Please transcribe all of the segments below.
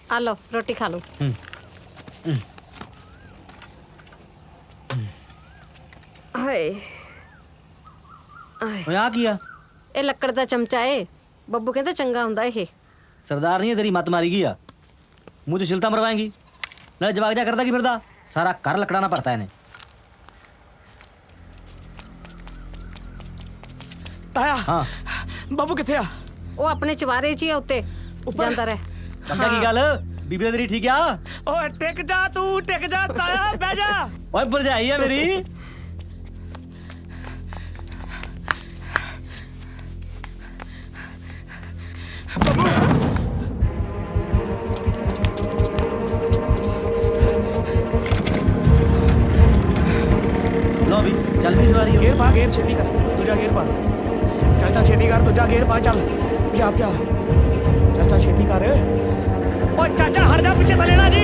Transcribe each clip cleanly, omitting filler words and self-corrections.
आ लो रोटी खा लो। हाय आ किया ਇਹ ਲੱਕੜ ਦਾ ਚਮਚਾ ਏ। ਬੱਬੂ ਕਹਿੰਦਾ ਚੰਗਾ ਹੁੰਦਾ ਇਹ। सरदार नहीं है तेरी मत मारी गया मुझे छिलता मरवाएंगी ना जवाक जा करता की फिरदा सारा घर लकड़ाना पड़ता है इन्हें। ताया हाँ बाबू किथे आ? ਉਹ ਆਪਣੇ ਚਵਾਰੇ 'ਚ ਹੀ ਆ ਉੱਤੇ ਜਾਂਦਾ ਰਹਿ। चंगा की गल बीबी तेरी ठीक आ? ओए टिक जा तू टिक जा ताया बह जा। ओए भरजाई है मेरी। लो भी चल भी सवारी गेर पा गेर छेती कर दूजा गेर पा चल चल छेती कर दूजा गेर पा चल जा जा चल चल छेती कर। ओ चाचा हट जा पीछे थले ना जी।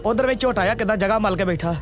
उधर में झोटा आ किदा जगह मल के बैठा।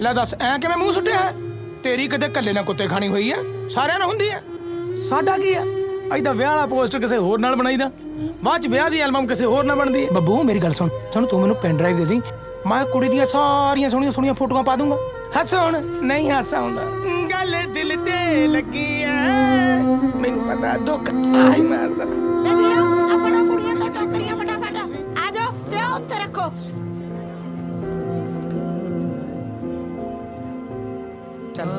ਲੈ ਦੱਸ ਐ ਕਿਵੇਂ ਮੂੰਹ ਸੁੱਟਿਆ ਹੈ? ਤੇਰੀ ਕਦੇ ਕੱਲੇ ਨਾਲ ਕੁੱਤੇ ਖਾਣੀ ਹੋਈ ਹੈ? ਸਾਰਿਆਂ ਨਾਲ ਹੁੰਦੀ ਹੈ। ਸਾਡਾ ਕੀ ਹੈ? ਅੱਜ ਤਾਂ ਵਿਆਹ ਵਾਲਾ ਪੋਸਟਰ ਕਿਸੇ ਹੋਰ ਨਾਲ ਬਣਾਈਦਾ, ਬਾਅਦ ਚ ਵਿਆਹ ਦੀ ਐਲਬਮ ਕਿਸੇ ਹੋਰ ਨਾਲ ਬਣਦੀ ਹੈ। ਬੱਬੂ ਮੇਰੀ ਗੱਲ ਸੁਣ ਤੂੰ ਮੈਨੂੰ ਪੈਨ ਡਰਾਈਵ ਦੇ ਦੇ, ਮੈਂ ਕੁੜੀ ਦੀਆਂ ਸਾਰੀਆਂ ਸੋਹਣੀਆਂ ਸੋਹਣੀਆਂ ਫੋਟੋਆਂ ਪਾ ਦੂੰਗਾ। ਹੱਸ ਹੁਣ ਨਹੀਂ ਹਾਸਾ ਆਉਂਦਾ, ਗੱਲ ਦਿਲ ਤੇ ਲੱਗੀ ਐ, ਮੈਨੂੰ ਪਤਾ ਦੁੱਖ ਆਈ ਮਾਰਦਾ। ਆਪਣਾ ਕੁੜੀਆਂ ਤੋਂ ਟੋਕਰੀਆਂ ਫਟਾਫਟ ਆ ਜਾਓ ਤੇ ਉੱਤੇ ਰੱਖੋ। चल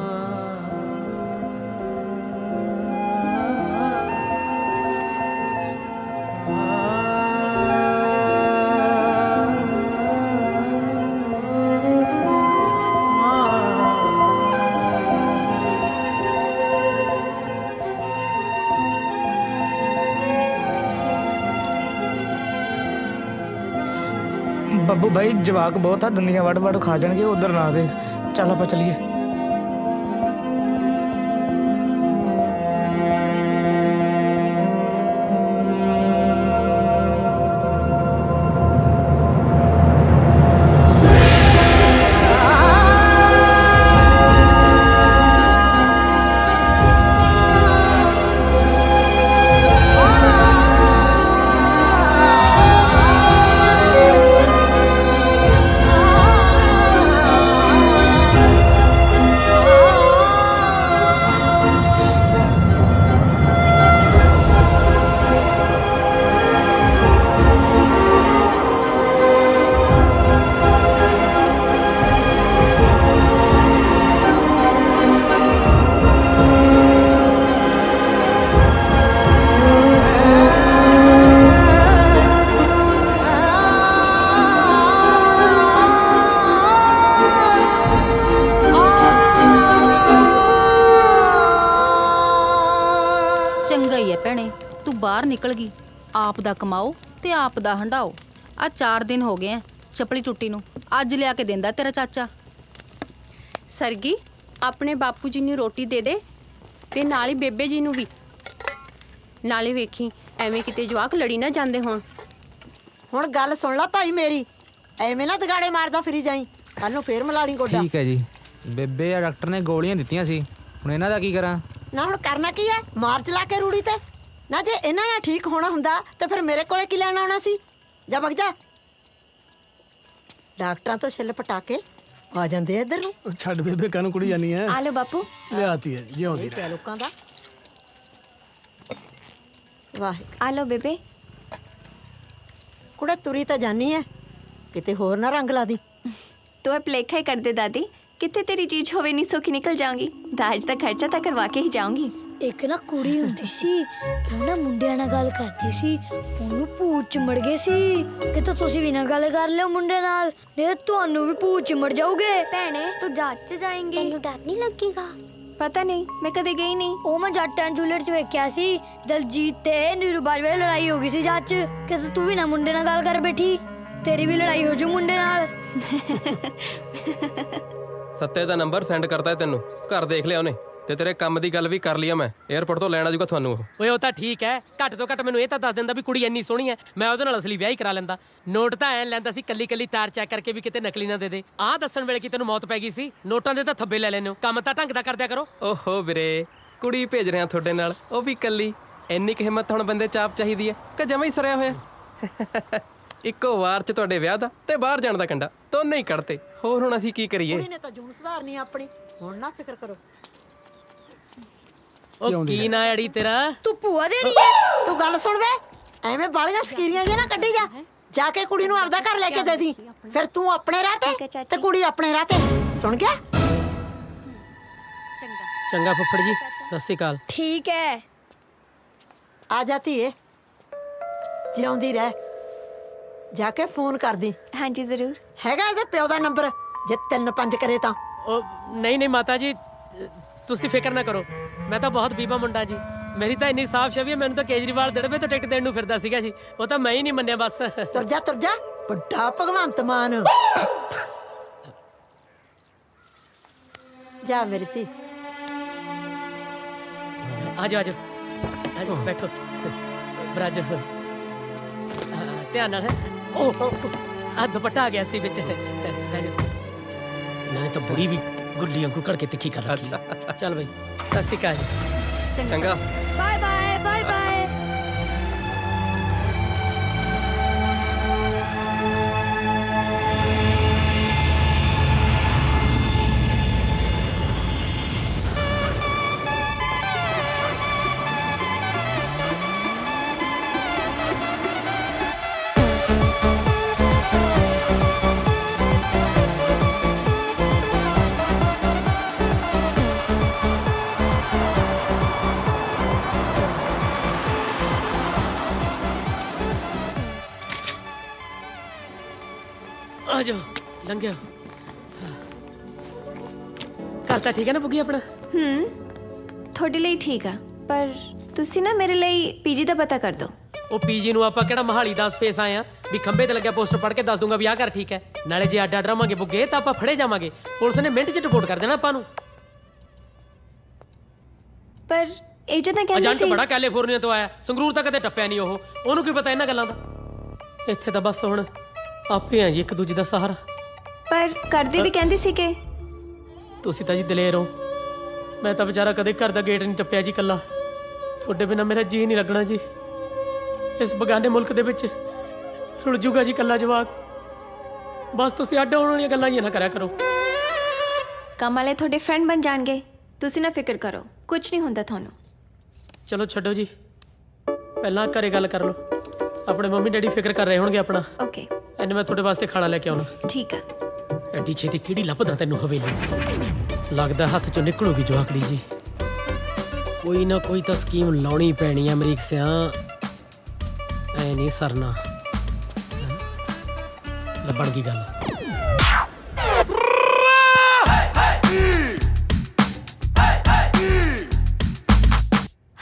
बब्बू भाई जवाक बहुत है, दंदियां वड़ वड़ खा जाएंगे, उधर ना देख। चल आप चलिए। बाहर निकल गई। आप दा कमाओ ते आप दा हंडाओ। आ 4 दिन हो गए चपली टुट्टी नूं, अज लिया के देंदा तेरा चाचा। सरगी अपने बापू जी नूं रोटी दे दे ते नाल ही बेबे जी नूं भी, नाले वेखी एवें किते जवाक लड़ी ना जांदे होण। हुण गल सुन ला भाई मेरी, एवें ना दगाड़े मारदा फिरी जाई, कल नूं फेर मलाड़ी गोडा। ठीक है जी। बेबे या डॉक्टर ने गोलियां दित्तियां सी, हुण इन्हां दा की करां? ਨਾ ਹੁਣ ਕਰਨਾ ਕੀ ਹੈ? ਮਾਰ ਚਲਾ ਕੇ ਰੂੜੀ ਤੇ ਨਾ। ਜੇ ਇਹਨਾਂ ਨਾਲ ਠੀਕ ਹੋਣਾ ਹੁੰਦਾ ਤੇ ਫਿਰ ਮੇਰੇ ਕੋਲੇ ਕੀ ਲੈਣ ਆਉਣਾ ਸੀ? ਜਾ ਵਗ ਜਾ। ਡਾਕਟਰਾਂ ਤੋਂ ਛਿੱਲ ਪਟਾ ਕੇ ਆ ਜਾਂਦੇ ਆ ਇੱਧਰ ਨੂੰ। ਛੱਡ ਬੇਬੇ ਕਾਨੂੰ ਕੁੜੀ ਜਾਨੀ ਹੈ। ਆ ਲਓ ਬਾਪੂ। ਲਿਆਤੀ ਹੈ ਜਿਉਂਦੀ ਕਿਆ ਲੋਕਾਂ ਦਾ। ਵਾਹ ਆ ਲਓ ਬੇਬੇ। ਕੁੜੇ ਤੁਰੀ ਤਾਂ ਜਾਨੀ ਐ, ਕਿਤੇ ਹੋਰ ਨਾ ਰੰਗ ਲਾ ਦੀ। तो अब लेखा ही कर दे दादी, कितने तेरी चीज होवे नहीं सौखी निकल जाऊंगी। दाज का खर्चा तो करवा के ही जाऊंगी। ਇੱਕ ਨਾ ਕੁੜੀ ਹੁੰਦੀ ਸੀ, ਉਹ ਨਾ ਮੁੰਡਿਆਂ ਨਾਲ ਗੱਲ ਕਰਦੀ ਸੀ, ਉਹਨੂੰ ਭੂਤ ਚਿੰਬੜ ਗਏ ਸੀ। ਕਿਤੇ ਤੁਸੀਂ ਵੀ ਨਾ ਗੱਲ ਕਰ ਲਿਓ ਮੁੰਡੇ ਨਾਲ, ਨਹੀਂ ਤੁਹਾਨੂੰ ਵੀ ਭੂਤ ਚਿੰਬੜ ਜਾਓਗੇ। ਭੈਣੇ ਤੂੰ ਜੱਟ ਚ ਜਾਏਂਗੀ, ਤੈਨੂੰ ਡਰ ਨਹੀਂ ਲੱਗੇਗਾ? पता नहीं, मैं कदे गई नहीं। ਉਹ ਮੈਂ ਜੱਟ ਐਂਡ ਜੂਲੀਅਟ ਚ ਵੇਖਿਆ ਸੀ, ਦਲਜੀਤ ਤੇ ਨੀਰੂ ਬਾਜਵਾ ਦੀ ਲੜਾਈ ਹੋ ਗਈ ਸੀ ਜੱਟ ਚ। ਕਿਤੇ ਤੂੰ ਵੀ ਨਾ ਮੁੰਡੇ ਨਾਲ ਗੱਲ ਕਰ ਬੈਠੀ, ਤੇਰੀ ਵੀ ਲੜਾਈ ਹੋ ਜੂ ਮੁੰਡੇ ਨਾਲ। ਸੱਤੇ ਦਾ ਨੰਬਰ ਸੈਂਡ ਕਰਤਾ ਹੈ ਤੈਨੂੰ, ਘਰ ਦੇਖ ਲਿਆ ਉਹਨੇ ਤੇ ਤੇਰੇ ਕੰਮ ਦੀ ਗੱਲ ਵੀ ਕਰ ਲਈ ਆ ਮੈਂ। 에어ਪੋਰਟ ਤੋਂ ਲੈਣ ਆ ਜਾਊਗਾ ਤੁਹਾਨੂੰ ਉਹ। ਓਏ ਉਹ ਤਾਂ ਠੀਕ ਹੈ, ਘੱਟ ਤੋਂ ਘੱਟ ਮੈਨੂੰ ਇਹ ਤਾਂ ਦੱਸ ਦਿੰਦਾ ਵੀ ਕੁੜੀ ਇੰਨੀ ਸੋਹਣੀ ਹੈ, ਮੈਂ ਉਹਦੇ ਨਾਲ ਅਸਲੀ ਵਿਆਹ ਹੀ ਕਰਾ ਲੈਂਦਾ। ਨੋਟ ਤਾਂ ਐਂ ਲੈਂਦਾ ਸੀ ਕੱਲੀ ਕੱਲੀ ਤਾਰ ਚੈੱਕ ਕਰਕੇ ਵੀ ਕਿਤੇ ਨਕਲੀ ਨਾ ਦੇ ਦੇ। ਆਹ ਦੱਸਣ ਵੇਲੇ ਕਿ ਤੈਨੂੰ ਮੌਤ ਪੈ ਗਈ ਸੀ, ਨੋਟਾਂ ਦੇ ਤਾਂ ਥੱਬੇ ਲੈ ਲੈਨੇ ਹੋ। ਕੰਮ ਤਾਂ ਢੰਗ ਦਾ ਕਰਦਿਆ ਕਰੋ। ਓਹੋ ਵੀਰੇ, ਕੁੜੀ ਭੇਜ ਰਿਆਂ ਤੁਹਾਡੇ ਨਾਲ, ਉਹ ਵੀ ਕੱਲੀ। ਇੰਨੀ ਕੁ ਹਿੰਮਤ ਹੁਣ ਬੰਦੇ ਚਾਪ ਚਾਹੀਦੀ ਹੈ ਕਿ ਜਮਾਂ ਹੀ ਸਰਿਆ ਹੋਇਆ। ਇੱਕੋ ਵਾਰ ਚ ਤੁਹਾਡੇ ਵਿਆਹ ਦਾ ਤੇ ਬਾਹਰ ਜਾਣ ਦਾ ਕੰਡਾ ਦੋਨੇ ਹੀ ਕੱਢਤੇ। ਹੋਰ ਹੁਣ ਅਸੀਂ ਕੀ ਕਰੀਏ? ਕੁੜੀ ਨੇ ਤਾਂ ਜੂਨ ਸੁਧਾਰਨੀ ਆਪਣੀ, ਹੁਣ ਨਾ ਫਿਕਰ ਕਰੋ। ਉਹ ਕੀ ਨਾ ਅੜੀ ਤੇਰਾ? ਤੂੰ ਭੂਆ ਦੇਣੀ ਹੈ? ਤੂੰ ਗੱਲ ਸੁਣ ਵੇ, ਐਵੇਂ ਬਾਲੀਆਂ ਸਕੀਰੀਆਂ ਜਿਹਾ ਨਾ ਕੱਢੀ ਜਾ। ਜਾ ਕੇ ਕੁੜੀ ਨੂੰ ਆਪਦਾ ਘਰ ਲੈ ਕੇ ਦੇ ਦੀ, ਫਿਰ ਤੂੰ ਆਪਣੇ ਰਾਹ ਤੇ ਤੇ ਕੁੜੀ ਆਪਣੇ ਰਾਹ ਤੇ। ਸੁਣ ਗਿਆ? ਚੰਗਾ ਫੁੱਫੜ ਜੀ, ਸਤਿ ਸ਼੍ਰੀ ਅਕਾਲ। ਠੀਕ ਹੈ। ਆ ਜਾਤੀ ਏ, ਜਿਉਂਦੀ ਰਹਿ। ਜਾ ਕੇ ਫੋਨ ਕਰਦੀ। हाँ जी जरूर। ਹੈਗਾ ਇਹਦੇ ਪਿਓ ਦਾ ਨੰਬਰ, ਜੇ 3-5 ਕਰੇ ਤਾਂ। ਉਹ ਨਹੀਂ ਮਾਤਾ ਜੀ, ਤੁਸੀਂ ਫਿਕਰ ਨਾ ਕਰੋ, ਮੈਂ ਤਾਂ ਬਹੁਤ ਬੀਬਾ ਮੁੰਡਾ ਜੀ। ਮੇਰੀ ਤਾਂ ਇੰਨੀ ਸਾਫ਼ ਛਵੀ ਹੈ, ਮੈਨੂੰ ਤਾਂ ਕੇਜਰੀਵਾਲ ਦੜਬੇ ਤੋਂ ਟਿਕਟ ਦੇਣ ਨੂੰ ਫਿਰਦਾ ਸੀਗਾ ਜੀ। ਉਹ ਤਾਂ ਮੈਂ ਹੀ ਨਹੀਂ ਮੰਨਿਆ ਬਸ। ਤੁਰ ਜਾ ਵੱਡਾ ਭਗਵੰਤ ਮਾਨ। ਜਾ ਮੇਰੀ ਧੀ। ਆਜੋ ਆਜੋ ਆਜੋ, ਬੈਠੋ। ਬਰਾਜ ਧਿਆਨ ਨਾਲ। ਉਹ ਆ ਦੁਪੱਟਾ ਆ ਗਿਆ ਸੀ ਵਿੱਚ। ਆਜੋ। ਨਾਲੇ ਤਾਂ ਬੁੜੀ ਵੀ ਗੁੱਲੀ ਵਾਂਗੂ ਘੜ ਕੇ ਤਿੱਖੀ ਕਰ ਰੱਖੀ। ਚੱਲ ਬਈ, ਸਤਿ ਸ਼੍ਰੀ ਅਕਾਲ ਜੀ। ਚੰਗਾ। Bye bye bye bye. ਆਜੋ, ਲੰਘਿਓ। ਘਰ ਤਾਂ ਠੀਕ ਹੈ ਨਾ ਬੁੱਗੀ ਆਪਣਾ? थोड़े लिए ठीक है, पर तुसी ना मेरे लिए पीजी का पता कर दो। ਉਹ ਪੀਜੀ ਨੂੰ ਆਪਾਂ ਕਿਹੜਾ ਮਹਾਲੀ ਦਾ ਸਪੇਸ ਆਏ ਆ ਵੀ ਖੰਬੇ ਤੇ ਲੱਗਿਆ ਪੋਸਟਰ ਪੜ੍ਹ ਕੇ ਦੱਸ ਦੂੰਗਾ ਵੀ ਆਹ ਘਰ ਠੀਕ ਹੈ। ਨਾਲੇ ਜੇ ਅੱਡ ਰਵਾਂਗੇ ਬੁੱਗੇ ਤਾਂ ਆਪਾਂ ਫੜੇ ਜਾਵਾਂਗੇ, ਪੁਲਿਸ ਨੇ ਮਿੰਟ 'ਚ ਰਿਪੋਰਟ ਕਰ ਦੇਣਾ ਆਪਾਂ ਨੂੰ। पर एजेंट ने कहना ਏਜੰਟ ਬੜਾ ਕੈਲੀਫੋਰਨੀਆ ਤੋਂ ਆਇਆ, ਸੰਗਰੂਰ ਤਾਂ ਕਦੇ ਟੱਪਿਆ ਨਹੀਂ ਉਹ। ਉਹਨੂੰ ਕੀ ਪਤਾ ਇਹਨਾਂ ਗੱਲਾਂ ਦਾ। ਇੱਥੇ ਤਾਂ ਬਸ ਹੁਣ ਆਪੇ ਆ ਜੀ ਇੱਕ ਦੂਜੇ ਦਾ ਸਹਾਰਾ। पर करदी भी कहती सी के ਤੁਸੀਂ ਤਾਂ ਜੀ ਦਲੇਰ ਹੋ, ਮੈਂ ਤਾਂ ਵਿਚਾਰਾ ਕਦੇ ਘਰ ਦਾ ਗੇਟ ਨਹੀਂ ਟੱਪਿਆ ਜੀ ਇਕੱਲਾ। ਤੁਹਾਡੇ ਬਿਨਾਂ ਮੇਰਾ ਜੀ ਨਹੀਂ ਲੱਗਣਾ ਜੀ। ਇਸ ਬਗਾਨੇ ਮੁਲਕ ਦੇ ਵਿੱਚ ਰੁਲ ਜੂਗਾ ਜੀ ਇਕੱਲਾ ਜਵਾਕ। ਬਸ ਤੁਸੀਂ ਅੱਡ ਹੋਣ ਵਾਲੀਆਂ ਗੱਲਾਂ ਹੀ ਨਾ ਕਰਿਆ ਕਰੋ। कम वाले थोड़े फ्रेंड बन जाएंगे, तुसी ना फिक्र करो, कुछ नहीं होंदा थानू। ਚਲੋ ਛੱਡੋ ਜੀ, ਪਹਿਲਾਂ ਘਰੇ ਗੱਲ ਕਰ ਲਓ। ਆਪਣੇ ਮੰਮੀ ਡੈਡੀ ਫਿਕਰ ਕਰ ਰਹੇ ਹੋਣਗੇ ਆਪਣਾ। ओके ਐਨੇ ਮੈਂ ਤੁਹਾਡੇ ਵਾਸਤੇ ਖਾਣਾ ਲੈ ਕੇ ਆਉਣਾ। ठीक है। ਐਡੀ ਛੇਤੀ ਕਿਹੜੀ ਲੱਭਦਾ ਤੈਨੂੰ ਹਵੇਲੀ? ਲੱਗਦਾ ਹੱਥ ਚੋਂ ਨਿਕਲੂਗੀ ਜਵਾਕੜੀ ਜੀ। ਕੋਈ ਨਾ ਕੋਈ ਤਾਂ ਸਕੀਮ ਲਾਉਣੀ ਪੈਣੀ ਆ ਅਮਰੀਕ ਸਿਆਂ, ਐ ਨਹੀਂ ਸਰਨਾ। ਲੱਭਣ ਕੀ ਗੱਲ?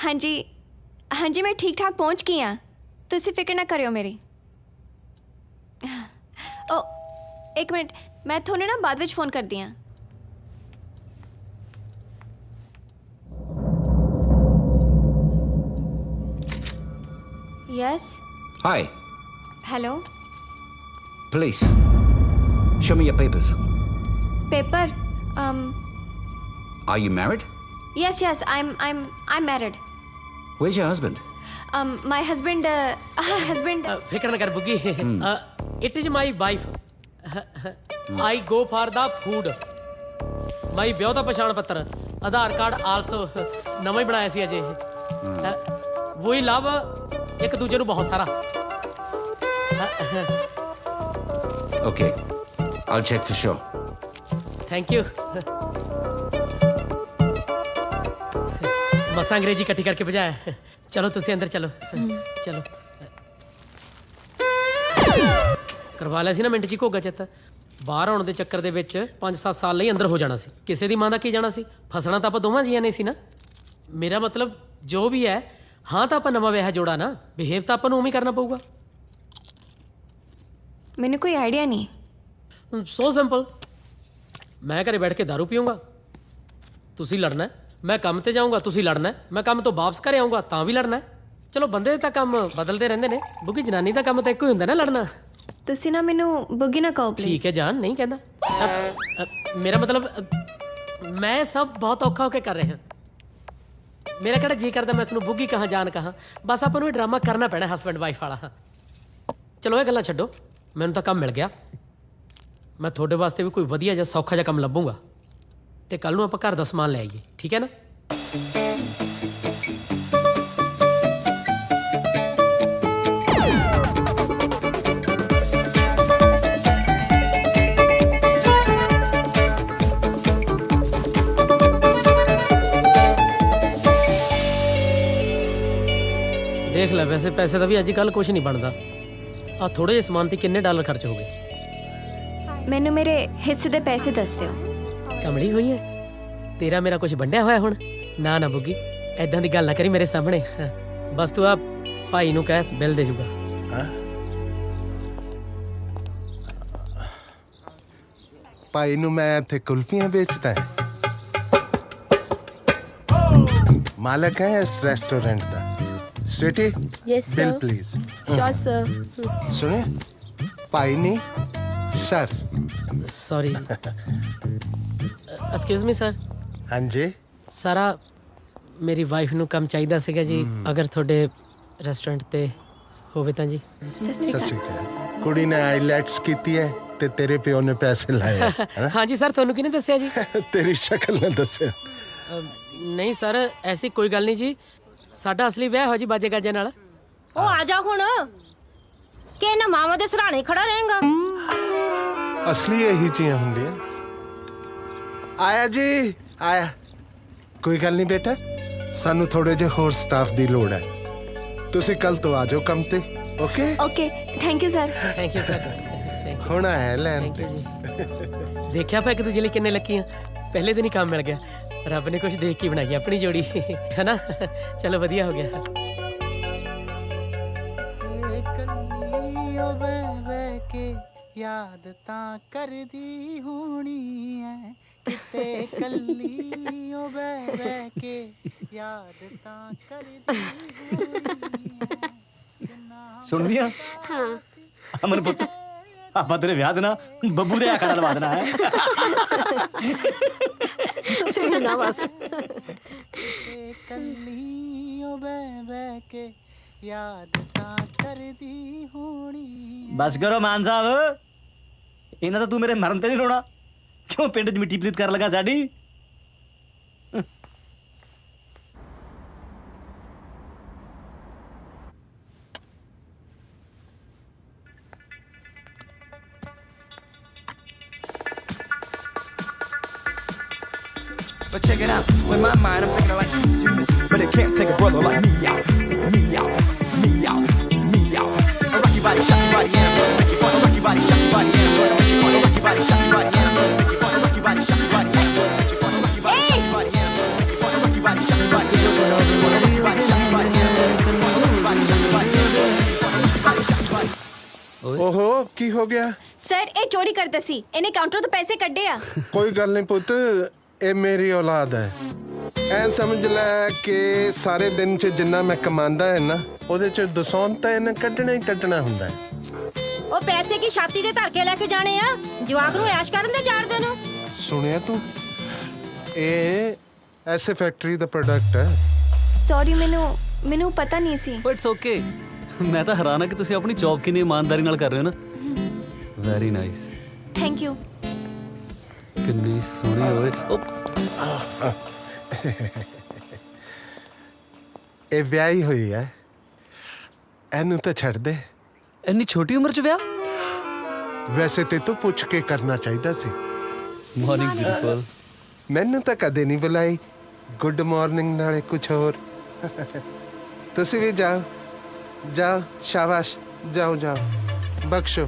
हाँ जी, हाँ जी, मैं ठीक ठाक पहुंच गई हाँ, तुसी फिक्र ना करियो मेरी। ओ एक मिनट, मैं थोड़े ना बाद विच फोन कर दी हाँ। Yes Hi, hello. police. Show me your papers. Paper Are you married? Yes, yes, I'm married. Where's your husband? My husband, ਫਿਕਰ ਨਾ ਕਰ Buggi it is my wife I go for the food my ਵਿਆਹ ਦਾ ਪਛਾਣ ਪੱਤਰ ਆਧਾਰ card also ਨਵਾਂ ਹੀ ਬਣਾਇਆ ਸੀ ਅਜੇ ਵੀ ਲਵ ਇੱਕ ਦੂਜੇ ਨੂੰ ਬਹੁਤ ਸਾਰਾ Okay. I'll check for sure. Thank you ਮਸਾਂ ਅੰਗਰੇਜ਼ੀ ਇਕੱਠੀ ਕਰਕੇ ਭਜਾਇਆ ਚਲੋ ਤੁਸੀਂ ਅੰਦਰ ਚਲੋ ਚਲੋ ਕਰਵਾ ਲਿਆ ਸੀ ਨਾ ਮਿੰਟ 'ਚ ਹੀ ਘੋਗਾ ਚਿੱਤ ਬਾਹਰ ਆਉਣ ਦੇ ਚੱਕਰ ਦੇ ਵਿੱਚ 5-7 ਸਾਲ ਲਈ ਅੰਦਰ ਹੋ ਜਾਣਾ ਸੀ ਕਿਸੇ ਦੀ ਮਾਂ ਦਾ ਕੀ ਜਾਣਾ ਸੀ ਫਸਣਾ ਤਾਂ ਆਪਾਂ ਦੋਵਾਂ ਜੀਆਂ ਨੇ ਸੀ ਨਾ ਮੇਰਾ ਮਤਲਬ ਜੋ ਵੀ ਹੈ ਹਾਂ ਤਾਂ ਆਪਾਂ ਨਵਾਂ ਵਿਆਹ ਜੋੜਾ ਨਾ ਬਿਹੇਵ ਤਾਂ ਆਪਾਂ ਨੂੰ ਉਵੇਂ ਹੀ ਕਰਨਾ ਪਊਗਾ ਮੈਨੂੰ ਕੋਈ ਆਈਡੀਆ ਨਹੀਂ ਸੋ ਸਿੰਪਲ ਮੈਂ ਘਰੇ ਬੈਠ ਕੇ ਦਾਰੂ ਪੀਊਂਗਾ ਤੁਸੀਂ ਲੜਨਾ ਹੈ। ਮੈਂ ਕੰਮ ਤੇ ਜਾਊਂਗਾ ਤੁਸੀਂ ਲੜਨਾ ਹੈ। ਮੈਂ ਕੰਮ ਤੋਂ ਵਾਪਸ ਘਰੇ ਆਊਂਗਾ ਤਾਂ ਵੀ ਲੜਨਾ ਹੈ। ਚਲੋ ਬੰਦੇ ਤਾਂ ਕੰਮ ਬਦਲਦੇ ਰਹਿੰਦੇ ਨੇ ਬੁੱਗੀ ਜਨਾਨੀ ਦਾ ਕੰਮ ਤਾਂ ਇੱਕੋ ਹੀ ਹੁੰਦਾ ਨਾ ਲੜਨਾ ਤੁਸੀਂ ਨਾ ਮੈਨੂੰ ਬੁੱਗੀ ਨਾ ਕਹੋ ਪਲੀਜ਼ ਠੀਕ ਹੈ ਜਾਨ ਨਹੀਂ ਕਹਿੰਦਾ ਮੇਰਾ ਮਤਲਬ ਮੈਂ ਸਭ ਬਹੁਤ ਔਖਾ ਹੋ ਕੇ ਕਰ ਰਿਹਾ ਮੇਰਾ ਕਿਹੜਾ ਜੀ ਕਰਦਾ ਮੈਂ ਤੁਹਾਨੂੰ ਬੁੱਗੀ ਕਹਾਂ ਜਾਨ ਕਹਾਂ ਬਸ ਆਪਾਂ ਨੂੰ ਇਹ ਡਰਾਮਾ ਕਰਨਾ ਪੈਣਾ ਹਸਬੈਂਡ ਵਾਈਫ ਵਾਲਾ ਚਲੋ ਇਹ ਗੱਲਾਂ ਛੱਡੋ ਮੈਨੂੰ ਤਾਂ ਕੰਮ ਮਿਲ ਗਿਆ ਮੈਂ ਤੁਹਾਡੇ ਵਾਸਤੇ ਵੀ ਕੋਈ ਵਧੀਆ ਜਿਹਾ ਸੌਖਾ ਜਿਹਾ ਕੰਮ ਲੱਭੂੰਗਾ ਤੇ ਕੱਲ ਨੂੰ ਆਪਾਂ ਘਰ ਦਾ ਸਮਾਨ ਲੈ ਆਈਏ ਠੀਕ ਹੈ ਨਾ ਦੇਖ ਲੈ ਵੈਸੇ ਪੈਸੇ ਦਾ ਵੀ ਅੱਜ ਕੱਲ ਕੁਝ ਨਹੀਂ ਬਣਦਾ ਆ ਥੋੜੇ ਜਿਹੇ ਸਮਾਨ ਤੇ ਕਿੰਨੇ ਡਾਲਰ ਖਰਚ ਹੋ ਗਏ ਮੈਨੂੰ ਮੇਰੇ ਹਿੱਸੇ ਦੇ ਪੈਸੇ ਦੱਸ ਦਿਓ ਕਮਲੀ ਹੋਈ ਹੈ ਤੇਰਾ ਮੇਰਾ ਕੁਝ ਵੰਡਿਆ ਹੋਇਆ ਹੁਣ ਨਾ ਨਾ ਬੁੱਗੀ ਐਦਾਂ ਦੀ ਗੱਲ ਨਾ ਕਰੀ ਮੇਰੇ ਸਾਹਮਣੇ ਬਸ ਤੂੰ ਆ ਭਾਈ ਨੂੰ ਕਹਿ ਬਿੱਲ ਦੇ ਜੂਗਾ ਭਾਈ ਨੂੰ ਮੈਂ ਇੱਥੇ ਕੁਲਫੀਆਂ ਵੇਚਦਾ ਹੈ ਮਾਲਕ ਹੈ ਇਸ ਰੈਸਟੋਰੈਂਟ ਦਾ Sweety Yes, bill sir. Please Sure, sir. सुने पाई नहीं sir sorry excuse me sir हाँ जी ਸਾਰਾ ਮੇਰੀ ਵਾਈਫ ਨੂੰ ਕੰਮ ਚਾਹੀਦਾ ਸੀਗਾ ਜੀ ਅਗਰ ਤੁਹਾਡੇ ਰੈਸਟੋਰੈਂਟ ਤੇ ਹੋਵੇ ਤਾਂ ਜੀ ਸਤਿ ਸ਼੍ਰੀ सत ਅਕਾਲ श्री अकाल कुड़ी ने आईलैट्स कीती है ते तेरे प्यो ने पैसे लाए हैं, है ना? ਹਾਂਜੀ ਸਰ ਤੁਹਾਨੂੰ ਕਿਹਨੇ ਦੱਸਿਆ ਜੀ तेरी शक्ल ने दसिया ਨਹੀਂ ਸਰ ਐਸੀ ਕੋਈ ਗੱਲ ਨਹੀਂ ਜੀ ਸਾਡਾ ਅਸਲੀ ਵਿਆਹ ਹੋ ਜੀ ਬਾਜੇ ਗਾਜੇ ਨਾਲ ਉਹ ਆ ਜਾ ਹੁਣ ਕਿ ਇਹਨਾਂ ਮਾਵਾਂ ਦੇ ਸਰਾਣੇ ਖੜਾ ਰਹੇਗਾ असली यही चीजें होंगी आया जी आया कोई गल नहीं बेटा सानू थोड़े जे होर स्टाफ दी लोड़ है तुसी कल तो आ जाओ कम ते okay okay thank you sir thank you sir होना है लैन ਥੈਂਕ ते ਯੂ ਜੀ ਦੇਖਿਆ ਆਪਾਂ ਇੱਕ ਦੂਜੇ ਲਈ ਕਿੰਨੇ ਲੱਕੀ ਆ ਪਹਿਲੇ ਦਿਨ ਹੀ ਕੰਮ ਮਿਲ ਗਿਆ ਰੱਬ ਨੇ ਕੁਝ ਦੇਖ ਕੇ ਬਣਾਈ ਆਪਣੀ ਜੋੜੀ ਹੈ ਨਾ ਚਲੋ ਵਧੀਆ ਹੋ ਗਿਆ याद तां करदी होनी है किते कल्ली ओ बह के याद तां करदी होनी है सुन लिया हाँ अमन पुत्र ਆਪਾਂ ਤੇਰੇ ਵਿਆਹ ਦੇ ਨਾ ਬੱਬੂ ਦੇ ਆਖੜਾ ਲਵਾ ਦੇਣਾ ਹੈ ਤੁਸੀਂ ਵੀ ਨਾ ਬਸ कल्ली ओ बह के याद तां करदी होनी ਬਸ ਕਰੋ ਮਾਨ ਸਾਹਿਬ ਇਹਨਾਂ ਤਾਂ ਤੂੰ ਮੇਰੇ ਮਰਨ ਤੇ ਨਹੀਂ ਰੋਣਾ ਕਿਉਂ ਪਿੰਡ 'ਚ ਮਿੱਟੀ ਪਲੀਤ ਕਰਨ ਲੱਗਾ ਸਾਡੀ But check it out, with my mind I'm thinking like stupid, but it can't take a brother like me out, me out, me out, me out. A rocky body, shot your body, and I'm gonna make you fun. A rocky body, shot your body, and I'm gonna make you fun. A rocky body, shot your body, and I'm gonna make you fun. A rocky body, shot your body, and I'm gonna make you fun. A rocky body, shot your body, and I'm gonna make you fun. A rocky body, shot your body, and I'm gonna make you fun. A rocky body, shot your body, and I'm gonna make you fun. A rocky body, shot your body, and I'm gonna make you fun. A rocky body, shot your body. ओहो की हो गया sir ਇਹ ਚੋਰੀ ਕਰਦਾ ਸੀ ਇਹਨੇ counter ਤੋਂ ਪੈਸੇ ਕੱਢੇ ਆ कोई गल नहीं पुत ਇਹ ਮੇਰੀ ਔਲਾਦ ਹੈ ਐ ਸਮਝ ਲੈ ਕਿ ਸਾਰੇ ਦਿਨ ਚ ਜਿੰਨਾ ਮੈਂ ਕਮਾਉਂਦਾ ਹੈ ਨਾ ਉਹਦੇ ਚ ਦਸੌਂਤ ਤਾਂ ਇਹਨੇ ਕੱਢਣਾ ਹੀ ਕੱਢਣਾ ਹੁੰਦਾ ਹੈ ਉਹ ਪੈਸੇ ਕੀ ਛਾਤੀ ਤੇ ਧਰ ਕੇ ਲੈ ਕੇ ਜਾਣੇ ਆ ਜਵਾਕ ਨੂੰ ਐਸ਼ ਕਰਨ ਦੇ ਜਾਣਦੇ ਨੂੰ ਸੁਣਿਆ ਤੂੰ ਇਹ ਐਸੇ ਫੈਕਟਰੀ ਦਾ ਪ੍ਰੋਡਕਟ ਹੈ। ਸੌਰੀ ਮੈਨੂੰ ਪਤਾ ਨਹੀਂ ਸੀ। It's okay. ਮੈਂ ਤਾਂ ਹੈਰਾਨ ਆ ਕਿ ਤੁਸੀਂ ਆਪਣੀ ਜੌਬ ਕਿੰਨੀ ਇਮਾਨਦਾਰੀ ਨਾਲ ਕਰ ਰਹੇ ਹੋ ਨਾ। Very nice. Thank you. ਕਿੰਨੀ ਸੋਹਣੀ ਹੋਏ। ਇਹ ਵਿਆਹੀ ਹੋਈ ਹੈ, ਇਹਨੂੰ ਤਾਂ ਛੱਡ ਦੇ। ਇੰਨੀ ਛੋਟੀ ਉਮਰ 'ਚ ਵਿਆਹ? ਵੈਸੇ ਤੇ ਤੂੰ ਪੁੱਛ ਕੇ ਕਰਨਾ ਚਾਹੀਦਾ ਸੀ। Morning beautiful. ਮੈਨੂੰ ਤਾਂ ਕਦੇ ਨਹੀਂ ਬੁਲਾਈ ਗੁੱਡ ਮਾਰਨਿੰਗ ਨਾਲੇ ਕੁਝ ਹੋਰ। ਤੁਸੀਂ ਵੀ ਜਾਓ ਜਾਓ, ਸ਼ਾਬਾਸ਼, ਜਾਓ ਜਾਓ, ਬਖਸ਼ੋ।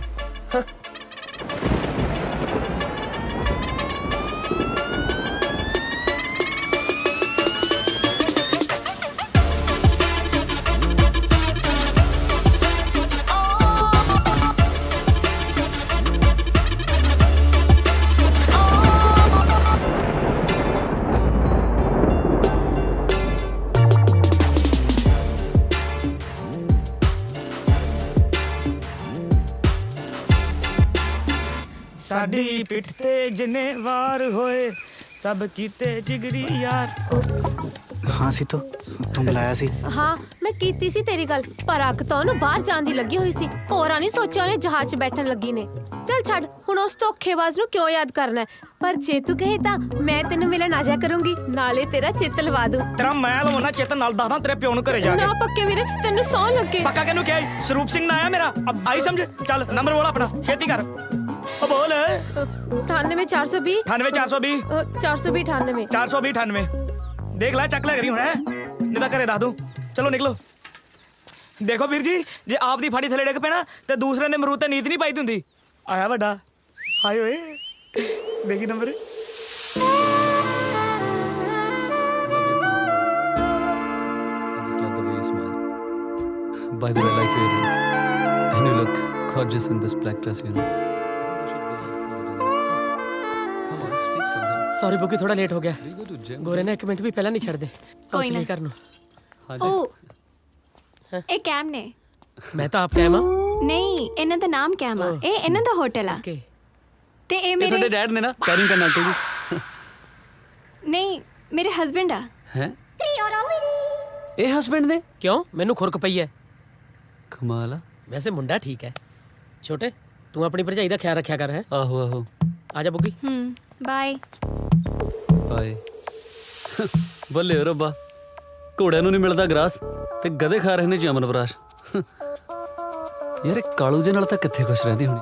ਸਾਡੀ ਪਿੱਠ ਤੇ ਜਿੰਨੇ ਵਾਰ ਹੋਏ ਸਭ ਕੀਤੇ ਜਿਗਰੀ ਯਾਰ। ਹਾਂ ਸੀਤੋ, ਤੂੰ ਬੁਲਾਇਆ ਸੀ? ਹਾਂ ਮੈਂ ਕੀਤੀ ਸੀ ਤੇਰੀ ਗੱਲ, ਪਰ ਅੱਗ ਤਾਂ ਉਹਨੂੰ ਬਾਹਰ ਜਾਣ ਦੀ ਲੱਗੀ ਹੋਈ ਸੀ। ਹੋਰਾਂ ਨਹੀਂ ਸੋਚਿਆ ਉਹਨੇ ਜਹਾਜ਼ 'ਚ ਬੈਠਣ ਲੱਗੀ ਨੇ। ਚੱਲ ਛੱਡ ਹੁਣ ਉਸ ਧੋਖੇਬਾਜ਼ ਨੂੰ ਕਿਉਂ ਯਾਦ ਕਰਨਾ ਹੈ। ਪਰ ਜੇ ਤੂੰ ਕਹੇ ਤਾਂ ਮੈਂ ਤੈਨੂੰ ਮਿਲਣ ਆ ਜਾ ਕਰੂੰਗੀ, ਨਾਲੇ ਤੇਰਾ ਚਿੱਤ ਲਵਾ ਦੂੰ। ਤੇਰਾ ਮੈਂ ਲਵਾਉਣਾ ਚੇਤਨ ਨਾਲ ਦੱਸਦਾ ਤੇਰੇ ਪਿਓ ਨੂੰ ਘਰੇ ਜਾ ਕੇ। ਨਾ ਪੱਕੇ ਵੀਰੇ, ਤੈਨੂੰ ਸੌ ਲੱਗੇ। ਪੱਕਾ ਕਿਹਨੂੰ ਕਿਹਾ? ਸਰੂਪ ਸਿੰਘ ਨਾ ਆਇਆ ਮੇਰਾ। ਅਬ ਆਈ ਸਮਝ। ਚੱਲ ਨੰਬਰ ਬੋਲ ਆਪਣਾ, ਛੇਤੀ ਕਰ। ਉਹ ਬੋਲ। 98420 98420 420 98 420 98। ਦੇਖ ਲੈ, ਚੱਕ ਲੈ ਕਰੀ ਹੁਣ, ਨਹੀਂ ਤਾਂ ਘਰੇ ਦੱਸ ਦੂੰ। ਚਲੋ ਨਿਕਲੋ। ਦੇਖੋ ਵੀਰ ਜੀ, ਜੇ ਆਪ ਦੀ ਫਾੜੀ ਥੱਲੇ ਡਿੱਗ ਪੈਣਾ ਤੇ ਦੂਸਰੇ ਨੇ ਮਰੂਦ ਤੇ ਨੀਤ ਨਹੀਂ ਪਾਈ ਹੁੰਦੀ। ਆਇਆ ਵੱਡਾ। ਹਾਏ ਓਏ, ਦੇਖੀ number. By the way, I like your earrings. And you look gorgeous in this black dress, you know. Sorry Buggi, ਥੋੜਾ ਲੇਟ ਹੋ ਗਿਆ। ਗੋਰੇ ਨੇ 1 ਮਿੰਟ ਵੀ ਪਹਿਲਾਂ ਨਹੀਂ ਛੱਡਦੇ। ਕੋਈ ਨਾ। ਕਰ ਨੂੰ। ਓ ਇਹ ਕੈਮ ਨੇ। ਮੈਂ ਤਾਂ ਆਪ ਕੈਮ ਆ। ਨਹੀਂ, ਇਹਨਾਂ ਦਾ ਨਾਮ ਕੈਮ ਆ। ਇਹ ਇਹਨਾਂ ਦਾ ਹੋਟਲ ਆ। ਤੇ ਇਹ ਇਹ ਮੇਰੇ ਤੁਹਾਡੇ ਡੈਡ ਨੇ ਨਾ, ਕੈਰਿੰਗ ਕਰਨ ਆਂਟੀ ਜੀ। ਨਹੀਂ, ਮੇਰੇ ਹਸਬੰਡ ਆ। ਹੈ? ਇਹ ਹਸਬੰਡ ਨੇ? ਕਿਉਂ, ਮੈਨੂੰ ਖੁਰਕ ਪਈ ਹੈ। ਕਮਾਲ ਆ। ਵੈਸੇ ਮੁੰਡਾ ਠੀਕ ਹੈ। ਛੋਟੇ, ਤੂੰ ਆਪਣੀ ਭਰਜਾਈ ਦਾ ਖਿਆਲ ਰੱਖਿਆ ਕਰ। ਹੈ? ਆਹੋ ਆਹੋ। ਆ ਜਾ ਬੁੱਗੀ। Bye bye. ਬੱਲੇ ਓ ਰੱਬਾ, ਘੋੜਿਆਂ ਨੂੰ ਨਹੀਂ ਮਿਲਦਾ ਗਰਾਸ ਤੇ ਗਧੇ ਖਾ ਰਹੇ ਨੇ ਜਾਮਨ ਬਰਾਸ਼। ਯਾਰ ਇਹ ਕਾਲੂ ਦੇ ਨਾਲ ਤਾਂ ਕਿੱਥੇ ਖੁਸ਼ ਰਹਿੰਦੀ ਹੋਣੀ।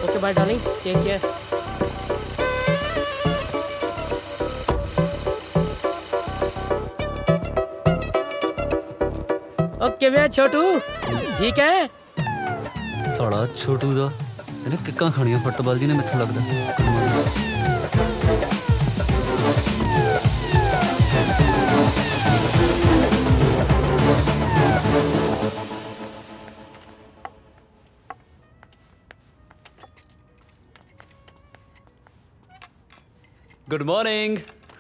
Okay bye darling, take care. Okay ਵੇ ਛੋਟੂ, ਠੀਕ ਹੈ? ਸਾਲਾ ਛੋਟੂ ਦਾ ਇਹਨੇ ਕਿੱਕਾਂ ਖਾਣੀਆਂ ਫੁੱਟਬਾਲ ਜੀ ਨੇ, ਮੈਨੂੰ ਲੱਗਦਾ। Good morning.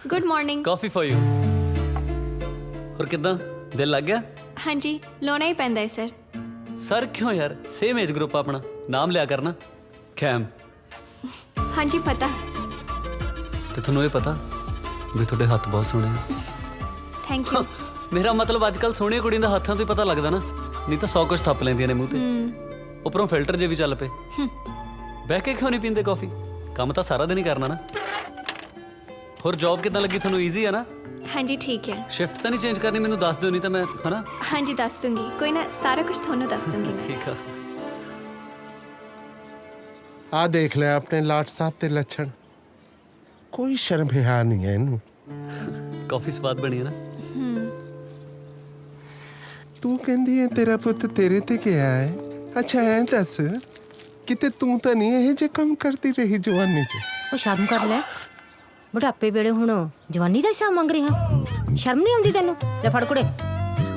Good morning. Coffee for you. ਹੋਰ ਕਿਦਾਂ, ਦਿਲ ਲੱਗ ਗਿਆ? ਹਾਂਜੀ, ਲਾਉਣਾ ਹੀ ਪੈਂਦਾ ਹੈ ਸਰ। ਸਰ ਕਿਉਂ ਯਾਰ, ਸੇਮ ਏਜ ਗਰੁੱਪ ਆਪਣਾ, ਨਾਮ ਲਿਆ ਕਰਨਾ। ਕੈਮ। ਹਾਂਜੀ ਪਤਾ। ਤੇ ਤੁਹਾਨੂੰ ਇਹ ਪਤਾ ਵੀ ਤੁਹਾਡੇ ਹੱਥ ਬਹੁਤ ਸੋਹਣੇ ਆ। Thank you. ਮੇਰਾ ਮਤਲਬ ਅੱਜ ਕੱਲ ਸੋਹਣੀਆਂ ਕੁੜੀਆਂ ਦਾ ਹੱਥਾਂ ਤੋਂ ਹੀ ਪਤਾ ਲੱਗਦਾ ਨਾ, ਨਹੀਂ ਤਾਂ 100 ਕੁਝ ਥੱਪ ਲੈਂਦੀਆਂ ਨੇ ਮੂੰਹ ਤੇ। ਉੱਪਰੋਂ ਫਿਲਟਰ ਜੇ ਵੀ ਚੱਲ ਪਏ। ਬਹਿ ਕੇ ਕਿਉਂ ਨਹੀਂ ਪੀਂਦੇ ਕਾਫੀ? ਕੰਮ ਤਾਂ ਸਾਰਾ ਦਿਨ ਹੀ ਕਰਨਾ ਨਾ। ਹੋਰ ਜੌਬ ਕਿੱਦਾਂ ਲੱਗੀ ਤੁਹਾਨੂੰ? ਈਜ਼ੀ ਆ ਨਾ? ਹਾਂਜੀ ਠੀਕ ਹੈ। ਸ਼ਿਫਟ ਤਾਂ ਨਹੀਂ ਚੇਂਜ ਕਰਨੀ? ਮੈਨੂੰ ਦੱਸ ਦਿਓ, ਨਹੀਂ ਤਾਂ ਮੈਂ ਹਨਾ। ਹਾਂਜੀ ਦੱਸ ਦੂੰਗੀ, ਕੋਈ ਨਾ, ਸਾਰਾ ਕੁਝ ਤੁਹਾਨੂੰ ਦੱਸ ਦੂੰਗੀ ਮੈਂ। ਠੀਕ ਆ। ਆ ਦੇਖ ਲੈ ਆਪਣੇ ਲਾਟ ਸਾਹਿਬ ਤੇ ਲੱਛਣ, ਕੋਈ ਸ਼ਰਮ ਹਿਆ ਨਹੀਂ ਹੈ ਇਹਨੂੰ। ਕਾਫੀ ਸਵਾਦ ਬਣੀ ਹੈ ਨਾ? ਤੂੰ ਕਹਿੰਦੀ ਹੈ ਤੇਰਾ ਪੁੱਤ ਤੇਰੇ ਤੇ ਗਿਆ ਹੈ। ਅੱਛਾ ਐ ਦੱਸ, ਕਿਤੇ ਤੂੰ ਤਾਂ ਨਹੀਂ ਇਹ ਜੇ ਕੰਮ ਕਰਦੀ ਰਹੀ ਜਵਾਨੀ 'ਚ? ਉਹ ਸ਼ਰਮ ਕਰ ਲੈ, ਬੁਢਾਪੇ ਵੇਲੇ ਹੁਣ ਜਵਾਨੀ ਦਾ ਹਿਸਾਬ ਮੰਗ ਰਿਹਾ। ਸ਼ਰਮ ਨਹੀਂ ਆਉਂਦੀ ਤੈਨੂੰ? ਲੈ ਫੜ ਕੁੜੇ।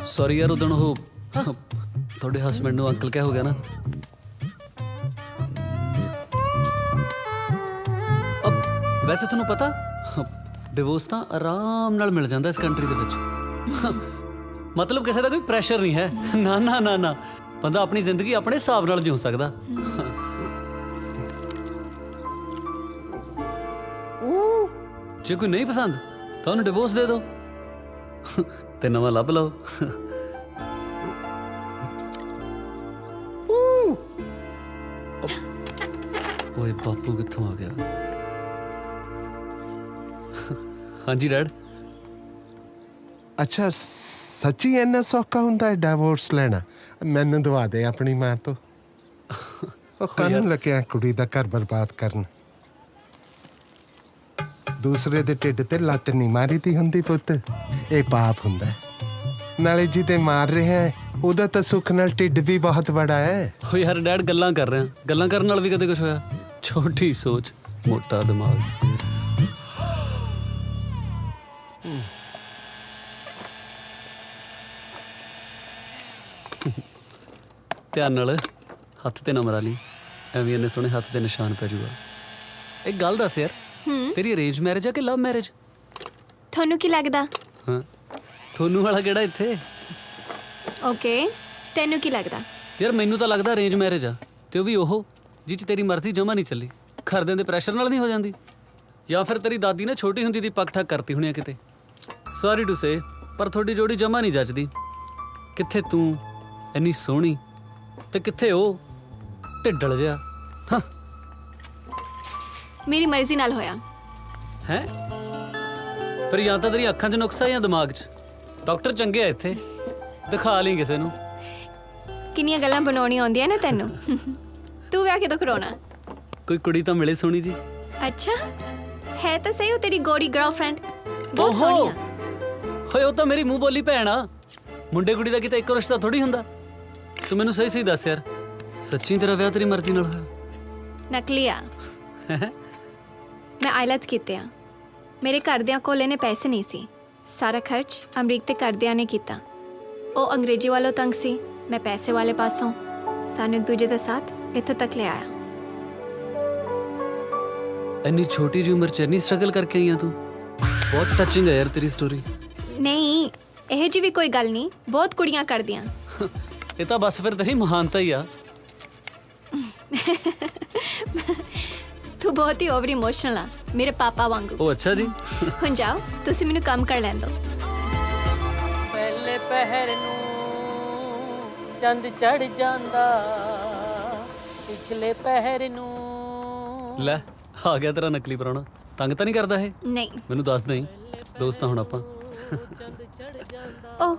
ਸੌਰੀ ਯਾਰ, ਉਦੋਂ ਉਹ ਤੁਹਾਡੇ ਹਸਬੰਡ ਨੂੰ ਅੰਕਲ ਕਹਿ ਹੋ ਗਿਆ ਨਾ। ਵੈਸੇ ਤੁਹਾਨੂੰ ਪਤਾ, ਡਿਵੋਰਸ ਤਾਂ ਆਰਾਮ ਨਾਲ ਮਿਲ ਜਾਂਦਾ ਇਸ ਕੰਟਰੀ ਦੇ ਵਿੱਚ। ਮਤਲਬ ਕਿਸੇ ਦਾ ਕੋਈ ਪ੍ਰੈਸ਼ਰ ਨਹੀਂ ਹੈ। ਨਾ ਨਾ ਨਾ ਨਾ, ਬੰਦਾ ਆਪਣੀ ਜ਼ਿੰਦਗੀ ਆਪਣੇ ਹਿਸਾਬ ਨਾਲ ਜਿਉ ਸਕਦਾ। ਜੇ ਕੋਈ ਨਹੀਂ ਪਸੰਦ ਤਾਂ ਉਹਨੂੰ ਡਿਵੋਰਸ ਦੇ ਦਿਓ ਤੇ ਨਵਾਂ ਲੱਭ ਲਓ। ਓਏ ਬਾਪੂ ਕਿੱਥੋਂ ਆ ਗਿਆ? ਹਾਂਜੀ ਡੈਡ। ਅੱਛਾ ਸੱਚੀ ਇੰਨਾ ਸੌਖਾ ਹੁੰਦਾ ਹੈ ਡਿਵੋਰਸ ਲੈਣਾ? ਮੈਨੂੰ ਦਵਾ ਦੇ ਆਪਣੀ ਮਾਂ ਤੋਂ। ਉਹ ਕਾਹਨੂੰ ਲੱਗਿਆ ਕੁੜੀ ਦਾ ਘਰ ਬਰਬਾਦ ਕਰਨ? ਦੂਸਰੇ ਦੇ ਢਿੱਡ ਤੇ ਲੱਤ ਨਹੀਂ ਮਾਰੀ ਦੀ ਹੁੰਦੀ ਪੁੱਤ, ਇਹ ਪਾਪ ਹੁੰਦਾ। ਨਾਲੇ ਜਿਹਦੇ ਮਾਰ ਰਿਹਾ ਹੈ ਉਹਦਾ ਤਾਂ ਸੁੱਖ ਨਾਲ ਢਿੱਡ ਵੀ ਬਹੁਤ ਬੜਾ ਹੈ। ਓ ਯਾਰ ਡੈਡ ਗੱਲਾਂ ਕਰ ਰਹੇ ਆ, ਗੱਲਾਂ ਕਰਨ ਨਾਲ ਵੀ ਕਦੇ ਕੁਝ ਹੋਇਆ? ਛੋਟੀ ਸੋਚ ਮੋਟਾ ਦਿਮਾਗ। ਧਿਆਨ ਨਾਲ ਹੱਥ ਤੇ ਨਾ ਮਰਾ ਲਈ, ਐਵੇਂ ਇੰਨੇ ਸੋਹਣੇ ਹੱਥ ਤੇ ਨਿਸ਼ਾਨ ਪੈ ਜਾਊਗਾ। ਇੱਕ ਗੱਲ ਦੱਸ ਯਾਰ, ਤੇਰੀ ਅਰੇਂਜ ਮੈਰਿਜ ਆ ਕਿ ਲਵ ਮੈਰਿਜ? ਤੁਹਾਨੂੰ ਕੀ ਲੱਗਦਾ? ਹਾਂ ਤੁਹਾਨੂੰ ਵਾਲਾ ਕਿਹੜਾ ਇੱਥੇ? ਓਕੇ, ਤੈਨੂੰ ਕੀ ਲੱਗਦਾ? ਯਾਰ ਮੈਨੂੰ ਤਾਂ ਲੱਗਦਾ ਅਰੇਂਜ ਮੈਰਿਜ ਆ, ਤੇ ਉਹ ਵੀ ਉਹ ਜਿਹ 'ਚ ਤੇਰੀ ਮਰਜ਼ੀ ਜਮਾ ਨਹੀਂ ਚੱਲੀ, ਘਰਦਿਆਂ ਦੇ ਪ੍ਰੈਸ਼ਰ ਨਾਲ ਨਹੀਂ ਹੋ ਜਾਂਦੀ। ਜਾਂ ਫਿਰ ਤੇਰੀ ਦਾਦੀ ਨੇ ਛੋਟੀ ਹੁੰਦੀ ਦੀ ਪੱਕ ਠੱਕ ਕਰਤੀ ਹੋਣੀ ਆ ਕਿਤੇ। ਸੌਰੀ ਟੂ ਸੇ, ਪਰ ਤੁਹਾਡੀ ਜੋੜੀ ਜਮਾ ਨਹੀਂ ਜੱਚਦੀ। ਕਿੱਥੇ ਤੂੰ ਇੰਨੀ ਸੋਹਣੀ ਤੇ ਕਿੱਥੇ ਉਹ ਢਿੱਡਲ ਜਿਹਾ। ਹਾਂ ਮੇਰੀ ਮਰਜ਼ੀ ਨਾਲ ਹੋਇਆ ਹੈ। ਫਿਰ ਜਾਂ ਤਾਂ ਤੇਰੀ ਅੱਖਾਂ 'ਚ ਨੁਕਸਾ ਜਾਂ ਦਿਮਾਗ 'ਚ। ਡਾਕਟਰ ਚੰਗੇ ਆ ਇੱਥੇ, ਦਿਖਾ ਲਈ ਕਿਸੇ ਨੂੰ। ਕਿੰਨੀਆਂ ਗੱਲਾਂ ਬਣਾਉਣੀਆਂ ਆਉਂਦੀਆਂ ਨੇ ਤੈਨੂੰ। ਤੂੰ ਵਿਆਹ ਕਿਦੋਂ ਕਰਾਉਣਾ? ਕੋਈ ਕੁੜੀ ਤਾਂ ਮਿਲੇ ਸੋਹਣੀ ਜੀ। ਅੱਛਾ ਹੈ ਤਾਂ ਸਹੀ ਉਹ ਤੇਰੀ ਗੋਰੀ ਗਰਲਫ੍ਰੈਂਡ, ਬਹੁਤ ਸੋਹਣੀ ਆ। ਹੋਏ ਉਹ ਤਾਂ ਮੇਰੀ ਮੂੰਹ ਬੋਲੀ ਭੈਣ ਆ। ਮੁੰਡੇ ਕੁੜੀ ਦਾ ਕਿਤੇ ਇੱਕੋ ਰਿਸ਼ਤਾ ਥੋੜੀ ਹੁੰਦਾ। ਤੂੰ ਮੈਨੂੰ ਸਹੀ ਸਹੀ ਦੱਸ ਯਾਰ, ਸੱਚੀ ਤੇਰਾ ਵਿਆਹ ਤੇਰੀ ਮਰਜ਼ੀ ਨਾਲ ਹੋਇਆ? ਨਕਲੀ ਆ। ਮੈਂ ਆਈਲੈਟਸ ਕੀਤੇ ਆ। ਮੇਰੇ ਘਰਦਿਆਂ ਕੋਲ ਇਹਨੇ ਪੈਸੇ ਨਹੀਂ ਸੀ। ਸਾਰਾ ਖਰਚ ਅਮਰੀਕ ਤੇ ਘਰਦਿਆਂ ਨੇ ਕੀਤਾ। ਉਹ ਅੰਗਰੇਜ਼ੀ ਵਾਲੋਂ ਤੰਗ ਸੀ, ਮੈਂ ਪੈਸੇ ਵਾਲੇ ਪਾਸੋਂ। ਸਾਨੂੰ ਇੱਕ ਦੂਜੇ ਦਾ ਸਾਥ ਇੱਥੇ ਤੱਕ ਲੈ ਆਇਆ। ਇੰਨੀ ਛੋਟੀ ਜਿਹੀ ਉਮਰ 'ਚ ਇੰਨੀ ਸਟਰਗਲ ਕਰਕੇ ਆਈ ਆ ਤੂੰ। ਬਹੁਤ ਟੱਚਿੰਗ ਹੈ ਯਾਰ ਤੇਰੀ ਸਟੋਰੀ। ਨਹੀਂ ਇਹ ਜੀ ਵੀ ਕੋਈ ਗੱਲ ਨਹੀਂ, ਬਹੁਤ ਕੁੜੀਆਂ ਕਰਦੀਆਂ। ਇਹ ਤਾਂ ਬਸ ਫਿਰ ਤੇਰੀ ਮਹਾਨਤਾ ਹੀ ਆ। ਤੂੰ ਬਹੁਤ ਹੀ ਓਵਰ ਇਮੋਸ਼ਨਲ ਆ, ਮੇਰੇ ਪਾਪਾ ਵਾਂਗੂ। ਉਹ ਅੱਛਾ ਜੀ। ਹੁਣ ਜਾਓ, ਤੁਸੀਂ ਮੈਨੂੰ ਕੰਮ ਕਰ ਲੈਣ ਦਿਓ। ਪਹਿਲੇ ਪਹਿਰ ਨੂੰ ਚੰਦ ਚੜ ਜਾਂਦਾ, ਪਿਛਲੇ ਪਹਿਰ ਨੂੰ। ਲੈ ਆ ਗਿਆ ਤੇਰਾ ਨਕਲੀ ਪ੍ਰਾਹੁਣਾ। ਤੰਗ ਤਾਂ ਨਹੀਂ ਕਰਦਾ ਇਹ? ਨਹੀਂ। ਮੈਨੂੰ ਦੱਸ ਦੇਈਂ, ਦੋਸਤ ਹੁਣ ਆਪਾਂ। ਓ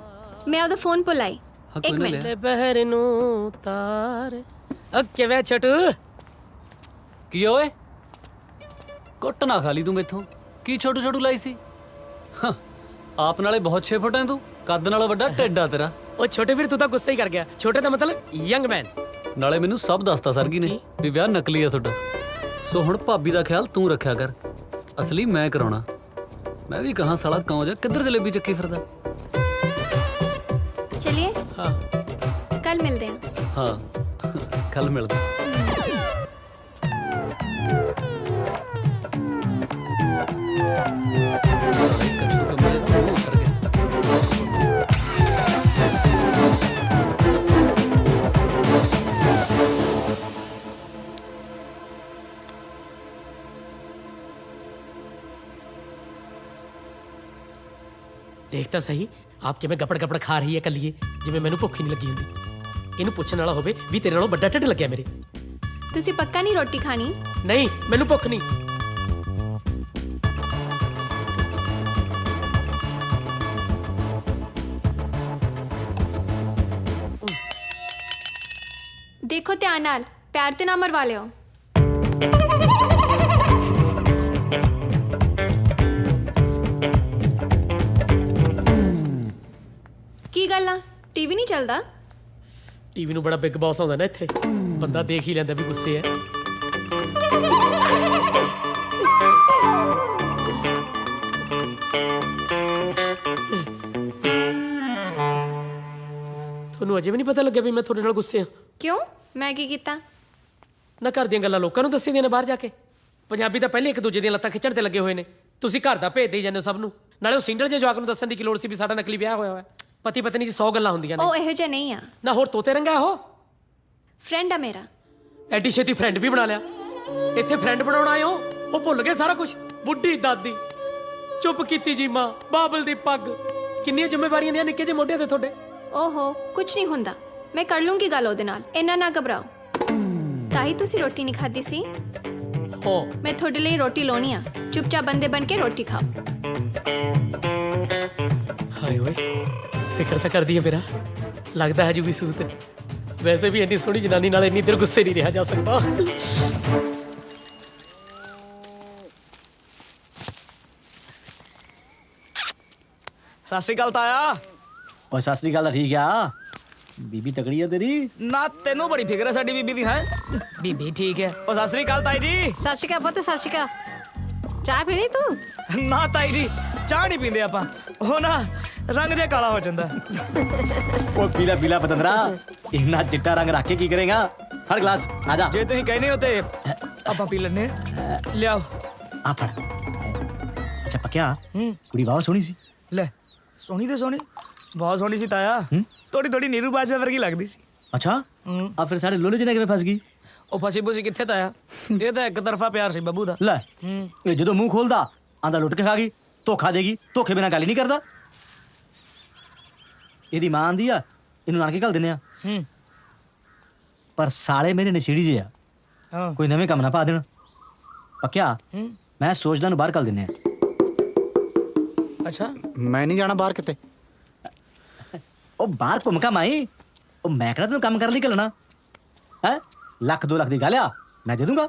ਮੈਂ ਉਹਦਾ ਫੋਨ ਭੁੱਲ ਆਈ। ਇੱਕ ਮਿੰਟ। ਪਹਿਲੇ ਪਹਿਰ ਨੂੰ ਤਾਰ। ਕਿਵੇਂ ਛੋਟੂ? ਕੀ ਓਏ ਕੁੱਟ ਨਾ ਖਾ ਲਈ ਤੂੰ ਮੈਥੋਂ। ਕੀ ਛੋਟੂ ਛੋਟੂ ਲਾਈ ਸੀ? ਆਪ ਨਾਲੇ ਬਹੁਤ 6 ਫੁੱਟ ਹੈ ਤੂੰ, ਕੱਦ ਨਾਲੋਂ ਵੱਡਾ ਢਿੱਡ ਆ ਤੇਰਾ। ਉਹ ਛੋਟੇ ਵੀਰ ਤੂੰ ਤਾਂ ਗੁੱਸਾ ਹੀ ਕਰ ਗਿਆ। ਛੋਟੇ ਦਾ ਮਤਲਬ ਯੰਗ ਮੈਨ। ਨਾਲੇ ਮੈਨੂੰ ਸਭ ਦੱਸਤਾ ਸਰਗੀ ਨੇ ਵੀ ਵਿਆਹ ਨਕਲੀ ਆ ਤੁਹਾਡਾ। ਸੋ ਹੁਣ ਭਾਬੀ ਦਾ ਖਿਆਲ ਤੂੰ ਰੱਖਿਆ ਕਰ, ਅਸਲੀ ਮੈਂ ਕਰਾਉਣਾ। ਮੈਂ ਵੀ ਕਹਾਂ ਸਾਲਾ ਕੌਂ ਜਾ ਕਿੱਧਰ ਜਲੇਬੀ ਚੱਕੀ ਫਿਰਦਾ। ਚਲਿਏ ਹਾਂ ਕੱਲ ਮਿਲਦੇ ਹਾਂ। ਹਾਂ ਕੱਲ ਮਿਲਦੇ। ਦੇਖ ਤਾਂ ਸਹੀ ਆਪ ਕਿਵੇਂ ਗਪੜ ਗਪੜ ਖਾ ਰਹੀ ਹੈ ਕੱਲੀਏ, ਜਿਵੇਂ ਮੈਨੂੰ ਭੁੱਖ ਹੀ ਨਹੀਂ ਲੱਗੀ ਹੁੰਦੀ। ਇਹਨੂੰ ਪੁੱਛਣ ਵਾਲਾ ਹੋਵੇ ਵੀ ਤੇਰੇ ਨਾਲੋਂ ਵੱਡਾ ਢਿੱਡ ਲੱਗਿਆ ਮੇਰੇ। ਤੁਸੀਂ ਪੱਕਾ ਨਹੀਂ ਰੋਟੀ ਖਾਣੀ? ਨਹੀਂ ਮੈਨੂੰ ਭੁੱਖ ਨਹੀਂ। ਦੇਖੋ ਧਿਆਨ ਨਾਲ, ਪੈਰ ਤੇ ਨਾ ਮਰਵਾ ਲਿਓ। ਕੀ ਗੱਲ ਆ, ਟੀਵੀ ਨਹੀਂ ਚੱਲਦਾ? ਟੀਵੀ ਨੂੰ ਬੜਾ ਬਿਗ ਬੌਸ ਆਉਂਦਾ ਨਾ ਇੱਥੇ, ਬੰਦਾ ਦੇਖ ਹੀ ਲੈਂਦਾ ਵੀ ਗੁੱਸੇ ਹੈ। ਤੁਹਾਨੂੰ ਅਜੇ ਵੀ ਨਹੀਂ ਪਤਾ ਲੱਗਿਆ ਵੀ ਮੈਂ ਤੁਹਾਡੇ ਨਾਲ ਗੁੱਸੇ ਹਾਂ? ਕਿਉਂ, ਮੈਂ ਕੀ ਕੀਤਾ? ਨਾ ਘਰ ਦੀਆਂ ਗੱਲਾਂ ਲੋਕਾਂ ਨੂੰ ਦੱਸੀ ਦੀਆਂ ਨੇ ਬਾਹਰ ਜਾ ਕੇ। ਪੰਜਾਬੀ ਤਾਂ ਪਹਿਲੇ ਇੱਕ ਦੂਜੇ ਦੀਆਂ ਲੱਤਾਂ ਖਿੱਚਣ ਤੇ ਲੱਗੇ ਹੋਏ ਨੇ। ਤੁਸੀਂ ਘਰ ਦਾ ਭੇਜ ਦੇਈ ਜਾਂਦੇ ਸਭ ਨੂੰ। ਨਾਲੇ ਉਹ ਸਿੰਗਲ ਜੇ ਜਵਾਕ ਨੂੰ ਦੱਸਣ ਦੀ ਕੀ ਲੋੜ ਸੀ ਵੀ ਸਾਡਾ ਨਕਲੀ ਵਿਆਹ ਹੋਇਆ ਹੋਇਆ। ਪਤੀ ਪਤਨੀ 'ਚ 100 ਗੱਲਾਂ ਹੁੰਦੀਆਂ ਨੇ। ਉਹ ਇਹੋ ਜਿਹਾ ਨਹੀਂ ਆ। ਨਾ ਹੋਰ ਤੋਤੇ ਰੰਗਾ ਉਹ ਫਰੈਂਡ ਆ ਮੇਰਾ। ਐਡੀ ਛੇਤੀ ਫਰੈਂਡ ਵੀ ਬਣਾ ਲਿਆ? ਇੱਥੇ ਫਰੈਂਡ ਬਣਾਉਣ ਆਏ ਹੋ? ਉਹ ਭੁੱਲ ਗਏ ਸਾਰਾ ਕੁਝ। ਬੁੱਢੀ ਦਾਦੀ ਚੁੱਪ ਕੀਤੀ ਜੀ ਮਾਂ। ਬਾਬਲ ਦੀ ਪੱਗ, ਕਿੰਨੀਆਂ ਜ਼ਿੰਮੇਵਾਰੀਆਂ ਨੇ ਨਿੱਕੇ ਜਿਹੇ ਮੋਢਿਆਂ ਤੇ ਤੁਹਾਡੇ। ਓਹੋ ਕੁਝ ਨਹੀਂ ਹੁੰਦਾ, ਮੈਂ ਕਰ ਲੂੰਗੀ ਗੱਲ ਉਹਦੇ ਨਾਲ, ਇੰਨਾ ਨਾ ਘਬਰਾਓ। ਤਾਂ ਹੀ ਤੁਸੀਂ ਰੋਟੀ ਨਹੀਂ ਖਾਧੀ ਸੀ। ਹੋ ਮੈਂ ਤੁਹਾਡੇ ਲਈ ਰੋਟੀ ਲਾਉਣੀ ਆ, ਚੁੱਪਚਾਪ ਬੰਦੇ ਬਣ ਕੇ ਰੋਟੀ ਖਾਓ। ਹਾਏ ਓਏ, ਫਿਕਰ ਤਾਂ ਕਰਦੀ ਹੈ ਮੇਰਾ, ਲੱਗਦਾ ਹੈ ਜੂਗੀ ਸੂਤ। ਵੈਸੇ ਵੀ ਇੰਨੀ ਸੋਹਣੀ ਜਨਾਨੀ ਨਾਲ ਇੰਨੀ ਦੇਰ ਗੁੱਸੇ ਨਹੀਂ ਰਿਹਾ ਜਾ ਸਕਦਾ। ਸਤਿ ਸ਼੍ਰੀ ਅਕਾਲ ਤਾਇਆ। ਓ ਸਤਿ ਸ੍ਰੀ ਅਕਾਲ ਤਾਂ ਠੀਕ ਆ, ਬੀਬੀ ਤਕੜੀ ਆ ਤੇਰੀ। ਨਾ ਤੈਨੂੰ ਬੜੀ ਫਿਕਰ ਹੈ ਸਾਡੀ ਬੀਬੀ ਦੀ। ਹੈ ਬੀਬੀ ਠੀਕ ਹੈ। ਓ ਸਤਿ ਸ਼੍ਰੀ ਅਕਾਲ ਤਾਈ ਜੀ। ਸਤਿ ਸ਼੍ਰੀ ਅਕਾਲ ਪੁੱਤ, ਸਤਿ ਸ਼੍ਰੀ ਅਕਾਲ। ਚਾਹ ਪੀਣੀ ਤੂੰ? ਨਾ ਤਾਈ ਜੀ, ਚਾਹ ਨਹੀਂ ਪੀਂਦੇ ਆਪਾਂ, ਉਹ ਨਾ ਰੰਗ ਜਿਹਾ ਕਾਲਾ ਹੋ ਜਾਂਦਾ। ਓ ਪੀਲਾ ਪੀਲਾ ਪਤੰਦਰਾ, ਇੰਨਾ ਚਿੱਟਾ ਰੰਗ ਰੱਖ ਕੇ ਕੀ ਕਰੇਗਾ? ਫੜ ਗਲਾਸ, ਆ ਜਾ। ਜੇ ਤੁਸੀਂ ਕਹਿੰਦੇ ਹੋ ਤੇ ਆਪਾਂ ਪੀ ਲੈਣੇ। ਲਿਆਓ ਆ ਫੜ। ਅੱਛਾ ਪੱਕਿਆ, ਕੁੜੀ ਵਾਹ ਸੋਹਣੀ ਸੀ। ਲੈ ਸੋਹਣੀ ਤੇ ਸੋਹਣੀ, ਬਹੁਤ ਸੋਹਣੀ ਸੀ ਤਾਇਆ। ਥੋੜੀ ਥੋੜੀ ਨੀਰੂ ਬਾਜਵਾ ਵਰਗੀ ਲੱਗਦੀ ਸੀ। ਅੱਛਾ ਆ ਫਿਰ ਸਾਡੇ ਲੋਲੇ ਜਿਹਨੇ ਕਿਵੇਂ ਫਸ ਗਈ? ਉਹ ਫਸੀ ਫੁਸੀ ਕਿੱਥੇ ਤਾਇਆ, ਇਹ ਤਾਂ ਇੱਕ ਤਰਫਾ ਪਿਆਰ ਸੀ ਬੱਬੂ ਦਾ। ਲੈ ਇਹ ਜਦੋਂ ਮੂੰਹ ਖੋਲਦਾ ਆਂਦਾ ਲੁੱਟ ਕੇ ਖਾ ਗਈ, ਧੋਖਾ ਦੇਗੀ, ਧੋਖੇ ਬਿਨਾਂ ਗੱਲ ਹੀ ਨਹੀਂ ਕਰਦਾ। ਇਹਦੀ ਮਾਂ ਆਂਦੀ ਆ ਇਹਨੂੰ ਨਾਨਕੇ ਘੱਲ ਦਿੰਦੇ ਆ, ਪਰ ਸਾਲੇ ਮੇਰੇ ਨਸ਼ੇੜੀ ਜੇ ਆ, ਕੋਈ ਨਵੇਂ ਕੰਮ ਨਾ ਪਾ ਦੇਣ। ਪੱਕਿਆ ਮੈਂ ਸੋਚਦਾ ਨੂੰ ਬਾਹਰ ਘੱਲ ਦਿੰਦੇ ਆ। ਅੱਛਾ ਮੈਂ ਨਹੀਂ ਜਾਣਾ ਬਾਹਰ ਕਿਤੇ। ਉਹ ਬਾਹਰ ਘੁੰਮ ਕਾ ਮਾਈ, ਉਹ ਮੈਂ ਕਿਹੜਾ ਤੈਨੂੰ ਕੰਮ ਕਰਨ ਲਈ ਘੱਲਣਾ ਹੈ? ਲੱਖ 2 ਲੱਖ ਦੀ ਗੱਲ ਆ, ਮੈਂ ਦੇ ਦੂੰਗਾ।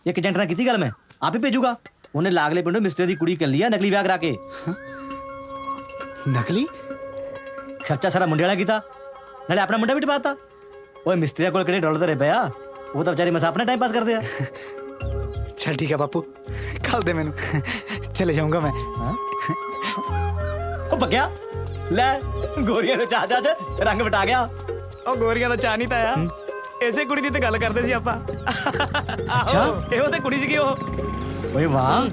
ਇੱਕ ਏਜੰਟ ਨਾਲ ਕੀਤੀ ਗੱਲ, ਮੈਂ ਆਪ ਹੀ ਭੇਜੂਗਾ। ਉਹਨੇ ਲਾਗਲੇ ਪਿੰਡੋਂ ਮਿਸਤਰੀ ਦੀ ਕੁੜੀ ਕੱਲੀ ਆ, ਨਕਲੀ ਵਿਆਹ ਕਰਾ ਕੇ। ਨਕਲੀ? ਖਰਚਾ ਸਾਰਾ ਮੁੰਡੇ ਵਾਲਾ ਕੀਤਾ, ਨਾਲੇ ਆਪਣਾ ਮੁੰਡਾ ਵੀ ਟਪਾਤਾ। ਓਏ ਮਿਸਤਰੀਆਂ ਕੋਲ ਕਿਹੜੇ ਡਾਲਰ ਧਰੇ ਪਏ ਆ, ਉਹ ਤਾਂ ਵਿਚਾਰੇ ਮਸਾ ਆਪਣਾ ਟਾਈਮ ਪਾਸ ਕਰਦੇ ਆ। ਚਲ ਠੀਕ ਹੈ ਬਾਪੂ, ਕੱਲ ਦੇ ਮੈਨੂੰ, ਚਲੇ ਜਾਊਂਗਾ ਮੈਂ। ਉਹ ਬੱਗਿਆ ਲੈ, ਗੋਰੀਆਂ ਦੇ ਚਾਹ ਚ ਰੰਗ ਵਟਾ ਗਿਆ। ਉਹ ਗੋਰੀਆਂ ਦਾ ਚਾਹ ਨਹੀਂ ਤਾਇਆ, ਇਸੇ ਕੁੜੀ ਦੀ ਤੇ ਗੱਲ ਕਰਦੇ ਸੀ ਆਪਾਂ। ਅੱਛਾ ਇਹੋ ਤੇ ਕੁੜੀ ਸੀਗੀ ਉਹ। ਓਏ ਵਾਹ,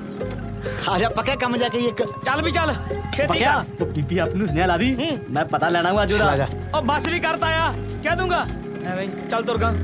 ਆ ਜਾ ਪੱਕਾ ਕੰਮ ਜਾ ਕੇ ਇੱਕ। ਚੱਲ ਵੀ ਚੱਲ ਛੇਤੀ ਬੱਗਿਆ ਕਰ। ਉਹ ਬੀਬੀ ਆਪ ਨੂੰ ਸੁਨੇਹਾ ਲਾ ਦੀ, ਮੈਂ ਪਤਾ ਲੈਣਾ ਹੂੰ ਅੱਜ ਉਹਦਾ। ਉਹ ਬੱਸ ਵੀ ਕਰਤਾ ਆ, ਕਹਿ ਦੂੰਗਾ ਐਵੇਂ। ਚੱਲ ਤੁਰਗਾ।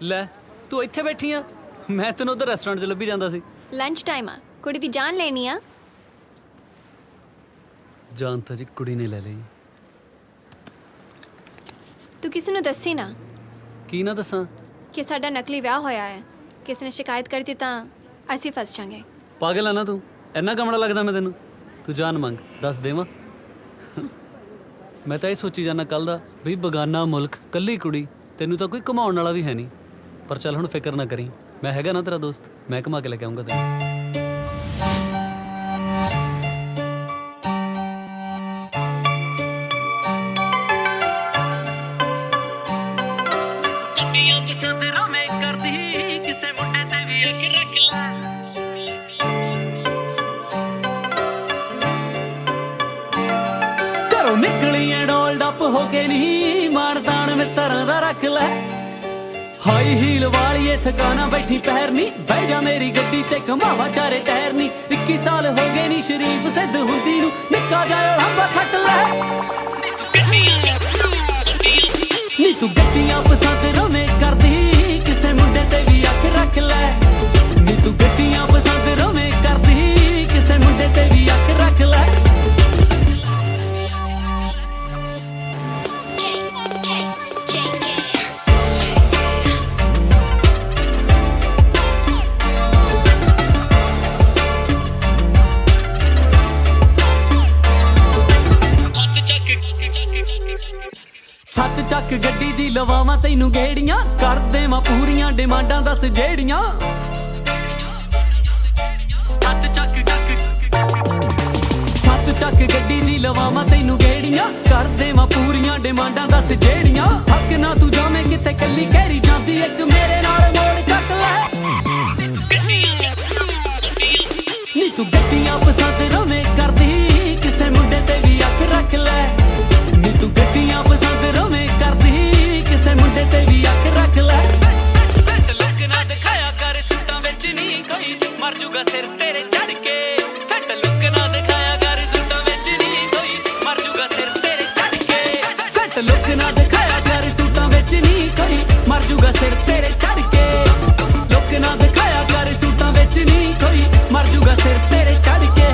ਲੈ ਤੂੰ ਇੱਥੇ ਬੈਠੀ ਆ, ਮੈਂ ਤੈਨੂੰ ਉਧਰ ਰੈਸਟੋਰੈਂਟ 'ਚ ਲੱਭੀ ਜਾਂਦਾ ਸੀ। ਲੰਚ ਟਾਈਮ ਆ, ਕੁੜੀ ਦੀ ਜਾਨ ਲੈਣੀ ਆ। ਜਾਨ ਤਾਂ ਜੀ ਕੁੜੀ ਨੇ ਲੈ ਲਈ। ਤੂੰ ਕਿਸੇ ਨੂੰ ਦੱਸੀ ਨਾ ਕੀ ਨਾ ਦੱਸਾਂ? ਕਿ ਸਾਡਾ ਨਕਲੀ ਵਿਆਹ ਹੋਇਆ ਹੈ। ਕਿਸੇ ਨੇ ਸ਼ਿਕਾਇਤ ਕਰਤੀ ਤਾਂ ਅਸੀਂ ਫਸ ਜਾਾਂਗੇ। ਪਾਗਲ ਆ ਨਾ ਤੂੰ, ਇੰਨਾ ਕਮੜਾ ਲੱਗਦਾ ਮੈਂ ਤੈਨੂੰ? ਤੂੰ ਜਾਨ ਮੰਗ, ਦੱਸ ਦੇਵਾਂ। ਮੈਂ ਤਾਂ ਇਹ ਸੋਚੀ ਜਾਂਦਾ ਕੱਲ ਦਾ ਵੀ ਬਗਾਨਾ ਮੁਲਕ, ਕੱਲੀ ਕੁੜੀ, ਤੈਨੂੰ ਤਾਂ ਕੋਈ ਘੁਮਾਉਣ ਵਾਲਾ ਵੀ ਹੈ ਨਹੀਂ। ਪਰ ਚੱਲ ਹੁਣ ਫਿਕਰ ਨਾ ਕਰੀ, ਮੈਂ ਹੈਗਾ ਨਾ ਤੇਰਾ ਦੋਸਤ, ਮੈਂ ਘੁਮਾ ਕੇ ਲੈ ਕੇ ਆਉਂਗਾ ਤੈਨੂੰ। ਘਰੋਂ ਨਿਕਲੀਆਂ ਡੋਲ ਡੱਪ ਹੋ ਕੇ ਨਹੀਂ, ਮਾਣਤਾਣ ਮਿੱਤਰਾਂ ਦਾ ਰੱਖ ਲੈ। ਹਾਈ ਹੀਲ ਵਾਲੀਏ ਥਕਾਣਾ ਬੈਠੀ ਪੈਰ ਨੀ, ਬਹਿ ਜਾ ਮੇਰੀ ਗੱਡੀ ਤੇ ਘਮਾਵਾ ਚਾਰੇ ਟਾਇਰ ਨੀ। 21 ਸਾਲ ਹੋ ਗਏ ਨੀ ਸ਼ਰੀਫ ਸਿੱਧ ਹੁੰਦੀ ਨੂੰ, ਨਿੱਕਾ ਜਿਹਾ ਲੰਬਾ ਖੱਟ ਲੈ। ਨੀ ਤੂੰ ਗੱਡੀਆਂ ਪਸੰਦ ਰਵੇਂ ਕਰਦੀ, ਕਿਸੇ ਮੁੰਡੇ ਤੇ ਵੀ ਅੱਖ ਰੱਖ ਲੈ। ਨੀ ਤੂੰ ਗੱਡੀਆਂ ਪਸੰਦ ਰਵੇਂ ਕਰਦੀ, ਕਿਸੇ ਮੁੰਡੇ ਤੇ ਵੀ ਅੱਖ ਰੱਖ ਲੈ। ਚੱਕ ਗੱਡੀ ਦੀ ਲਵਾਵਾਂ ਤੈਨੂੰ ਗੇੜੀਆਂ ਕਰ ਦੇਵਾਂ ਪੂਰੀਆਂ ਡਿਮਾਂਡਾਂ ਦੱਸ ਜਿਹੜੀਆਂ ਛੱਤ ਚੱਕ ਗੱਡੀ ਦੀ ਲਵਾਵਾਂ ਤੈਨੂੰ ਗੇੜੀਆਂ ਕਰ ਦੇਵਾਂ ਪੂਰੀਆਂ ਡਿਮਾਂਡਾਂ ਦੱਸ ਜਿਹੜੀਆਂ ਹੱਕ ਨਾ ਤੂੰ ਜਾਵੇਂ ਕਿਤੇ ਕੱਲੀ ਕਹਿਰੀ ਜਾਂਦੀ ਇੱਕ ਮੇਰੇ ਨਾਲ ਮੋੜ ਚੱਕ ਲੈ ਨੀ ਤੂੰ ਗੱਡੀਆਂ ਪਸੰਦ ਰਵੇਂ ਕਰਦੀ ਕਿਸੇ ਮੁੰਡੇ ਤੇ ਵੀ ਅੱਖ ਰੱਖ ਲੈ ਨੀ ਤੂੰ ਗੱਡੀਆਂ ਪਸੰਦ ਰਵੇਂ ਕਰਦੀ ਕਿਸੇ ਮੁੰਡੇ ਤੇ ਵੀ ਅੱਖ ਰੱਖ ਲੈ ਲੋਕ ਨਾ ਦਿਖਾਇਆ ਕਰ ਸੂਟਾਂ ਵਿੱਚ ਨਹੀਂ ਕੋਈ ਮਰ ਜੂਗਾ ਸਿਰ ਤੇਰੇ ਚੜ ਕੇ ਫੱਟ ਲੋਕ ਨਾ ਦਿਖਾਇਆ ਕਰ ਸੂਟਾਂ ਵਿੱਚ ਨਹੀਂ ਕੋਈ ਮਰ ਜੂਗਾ ਸਿਰ ਤੇਰੇ ਚੜ ਕੇ ਫੱਟ ਲੋਕ ਨਾ ਦਿਖਾਇਆ ਕਰ ਸੂਟਾਂ ਵਿੱਚ ਨਹੀਂ ਕੋਈ ਮਰ ਜੂਗਾ ਸਿਰ ਤੇਰੇ ਚੜ ਕੇ ਲੋਕ ਨਾ ਦਿਖਾਇਆ ਕਰ ਸੂਟਾਂ ਵਿੱਚ ਨਹੀਂ ਕੋਈ ਮਰ ਜੂਗਾ ਸਿਰ ਤੇਰੇ ਚੜ ਕੇ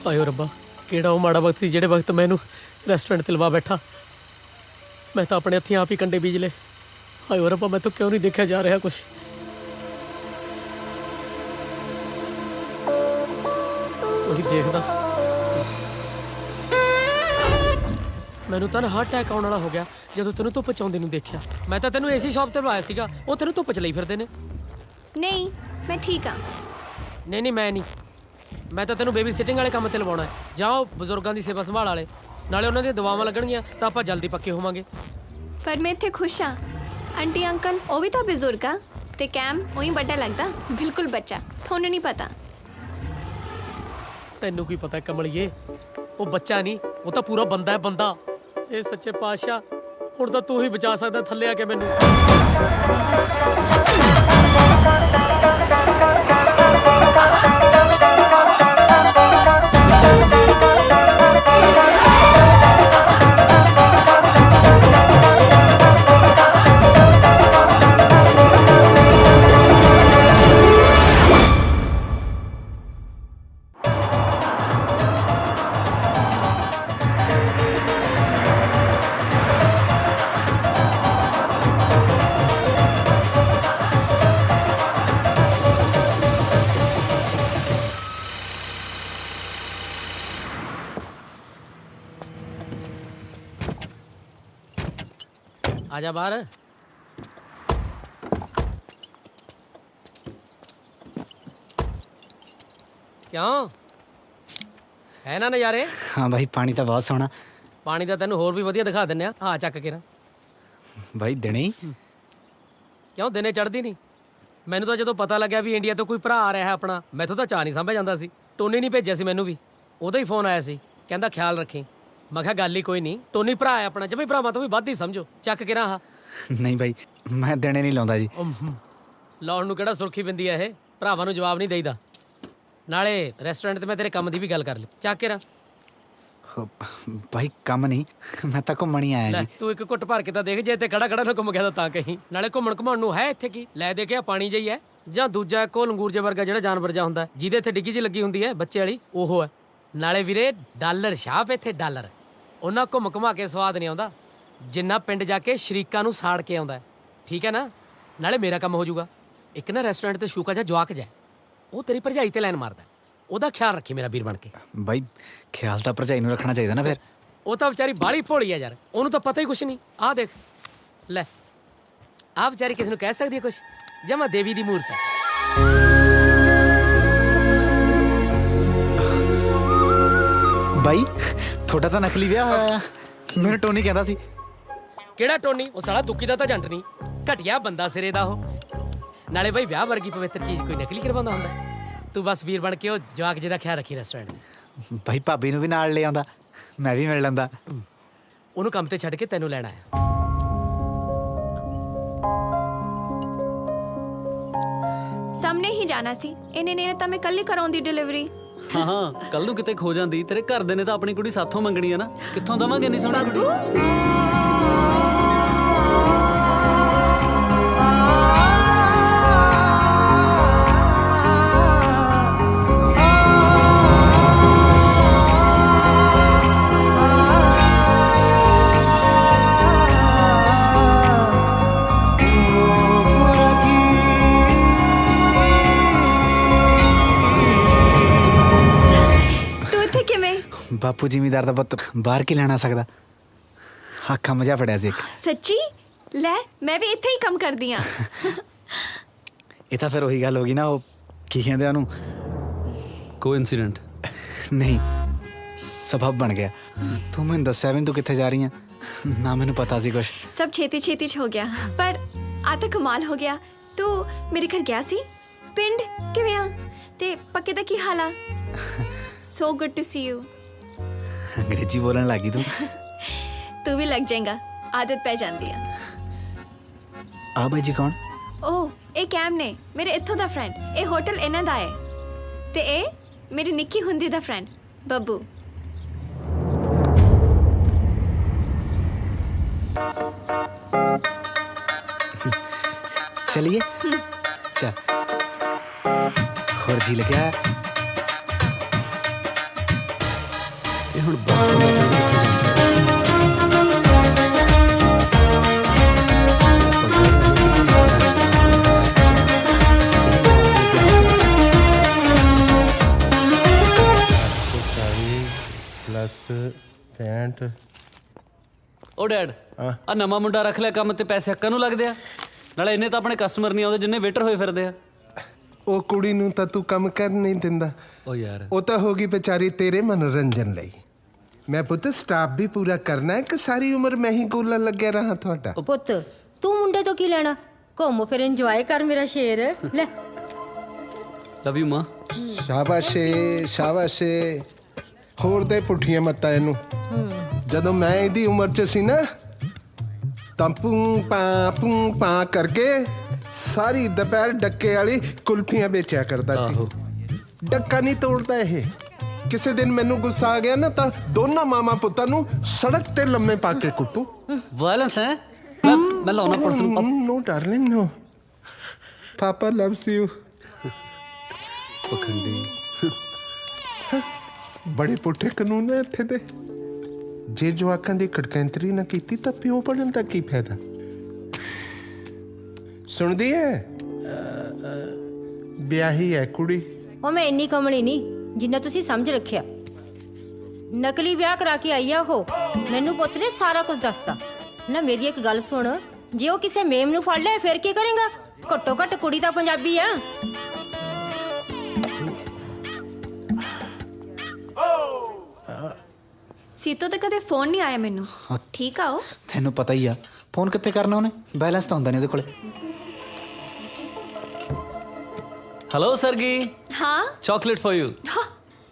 ਹਾਏ ਰੱਬਾ ਕਿਹੜਾ ਉਹ ਮਾੜਾ ਵਕਤ ਸੀ ਜਿਹੜੇ ਵਕਤ ਮੈਂ ਇਹਨੂੰ ਰੈਸਟੋਰੈਂਟ ਤੇ ਲਵਾ ਬੈਠਾ ਮੈਂ ਤਾਂ ਆਪਣੇ ਹੱਥੀਂ ਆਪ ਹੀ ਕੰਡੇ ਬੀਜ ਲਏ ਹਾਏ ਰੱਬਾ ਮੈਂ ਤਾਂ ਕਿਉਂ ਨਹੀਂ ਦੇਖਿਆ ਜਾ ਰਿਹਾ ਕੁਛ ਕੋਈ ਦੇਖਦਾ ਮੈਨੂੰ ਤਾਂ ਹਾਰਟ ਅਟੈਕ ਆਉਣ ਵਾਲਾ ਹੋ ਗਿਆ ਜਦੋਂ ਤੈਨੂੰ ਧੁੱਪ ਚ ਆਉਂਦੇ ਨੂੰ ਦੇਖਿਆ ਮੈਂ ਤਾਂ ਤੈਨੂੰ ਏਸੀ ਸ਼ਾਪ ਤੇ ਬੁਲਾਇਆ ਸੀਗਾ ਉਹ ਤੈਨੂੰ ਧੁੱਪ ਚ ਲਈ ਫਿਰਦੇ ਨੇ ਨਹੀਂ ਮੈਂ ਠੀਕ ਆ ਨਹੀਂ ਮੈਂ ਨਹੀਂ ਮੈਂ ਤਾਂ ਤੈਨੂੰ ਬੇਬੀ ਸਿਟਿੰਗ ਵਾਲੇ ਕੰਮ ਤੇ ਲਵਾਉਣਾ ਹੈ ਜਾਓ ਬਜ਼ੁਰਗਾਂ ਦੀ ਸੇਵਾ ਸੰਭਾਲ ਵਾਲੇ ਨਾਲੇ ਉਹਨਾਂ ਦੀਆਂ ਦਵਾਵਾਂ ਲੱਗਣਗੀਆਂ ਤਾਂ ਆਪਾਂ ਜਲਦੀ ਪੱਕੇ ਹੋਵਾਂਗੇ ਪਰ ਮੈਂ ਇੱਥੇ ਖੁਸ਼ ਆ ਆਂਟੀ ਅੰਕਲ ਉਹ ਵੀ ਤਾਂ ਬਜ਼ੁਰਗ ਆ ਤੇ ਕੈਮ ਉਹੀ ਵੱਡਾ ਲੱਗਦਾ ਬਿਲਕੁਲ ਬੱਚਾ ਤੁਹਾਨੂੰ ਨਹੀਂ ਪਤਾ ਤੈਨੂੰ ਕੀ ਪਤਾ ਕਮਲੀਏ ਉਹ ਬੱਚਾ ਨਹੀਂ ਉਹ ਤਾਂ ਪੂਰਾ ਬੰਦਾ ਹੈ ਬੰਦਾ ਇਹ ਸੱਚੇ ਪਾਤਸ਼ਾਹ ਹੁਣ ਤਾਂ ਤੂੰ ਹੀ ਬਚਾ ਸਕਦਾ ਥੱਲੇ ਆ ਕੇ ਮੈਨੂੰ आजा बाहर क्यों है ना नज़ारे हाँ भाई पानी तो बहुत सोहना पानी का तेन होर भी वधिया दिखा दिंने हाँ चक के ना भाई दिने ही क्यों दिने चढ़ती नहीं मैनू तो जो पता लग्या भी इंडिया तो कोई भरा आ रहा है अपना मैथों तो चाह नहीं साਂਭਿਆ ਜਾਂਦਾ ਸੀ टोनी नहीं भेजा ਸੀ ਮੈਨੂੰ भी ਉਹਦਾ ही फोन आया ਸੀ ਕਹਿੰਦਾ ख्याल रखें मैं कहा गल ही कोई नहीं टोनी भरा है अपना जब भरावां तो भी ਵੱਧ ਹੀ समझो ਚੱਕ ਕੇ ਨਾ ਆਹ नहीं भाई मैं दिने नहीं लाਉਂਦਾ जी ਲਾਉਣ ਨੂੰ ਕਿਹੜਾ ਸੁਰਖੀ ਬਿੰਦੀ ਆ ਇਹ ਭਰਾਵਾਂ ਨੂੰ ਜਵਾਬ ਨਹੀਂ ਦੇਈਦਾ ਨਾਲੇ ਰੈਸਟੋਰੈਂਟ ਤੇ ਮੈਂ ਤੇਰੇ ਕੰਮ ਦੀ ਵੀ ਗੱਲ ਕਰ ਲਈ ਚੱਕ ਕੇ ਨਾ भाई ਕੰਮ ਨਹੀਂ ਮੈਂ ਤਾਂ ਘੁੰਮਣ ਹੀ ਆਇਆ ਲੈ ਜੀ ਤੂੰ ਇੱਕ ਘੁੱਟ ਭਰ ਕੇ ਤਾਂ ਦੇਖ ਜੇ ਇੱਥੇ ਖੜਾ ਖੜਾ ਨਾ ਘੁੰਮ ਗਿਆ ਤਾਂ ਕਹੀਂ ਨਾਲੇ ਘੁੰਮਣ ਘੁਮਾਉਣ ਨੂੰ ਹੈ ਇੱਥੇ ਕੀ ਲੈ ਦੇਖਿਆ ਪਾਣੀ ਜਿਹੀ ਹੈ ਜਾਂ ਦੂਜਾ ਕੋ ਲੰਗੂਰ ਜੇ ਵਰਗਾ ਜਿਹੜਾ ਜਾਨਵਰ ਜਾ ਹੁੰਦਾ ਜਿਹਦੇ ਇੱਥੇ ਡਿੱਗੀ ਜੀ ਲੱਗੀ ਹੁੰਦੀ ਹੈ ਬੱਚੇ ਵਾਲੀ ਉਹ ਹੈ ਨਾਲੇ ਵੀਰੇ ਡਾਲਰ ਛਾਪ ਇੱਥੇ ਡਾਲਰ ਉਹਨਾਂ ਘੁੰਮ ਘੁਮਾ ਕੇ ਸਵਾਦ ਨਹੀਂ ਆਉਂਦਾ ਜਿੰਨਾ ਪਿੰਡ ਜਾ ਕੇ ਸ਼ਰੀਕਾਂ ਨੂੰ ਸਾੜ ਕੇ ਆਉਂਦਾ ਠੀਕ ਹੈ ਨਾ ਨਾਲੇ ਮੇਰਾ ਕੰਮ ਹੋ ਜਾਊਗਾ ਇੱਕ ਨਾ ਰੈਸਟੋਰੈਂਟ ਤੇ ਸ਼ੂਕਾ ਜਾ ਜਵਾਕ ਜਾ ਉਹ ਤੇਰੀ ਭਰਜਾਈ ਤੇ ਲਾਈਨ ਮਾਰਦਾ ਉਹਦਾ ਖਿਆਲ ਰੱਖੀ ਮੇਰਾ ਵੀਰ ਬਣ ਕੇ भाई ਖਿਆਲ ਤਾਂ ਭਰਜਾਈ ਨੂੰ ਰੱਖਣਾ ਚਾਹੀਦਾ ਨਾ ਫਿਰ ਉਹ ਤਾਂ ਵਿਚਾਰੀ ਬਾਲੀ ਭੋਲੀ ਆ ਯਾਰ ਉਹਨੂੰ ਤਾਂ ਪਤਾ ਹੀ ਕੁਛ ਨਹੀਂ ਆਹ ਦੇਖ ਲੈ ਆਹ ਵਿਚਾਰੀ ਕਿਸ ਨੂੰ ਕਹਿ ਸਕਦੀ ਹੈ ਕੁਛ ਜਮਾ ਦੇਵੀ ਦੀ ਮੂਰਤ ਹੈ ਬਾਈ ਤੁਹਾਡਾ ਤਾਂ ਨਕਲੀ ਵਿਆਹ ਹੋਇਆ ਮੈਨੂੰ ਟੋਨੀ ਕਹਿੰਦਾ ਸੀ ਕਿਹੜਾ ਟੋਨੀ ਉਹ ਸਾਲਾ ਦੁੱਕੀ ਦਾ ਤਾਂ ਜੰਟ ਨਹੀਂ ਘਟਿਆ ਬੰਦਾ ਸਿਰੇ ਦਾ ਉਹ ਨਾਲੇ ਬਾਈ ਵਿਆਹ ਵਰਗੀ ਪਵਿੱਤਰ ਚੀਜ਼ ਕੋਈ ਨਕਲੀ ਕਰਵਾਉਂਦਾ ਹੁੰਦਾ ਤੂੰ ਬਸ ਵੀਰ ਬਣ ਕੇ ਉਹ ਜਵਾਕ ਜਿਹਦਾ ਖਿਆਲ ਰੱਖੀ ਰੈਸਟੋਰੈਂਟ ਦੇ ਭਾਈ ਭਾਬੀ ਨੂੰ ਵੀ ਨਾਲ ਲੈ ਆਉਂਦਾ ਮੈਂ ਵੀ ਮਿਲ ਲੈਂਦਾ ਉਹਨੂੰ ਕੰਮ ਤੇ ਛੱਡ ਕੇ ਤੈਨੂੰ ਲੈਣ ਆਇਆ ਸਾਹਮਣੇ ਹੀ ਜਾਣਾ ਸੀ ਇਹਨੇ ਨੇ ਤਾਂ ਮੈਂ ਕੱਲ ਹੀ ਕਰਾਉਂਦੀ ਡਿਲੀਵਰੀ ਹਾਂ ਹਾਂ ਕੱਲ ਨੂੰ ਕਿਤੇ ਖੋ ਜਾਂਦੀ ਤੇਰੇ ਘਰ ਦੇ ਨੇ ਤਾਂ ਆਪਣੀ ਕੁੜੀ ਸਾਥੋਂ ਮੰਗਣੀ ਆ ਨਾ ਕਿੱਥੋਂ ਦਵਾਂਗੇ ਨਹੀਂ ਸੋਹਣੀ ਕੁੜੀ ਬਾਪੂ ਜ਼ਿਮੀਦਾਰ ਦਾ ਪੁੱਤ ਬਾਹਰ ਕੀ ਲੈਣਾ ਸਕਦਾ ਹਾਂ ਕੰਮ ਜਿਹਾ ਫੜਿਆ ਸੀ ਇੱਕ। ਸੱਚੀ ਲੈ ਮੈਂ ਵੀ ਇੱਥੇ ਹੀ ਕੰਮ ਕਰਦੀ ਆ ਇਹ ਤਾਂ ਫਿਰ ਉਹੀ ਗੱਲ ਹੋ ਗਈ ਨਾ ਉਹ ਕੀ ਕਹਿੰਦੇ ਉਹਨੂੰ ਕੋਇਨਸੀਡੈਂਟ ਨਹੀਂ ਸਬਬ ਬਣ ਗਿਆ ਤੂੰ ਮੈਨੂੰ ਦੱਸਿਆ ਵੀ ਨੀ ਤੂੰ ਕਿੱਥੇ ਜਾ ਰਹੀ ਆ ਨਾ ਮੈਨੂੰ ਪਤਾ ਸੀ ਕੁਛ ਸਭ ਛੇਤੀ ਛੇਤੀ ਚ ਹੋ ਗਿਆ ਪਰ ਆ ਤਾਂ ਕਮਾਲ ਹੋ ਗਿਆ ਤੂੰ ਮੇਰੇ ਘਰ ਗਿਆ ਸੀ ਪਿੰਡ ਕਿਵੇਂ ਆ ਤੇ ਪੱਕੇ ਦਾ ਕੀ ਹਾਲ ਆ so good to see you ਅੰਗਰੇਜ਼ੀ ਬੋਲਣ ਲੱਗੀ ਤੂੰ ਤੂੰ ਵੀ ਲੱਗ ਜਾਏਗਾ ਆਦਤ ਪੈ ਜਾਂਦੀ ਆ ਆ ਬਾਈ ਜੀ ਕੌਣ ਓ ਇਹ ਕੈਮ ਨੇ ਮੇਰੇ ਇੱਥੋਂ ਦਾ ਫਰੈਂਡ ਇਹ ਹੋਟਲ ਇਹਨਾਂ ਦਾ ਹੈ ਤੇ ਇਹ ਮੇਰੀ ਨਿੱਕੀ ਹੁੰਦੀ ਦਾ ਫਰੈਂਡ ਬੱਬੂ चलिए चल और जी लग्या ਇਹ ਹੁਣ ਬਾਤ प्लस 65 ਉਹ ਡੈਡ ਆ ਨਵਾਂ ਮੁੰਡਾ ਰੱਖ ਲਿਆ ਕੰਮ ਤੇ ਪੈਸੇ ਹੱਕਾਂ ਨੂੰ ਲੱਗਦੇ ਆ ਨਾਲੇ ਇੰਨੇ ਤਾਂ ਆਪਣੇ ਕਸਟਮਰ ਨਹੀਂ ਆਉਂਦੇ ਜਿੰਨੇ ਵੇਟਰ ਹੋਏ ਫਿਰਦੇ ਆ ਉਹ ਕੁੜੀ ਨੂੰ ਤਾਂ ਤੂੰ ਕੰਮ ਕਰ ਨਹੀਂ ਦਿੰਦਾ ਉਹ ਯਾਰ ਉਹ ਤਾਂ ਹੋ ਗਈ ਵਿਚਾਰੀ ਤੇਰੇ ਮਨੋਰੰਜਨ ਲਈ ਮੈਂ ਪੁੱਤ ਸਟਾਫ ਵੀ ਪੂਰਾ ਕਰਨਾ ਹੈ ਕਿ ਸਾਰੀ ਉਮਰ ਮੈਂ ਹੀ ਗੋਲਾ ਲੱਗਿਆ ਰਹਾ ਤੁਹਾਡਾ ਉਹ ਪੁੱਤ ਤੂੰ ਮੁੰਡੇ ਤੋਂ ਕੀ ਲੈਣਾ ਘੁੰਮ ਫਿਰ ਇੰਜੋਏ ਕਰ ਮੇਰਾ ਸ਼ੇਰ ਲੈ ਲਵ ਯੂ ਮਾਂ ਸ਼ਾਬਾਸ਼ੇ ਸ਼ਾਬਾਸ਼ੇ ਹੋਰ ਦੇ ਪੁੱਠੀਆਂ ਮੱਤਾਂ ਇਹਨੂੰ ਜਦੋਂ ਮੈਂ ਇਹਦੀ ਉਮਰ 'ਚ ਸੀ ਨਾ ਤਾਂ ਪੂੰ ਪਾ ਕਰਕੇ ਸਾਰੀ ਦੁਪਹਿਰ ਡੱਕੇ ਵਾਲੀ ਕੁਲਫੀਆਂ ਵੇਚਿਆ ਕਰਦਾ ਸੀ ਡੱਕਾ ਨਹੀਂ ਤੋੜਦਾ ਇਹ ਕਿਸੇ ਦਿਨ ਮੈਨੂੰ ਗੁੱਸਾ ਆ ਗਿਆ ਨਾ ਤਾਂ ਦੋਨਾਂ ਮਾਮਾ ਪੁੱਤਾਂ ਨੂੰ ਸੜਕ ਤੇ ਲੰਮੇ ਪਾ ਕੇ ਕੁੱਟੂ ਵਾਇਲੈਂਸ ਹੈ ਮੈਂ ਲਾਉਣਾ person no darling no papa loves you ਪਖੰਡੀ ਬੜੇ ਪੁੱਠੇ ਕਾਨੂੰਨ ਹੈ ਇੱਥੇ ਦੇ ਜੇ ਜਵਾਕਾਂ ਦੀ ਖੜਕੈਂਤਰੀ ਨਾ ਕੀਤੀ ਤਾਂ ਪਿਓ ਬਣਨ ਦਾ ਕੀ ਫਾਇਦਾ ਸੁਣਦੀ ਹੈ ਵਿਆਹੀ ਹੈ ਕੁੜੀ ਉਹ ਮੈਂ ਇੰਨੀ ਕਮਲੀ ਨਹੀਂ ਜਿੰਨਾ ਤੁਸੀਂ ਸਮਝ ਰੱਖਿਆ ਨਕਲੀ ਵਿਆਹ ਕਰਾ ਕੇ ਆਈ ਆ ਉਹ ਮੈਨੂੰ ਪੁੱਤ ਨੇ ਸਾਰਾ ਕੁਝ ਦੱਸਤਾ ਨਾ ਮੇਰੀ ਇੱਕ ਗੱਲ ਸੁਣ ਜੇ ਉਹ ਕਿਸੇ ਮੇਮ ਨੂੰ ਫੜ ਲਿਆ ਫਿਰ ਕੀ ਕਰੇਗਾ ਘੱਟੋ ਘੱਟ ਕੁੜੀ ਤਾਂ ਪੰਜਾਬੀ ਆ ਸੀਤੋ ਤੇ ਕਦੇ ਫੋਨ ਨਹੀਂ ਆਇਆ ਮੈਨੂੰ ਠੀਕ ਆ ਉਹ ਤੈਨੂੰ ਪਤਾ ਹੀ ਆ ਫੋਨ ਕਿੱਥੇ ਕਰਨਾ ਉਹਨੇ ਬੈਲੈਂਸ ਤਾਂ ਹੁੰਦਾ ਨਹੀਂ ਉਹਦੇ ਕੋਲੇ ਹੈਲੋ ਸਰਗੀ ਹਾਂ ਚਾਕਲੇਟ ਫॉर ਯੂ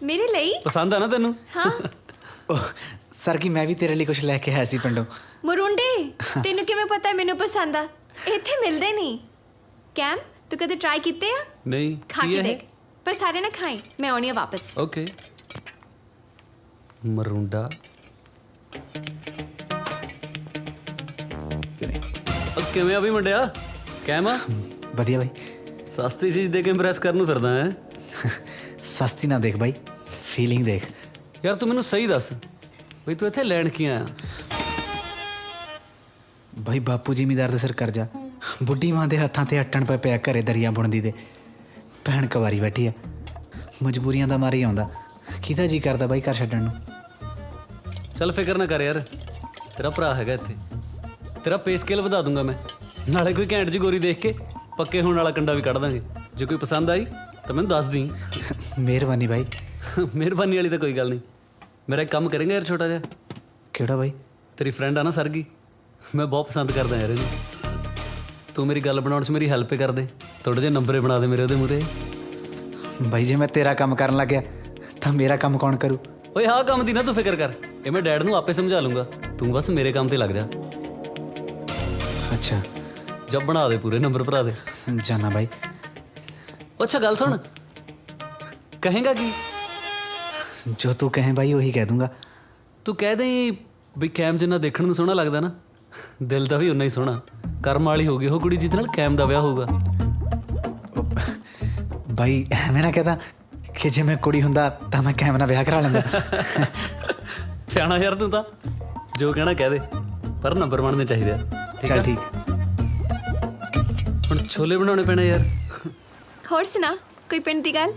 ਮੇਰੇ ਲਈ ਪਸੰਦ ਆ ਨਾ ਤੈਨੂੰ ਹਾਂ ਸਰ ਕੀ ਮੈਂ ਵੀ ਤੇਰੇ ਲਈ ਕੁਝ ਲੈ ਕੇ ਆਇਆ ਸੀ ਪਿੰਡੋਂ ਮੁਰੁੰਡੇ ਤੈਨੂੰ ਕਿਵੇਂ ਪਤਾ ਮੈਨੂੰ ਪਸੰਦ ਆ ਇੱਥੇ ਮਿਲਦੇ ਨਹੀਂ ਕੈਮ ਤੂੰ ਕਦੇ ਟਰਾਈ ਕੀਤੇ ਆ ਨਹੀਂ ਖਾ ਕੇ ਦੇਖ ਪਰ ਸਾਰੇ ਨਾ ਖਾਈ ਮੈਂ ਆਉਣੀ ਆ ਵਾਪਸ ਓਕੇ ਮਰੁੰਡਾ ਕਿਵੇਂ ਆ ਵੀ ਮੁੰਡਿਆ ਕਹਿਮਾ ਵਧੀਆ ਬਾਈ ਸਸਤੀ ਚੀਜ਼ ਦੇ ਕੇ ਇੰਪ੍ਰੈਸ ਕਰਨ ਨੂੰ ਫਿਰਦਾ ਹੈ ਸਸਤੀ ਨਾ ਦੇਖ ਬਾਈ ਫੀਲਿੰਗ ਦੇਖ ਯਾਰ ਤੂੰ ਮੈਨੂੰ ਸਹੀ ਦੱਸ ਬਈ ਤੂੰ ਇੱਥੇ ਲੈਣ ਕੀ ਆਇਆ ਬਾਈ ਬਾਪੂ ਜ਼ਿਮੀਦਾਰ ਦੇ ਸਿਰ ਕਰਜ਼ਾ ਬੁੱਢੀ ਮਾਂ ਦੇ ਹੱਥਾਂ ਤੇ ਅੱਟਣ ਪਿਆ ਘਰੇ ਦਰਿਆ ਬੁਣਦੀ ਦੇ ਭੈਣ ਕਵਾਰੀ ਬੈਠੀ ਆ ਮਜਬੂਰੀਆਂ ਦਾ ਮਾਰ ਹੀ ਆਉਂਦਾ ਕਿਹਦਾ ਜੀ ਕਰਦਾ ਬਾਈ ਘਰ ਛੱਡਣ ਨੂੰ ਚੱਲ ਫਿਕਰ ਨਾ ਕਰ ਯਾਰ ਤੇਰਾ ਭਰਾ ਹੈਗਾ ਇੱਥੇ ਤੇਰਾ ਪੇ ਸਕੇਲ ਵਧਾ ਦੂੰਗਾ ਮੈਂ ਨਾਲੇ ਕੋਈ ਘੈਂਟ ਜੀ ਗੋਰੀ ਦੇਖ ਕੇ ਪੱਕੇ ਹੋਣ ਵਾਲਾ ਕੰਡਾ ਵੀ ਕੱਢ ਦਾਂਗੇ ਜੇ ਕੋਈ ਪਸੰਦ ਆਈ ਤਾਂ ਮੈਨੂੰ ਦੱਸ ਦੀ ਮਿਹਰਬਾਨੀ ਬਾਈ ਮਿਹਰਬਾਨੀ ਵਾਲੀ ਤਾਂ ਕੋਈ ਗੱਲ ਨਹੀਂ ਮੇਰਾ ਇੱਕ ਕੰਮ ਕਰੇਂਗਾ ਯਾਰ ਛੋਟਾ ਜਿਹਾ ਕਿਹੜਾ ਬਾਈ ਤੇਰੀ ਫਰੈਂਡ ਆ ਨਾ ਸਰਗੀ ਮੈਂ ਬਹੁਤ ਪਸੰਦ ਕਰਦਾ ਯਾਰ ਇਹਨੂੰ ਤੂੰ ਮੇਰੀ ਗੱਲ ਬਣਾਉਣ 'ਚ ਮੇਰੀ ਹੈਲਪ ਕਰ ਦੇ ਥੋੜੇ ਜਿਹੇ ਨੰਬਰੇ ਬਣਾ ਦੇ ਮੇਰੇ ਉਹਦੇ ਮੂਹਰੇ ਬਾਈ ਜੇ ਮੈਂ ਤੇਰਾ ਕੰਮ ਕਰਨ ਲੱਗ ਗਿਆ ਤਾਂ ਮੇਰਾ ਕੰਮ ਕੌਣ ਕਰੂ ਓਏ ਆਹ ਕੰਮ ਦੀ ਨਾ ਤੂੰ ਫਿਕਰ ਕਰ ਇਹ ਮੈਂ ਡੈਡ ਨੂੰ ਆਪੇ ਸਮਝਾ ਲੂੰਗਾ ਤੂੰ ਬਸ ਮੇਰੇ ਕੰਮ ਤੇ ਲੱਗ ਜਾ ਅੱਛਾ ਜਬ ਬਣਾ ਦੇ ਪੂਰੇ ਨੰਬਰ ਭਰਾ ਦੇ ਜਾਨਾ ਬਾਈ ਅੱਛਾ ਗੱਲ ਸੁਣ ਕਹੇਗਾ ਕੀ ਜੋ ਤੂੰ ਕਹੇ ਬਾਈ ਉਹੀ ਕਹਿ ਦੂੰਗਾ ਤੂੰ ਕਹਿ ਦੇ ਵੀ ਕੈਮ ਜਿੰਨਾ ਦੇਖਣ ਨੂੰ ਸੋਹਣਾ ਲੱਗਦਾ ਨਾ ਦਿਲ ਦਾ ਵੀ ਉਨਾ ਹੀ ਸੋਹਣਾ ਕਰਮ ਵਾਲੀ ਹੋ ਗਈ ਉਹ ਕੁੜੀ ਜਿਹਦੇ ਨਾਲ ਕੈਮ ਦਾ ਵਿਆਹ ਹੋਊਗਾ ਬਾਈ ਮੈਂ ਨਾ ਕਹਦਾ ਕਿ ਜੇ ਮੈਂ ਕੁੜੀ ਹੁੰਦਾ ਤਾਂ ਮੈਂ ਕੈਮ ਨਾਲ ਵਿਆਹ ਕਰਾ ਲੈਂਦਾ ਸਿਆਣਾ ਯਾਰ ਤੂੰ ਤਾਂ ਜੋ ਕਹਿਣਾ ਕਹਿ ਦੇ ਪਰ ਨੰਬਰ ਬਣਨੇ ਚਾਹੀਦੇ ਆ ਚੱਲ ਠੀਕ ਹੁਣ ਛੋਲੇ ਬਣਾਉਣੇ ਪੈਣੇ ਯਾਰ ਹੋਰ ਸੁਣਾ ਕੋਈ ਪਿੰਡ ਦੀ ਗੱਲ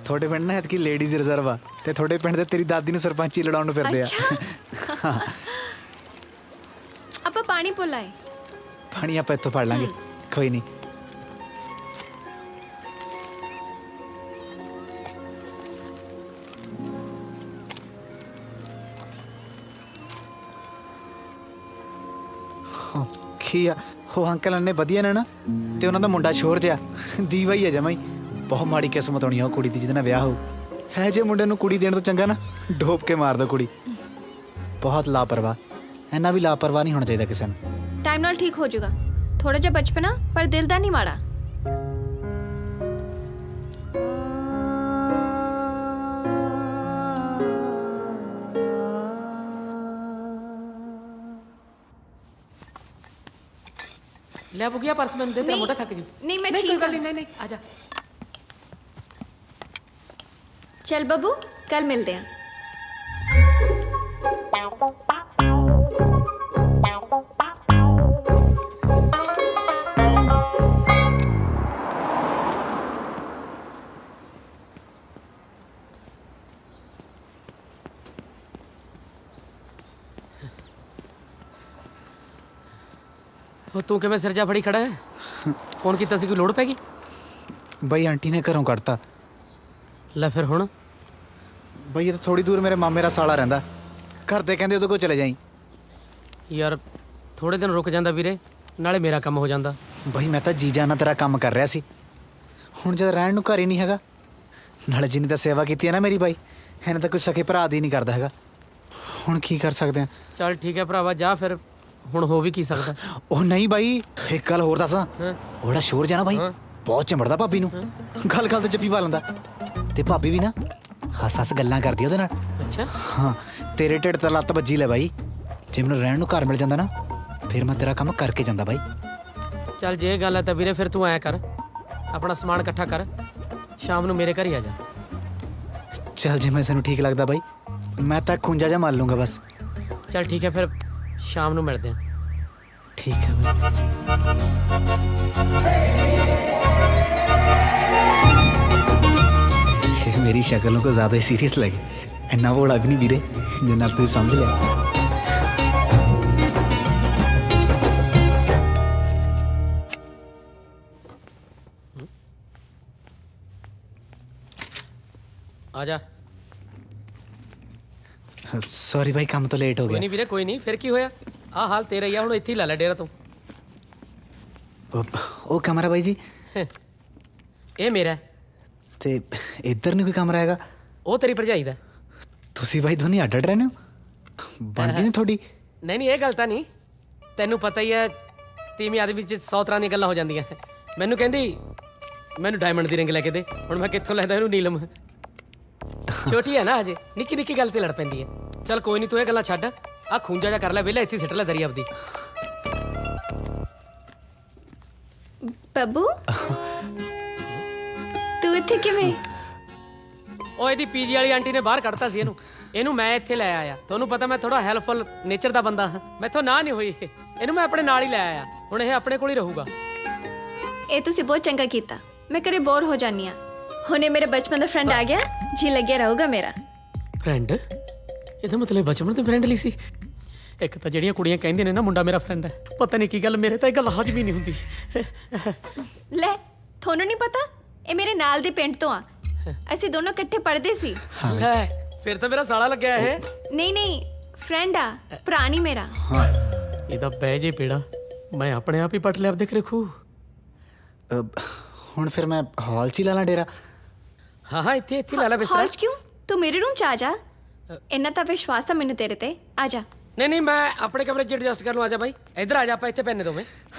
ਤੁਹਾਡੇ ਪਿੰਡ ਨਾ ਐਤਕੀ ਲੇਡੀਜ਼ ਰਿਜ਼ਰਵ ਆ ਤੇ ਤੁਹਾਡੇ ਪਿੰਡ ਦੇ ਤੇਰੀ ਦਾਦੀ ਨੂੰ ਸਰਪੰਚੀ ਲੜਾਉਣ ਨੂੰ ਫਿਰਦੇ ਆ ਆਪਾਂ ਪਾਣੀ ਪੁਲਾਏ ਪਾਣੀ ਆਪਾਂ ਇੱਥੋਂ ਫੜ ਲਾਂਗੇ ਕੋਈ ਨਹੀਂ। ਕੀ ਆ ਉਹ ਅੰਕਲ ਨੇ ਵਧੀਆ ਨੇ ਨਾ ਤੇ ਉਹਨਾਂ ਦਾ ਮੁੰਡਾ ਸ਼ੋਰ ਜਿਹਾ ਦੀਵਾ ਹੀ ਆ ਜਮਾਈ। ਬਹੁਤ ਮਾੜੀ ਕਿਸਮਤ ਹੋਣੀ ਆ ਉਹ ਕੁੜੀ ਦੀ ਜਿਹਦੇ ਨਾਲ ਵਿਆਹ ਹੋਊ। ਹੈ ਜੇ ਮੁੰਡੇ ਨੂੰ ਕੁੜੀ ਦੇਣ ਤੋਂ ਚੰਗਾ ਨਾ ਡੋਬ ਕੇ ਮਾਰ ਦੋ ਕੁੜੀ। ਬਹੁਤ ਲਾਪਰਵਾਹ, ਇੰਨਾ ਵੀ ਲਾਪਰਵਾਹ ਨਹੀਂ ਹੋਣਾ ਚਾਹੀਦਾ ਕਿਸੇ ਨੂੰ। ਟਾਈਮ ਨਾਲ ਠੀਕ ਹੋ ਜਾਊਗਾ। ਥੋੜਾ ਜਿਹਾ ਬਚਪਨਾ ਪਰ ਦਿਲ ਦਾ ਨਹੀਂ ਮਾੜਾ। ਲੈ ਬੁਗਿਆ ਪਰਸ ਮੈਨੂੰ ਦੇ, ਤੇਰਾ ਮੋਢਾ ਥੱਕ ਜੂ। ਨਹੀਂ ਮੈਂ ਕੋਈ ਠੀਕ ਗੱਲ ਨਹੀਂ, ਨਹੀਂ ਆ ਜਾ। चल बबू कल मिलते हैं। ਉਹ ਤੂੰ ਕਿਵੇਂ ਸਿਰ ਜਾ ਫੜੀ ਖੜਾ ਹੈ? ਫੋਨ ਕੀਤਾ ਸੀ, ਕੋਈ ਲੋੜ ਪੈ ਗਈ? ਬਈ ਆਂਟੀ ਨੇ ਘਰੋਂ ਕੱਢਤਾ। ਲੈ ਫਿਰ ਹੁਣ? ਬਈ ਇਹ ਤਾਂ ਥੋੜੀ ਦੂਰ ਮੇਰੇ ਮਾਮੇ ਦਾ ਸਾਲਾ ਰਹਿੰਦਾ, ਘਰ ਦੇ ਕਹਿੰਦੇ ਉਹਦੇ ਕੋਲ ਚਲੇ ਜਾਈਂ। ਯਾਰ ਥੋੜੇ ਦਿਨ ਰੁਕ ਜਾਂਦਾ ਵੀਰੇ, ਨਾਲੇ ਮੇਰਾ ਕੰਮ ਹੋ ਜਾਂਦਾ। ਬਈ ਮੈਂ ਤਾਂ ਜੀ ਜਾਨ ਨਾਲ ਤੇਰਾ ਕੰਮ ਕਰ ਰਿਹਾ ਸੀ, ਹੁਣ ਜਦ ਰਹਿਣ ਨੂੰ ਘਰ ਹੀ ਨਹੀਂ ਹੈਗਾ। ਨਾਲੇ ਜਿੰਨੀ ਤਾਂ ਸੇਵਾ ਕੀਤੀ ਹੈ ਨਾ ਮੇਰੀ ਬਾਈ, ਇਹਨੇ ਤਾਂ ਕੋਈ ਸਕੇ ਭਰਾ ਦੀ ਨਹੀਂ ਕਰਦਾ ਹੈਗਾ। ਹੁਣ ਕੀ ਕਰ ਸਕਦੇ ਆ? ਚੱਲ ਠੀਕ ਹੈ ਭਰਾਵਾ, ਜਾ ਫਿਰ। ਹੁਣ ਹੋ ਵੀ ਕੀ ਸਕਦਾ? ਉਹ ਨਹੀਂ ਬਾਈ, ਇੱਕ ਗੱਲ ਹੋਰ ਦੱਸਾਂ। ਉਹਦਾ ਸ਼ੋਰ ਜਾਣਾ ਬਾਈ ਬਹੁਤ ਚੰਬੜਦਾ ਭਾਬੀ ਨੂੰ, ਗੱਲ ਗੱਲ ਤੇ ਜੱਫੀ ਪਾ ਲੈਂਦਾ। ਤੇ ਭਾਬੀ ਵੀ ਨਾ ਹੱਸ ਹੱਸ ਗੱਲਾਂ ਕਰਦੀ ਉਹਦੇ ਨਾਲ। ਅੱਛਾ ਹਾਂ, ਤੇਰੇ ਢਿੱਡ ਤੇ ਲੱਤ ਵੱਜੀ ਲੈ ਬਾਈ। ਜੇ ਮੈਨੂੰ ਰਹਿਣ ਨੂੰ ਘਰ ਮਿਲ ਜਾਂਦਾ ਨਾ, ਫਿਰ ਮੈਂ ਤੇਰਾ ਕੰਮ ਕਰਕੇ ਜਾਂਦਾ ਬਾਈ। ਚੱਲ ਜੇ ਇਹ ਗੱਲ ਹੈ ਤਾਂ ਵੀਰੇ ਫਿਰ ਤੂੰ ਐਂ ਕਰ, ਆਪਣਾ ਸਮਾਨ ਇਕੱਠਾ ਕਰ, ਸ਼ਾਮ ਨੂੰ ਮੇਰੇ ਘਰ ਹੀ ਆ ਜਾ। ਚੱਲ ਜੇ ਮੈਂ ਤੈਨੂੰ ਠੀਕ ਲੱਗਦਾ ਬਾਈ, ਮੈਂ ਤਾਂ ਖੁੰਝਾ ਜਾ ਮਾਰ ਲੂੰਗਾ ਬਸ। ਚੱਲ ਠੀਕ ਹੈ ਫਿਰ, ਸ਼ਾਮ ਨੂੰ ਮਿਲਦੇ ਹਾਂ। ਠੀਕ ਹੈ ਬਾਈ। मेरी शक्लों को ज्यादा सीरियस लगे, इन्ना बड़ा भी नहीं वीरे जिन्ना तू समझ लिया। आजा। सॉरी भाई, काम तो लेट हो कोई गया। नहीं वीरे, कोई नहीं। फिर की होया? आ हाल तेरा ही आ, हुण इत्थे ही ला ले डेरा तू। ओ कमरा बाई जी ये मेरा है ਤੇ ਇੱਧਰ ਨਹੀਂ ਕੋਈ ਕਮਰਾ ਹੈਗਾ? ਉਹ ਤੇਰੀ ਭਰਜਾਈ ਦਾ। ਤੁਸੀਂ ਬਾਈ ਦੋਨੇ ਅੱਡ ਰਹਿੰਦੇ ਹੋ? ਬਣਦੀ ਨਹੀਂ ਤੁਹਾਡੀ? ਨਹੀਂ ਨਹੀਂ, ਇਹ ਗੱਲ ਤਾਂ ਨਹੀਂ। ਤੈਨੂੰ ਪਤਾ ਹੀ ਹੈ, ਤੀਵੀਂ ਆਦਮੀ ਵਿੱਚ 100 ਤਰ੍ਹਾਂ ਦੀਆਂ ਗੱਲਾਂ ਹੋ ਜਾਂਦੀਆਂ। ਮੈਨੂੰ ਕਹਿੰਦੀ ਮੈਨੂੰ ਡਾਇਮੰਡ ਦੀ ਰਿੰਗ ਲੈ ਕੇ ਦੇ। ਹੁਣ ਮੈਂ ਕਿੱਥੋਂ ਲੈਦਾ ਇਹਨੂੰ ਨੀਲਮ? ਛੋਟੀ ਹੈ ਨਾ ਹਜੇ, ਨਿੱਕੀ ਨਿੱਕੀ ਗੱਲ ਤੇ ਲੜ ਪੈਂਦੀ ਹੈ। ਚੱਲ ਕੋਈ ਨਹੀਂ, ਤੂੰ ਇਹ ਗੱਲਾਂ ਛੱਡ, ਆ ਖੂੰਜਾ ਜਾ ਕਰ ਲੈ ਵਿਹਲਾ, ਇੱਥੇ ਸਿੱਟ ਲੈ ਦਰੀ ਆਪਦੀ। ਬੱਬੂ ਤੂੰ ਇੱਥੇ ਕਿਵੇਂ? ਉਹ ਇਹਦੀ ਪੀਜੀ ਵਾਲੀ ਆਂਟੀ ਨੇ ਬਾਹਰ ਕੱਢਤਾ ਸੀ ਇਹਨੂੰ ਮੈਂ ਇੱਥੇ ਲੈ ਆਇਆ। ਤੁਹਾਨੂੰ ਪਤਾ ਮੈਂ ਥੋੜਾ ਹੈਲਪਫੁਲ ਨੇਚਰ ਦਾ ਬੰਦਾ ਹਾਂ, ਮੈਥੋਂ ਨਾ ਨਹੀਂ ਹੋਈ। ਇਹਨੂੰ ਮੈਂ ਆਪਣੇ ਨਾਲ ਹੀ ਲੈ ਆਇਆ, ਹੁਣ ਇਹ ਆਪਣੇ ਕੋਲ ਹੀ ਰਹੂਗਾ। ਇਹ ਤੁਸੀਂ ਬਹੁਤ ਚੰਗਾ ਕੀਤਾ। ਮੈਂ ਘਰੇ ਬੋਰ ਹੋ ਜਾਨੀ ਆ। ਹੁਣੇ ਮੇਰੇ ਬਚਪਨ ਦਾ ਫਰੈਂਡ ਆ ਗਿਆ, ਜੀ ਲੱਗਿਆ ਰਹੂਗਾ ਮੇਰਾ। ਫਰੈਂਡ? ਇਹਦਾ ਮਤਲਬ ਬਚਪਨ ਤੋਂ ਫਰੈਂਡ ਲਈ ਸੀ। ਇੱਕ ਤਾਂ ਜਿਹੜੀਆਂ ਕੁੜੀਆਂ ਕਹਿੰਦੀਆਂ ਨੇ ਨਾ ਮੁੰਡਾ ਮੇਰਾ ਫਰੈਂਡ ਹੈ, ਪਤਾ ਨਹੀਂ ਕੀ ਗੱਲ, ਮੇਰੇ ਤਾਂ ਇਹ ਗੱਲ ਹਜਮ ਹੀ ਨਹੀਂ ਹੁੰਦੀ। ਲੈ ਤੁਹਾਨੂੰ ਨਹੀਂ ਪਤਾ, ਇਹ ਮੇਰੇ ਨਾਲ ਦੇ ਪਿੰਡ ਤੋਂ ਆ। ਅਸੀਂ ਦੋਨੋਂ ਇਕੱਠੇ ਪੜ੍ਹਦੇ ਸੀ। ਲੈ ਫਿਰ ਤਾਂ ਮੇਰਾ ਸਾਲਾ ਲੱਗਿਆ ਇਹ। ਨਹੀਂ ਨਹੀਂ, ਫਰੈਂਡ ਆ, ਭਰਾ ਨਹੀਂ ਮੇਰਾ। ਇਹਦਾ ਬਹਿ ਜੇ ਪੇੜਾ, ਮੈਂ ਆਪਣੇ ਆਪ ਹੀ ਪਟ ਲਿਆ ਆਪਦੇ ਘਰੇ ਖੂਹ। ਹੁਣ ਫਿਰ ਮੈਂ ਹਾਲ 'ਚ ਹੀ ਲਾ ਲਾਂ ਡੇਰਾ? ਹਾਂ ਹਾਂ, ਇੱਥੇ ਇੱਥੇ ਲਾ ਲੈ ਬਿਸਤਰਾ। ਹਾਲ 'ਚ ਕਿਉਂ? ਤੂੰ ਮੇਰੇ ਰੂਮ 'ਚ ਆ ਜਾ। ਇੰਨਾ ਤਾਂ ਵਿਸ਼ਵਾਸ ਆ ਮੈਨੂੰ ਤੇਰੇ ਤੇ, ਆ ਜਾ। ਨਹੀਂ ਨਹੀਂ, ਮੈਂ ਆਪਣੇ ਕਮਰੇ 'ਚ ਐਡਜਸਟ ਕਰ ਲੂੰ। ਆ ਜਾ ਬਾਈ, ਇੱਧਰ ਆ ਜਾ, ਆਪਾਂ ਇੱਥੇ ਪੈਨੇ ਦੋਵੇਂ।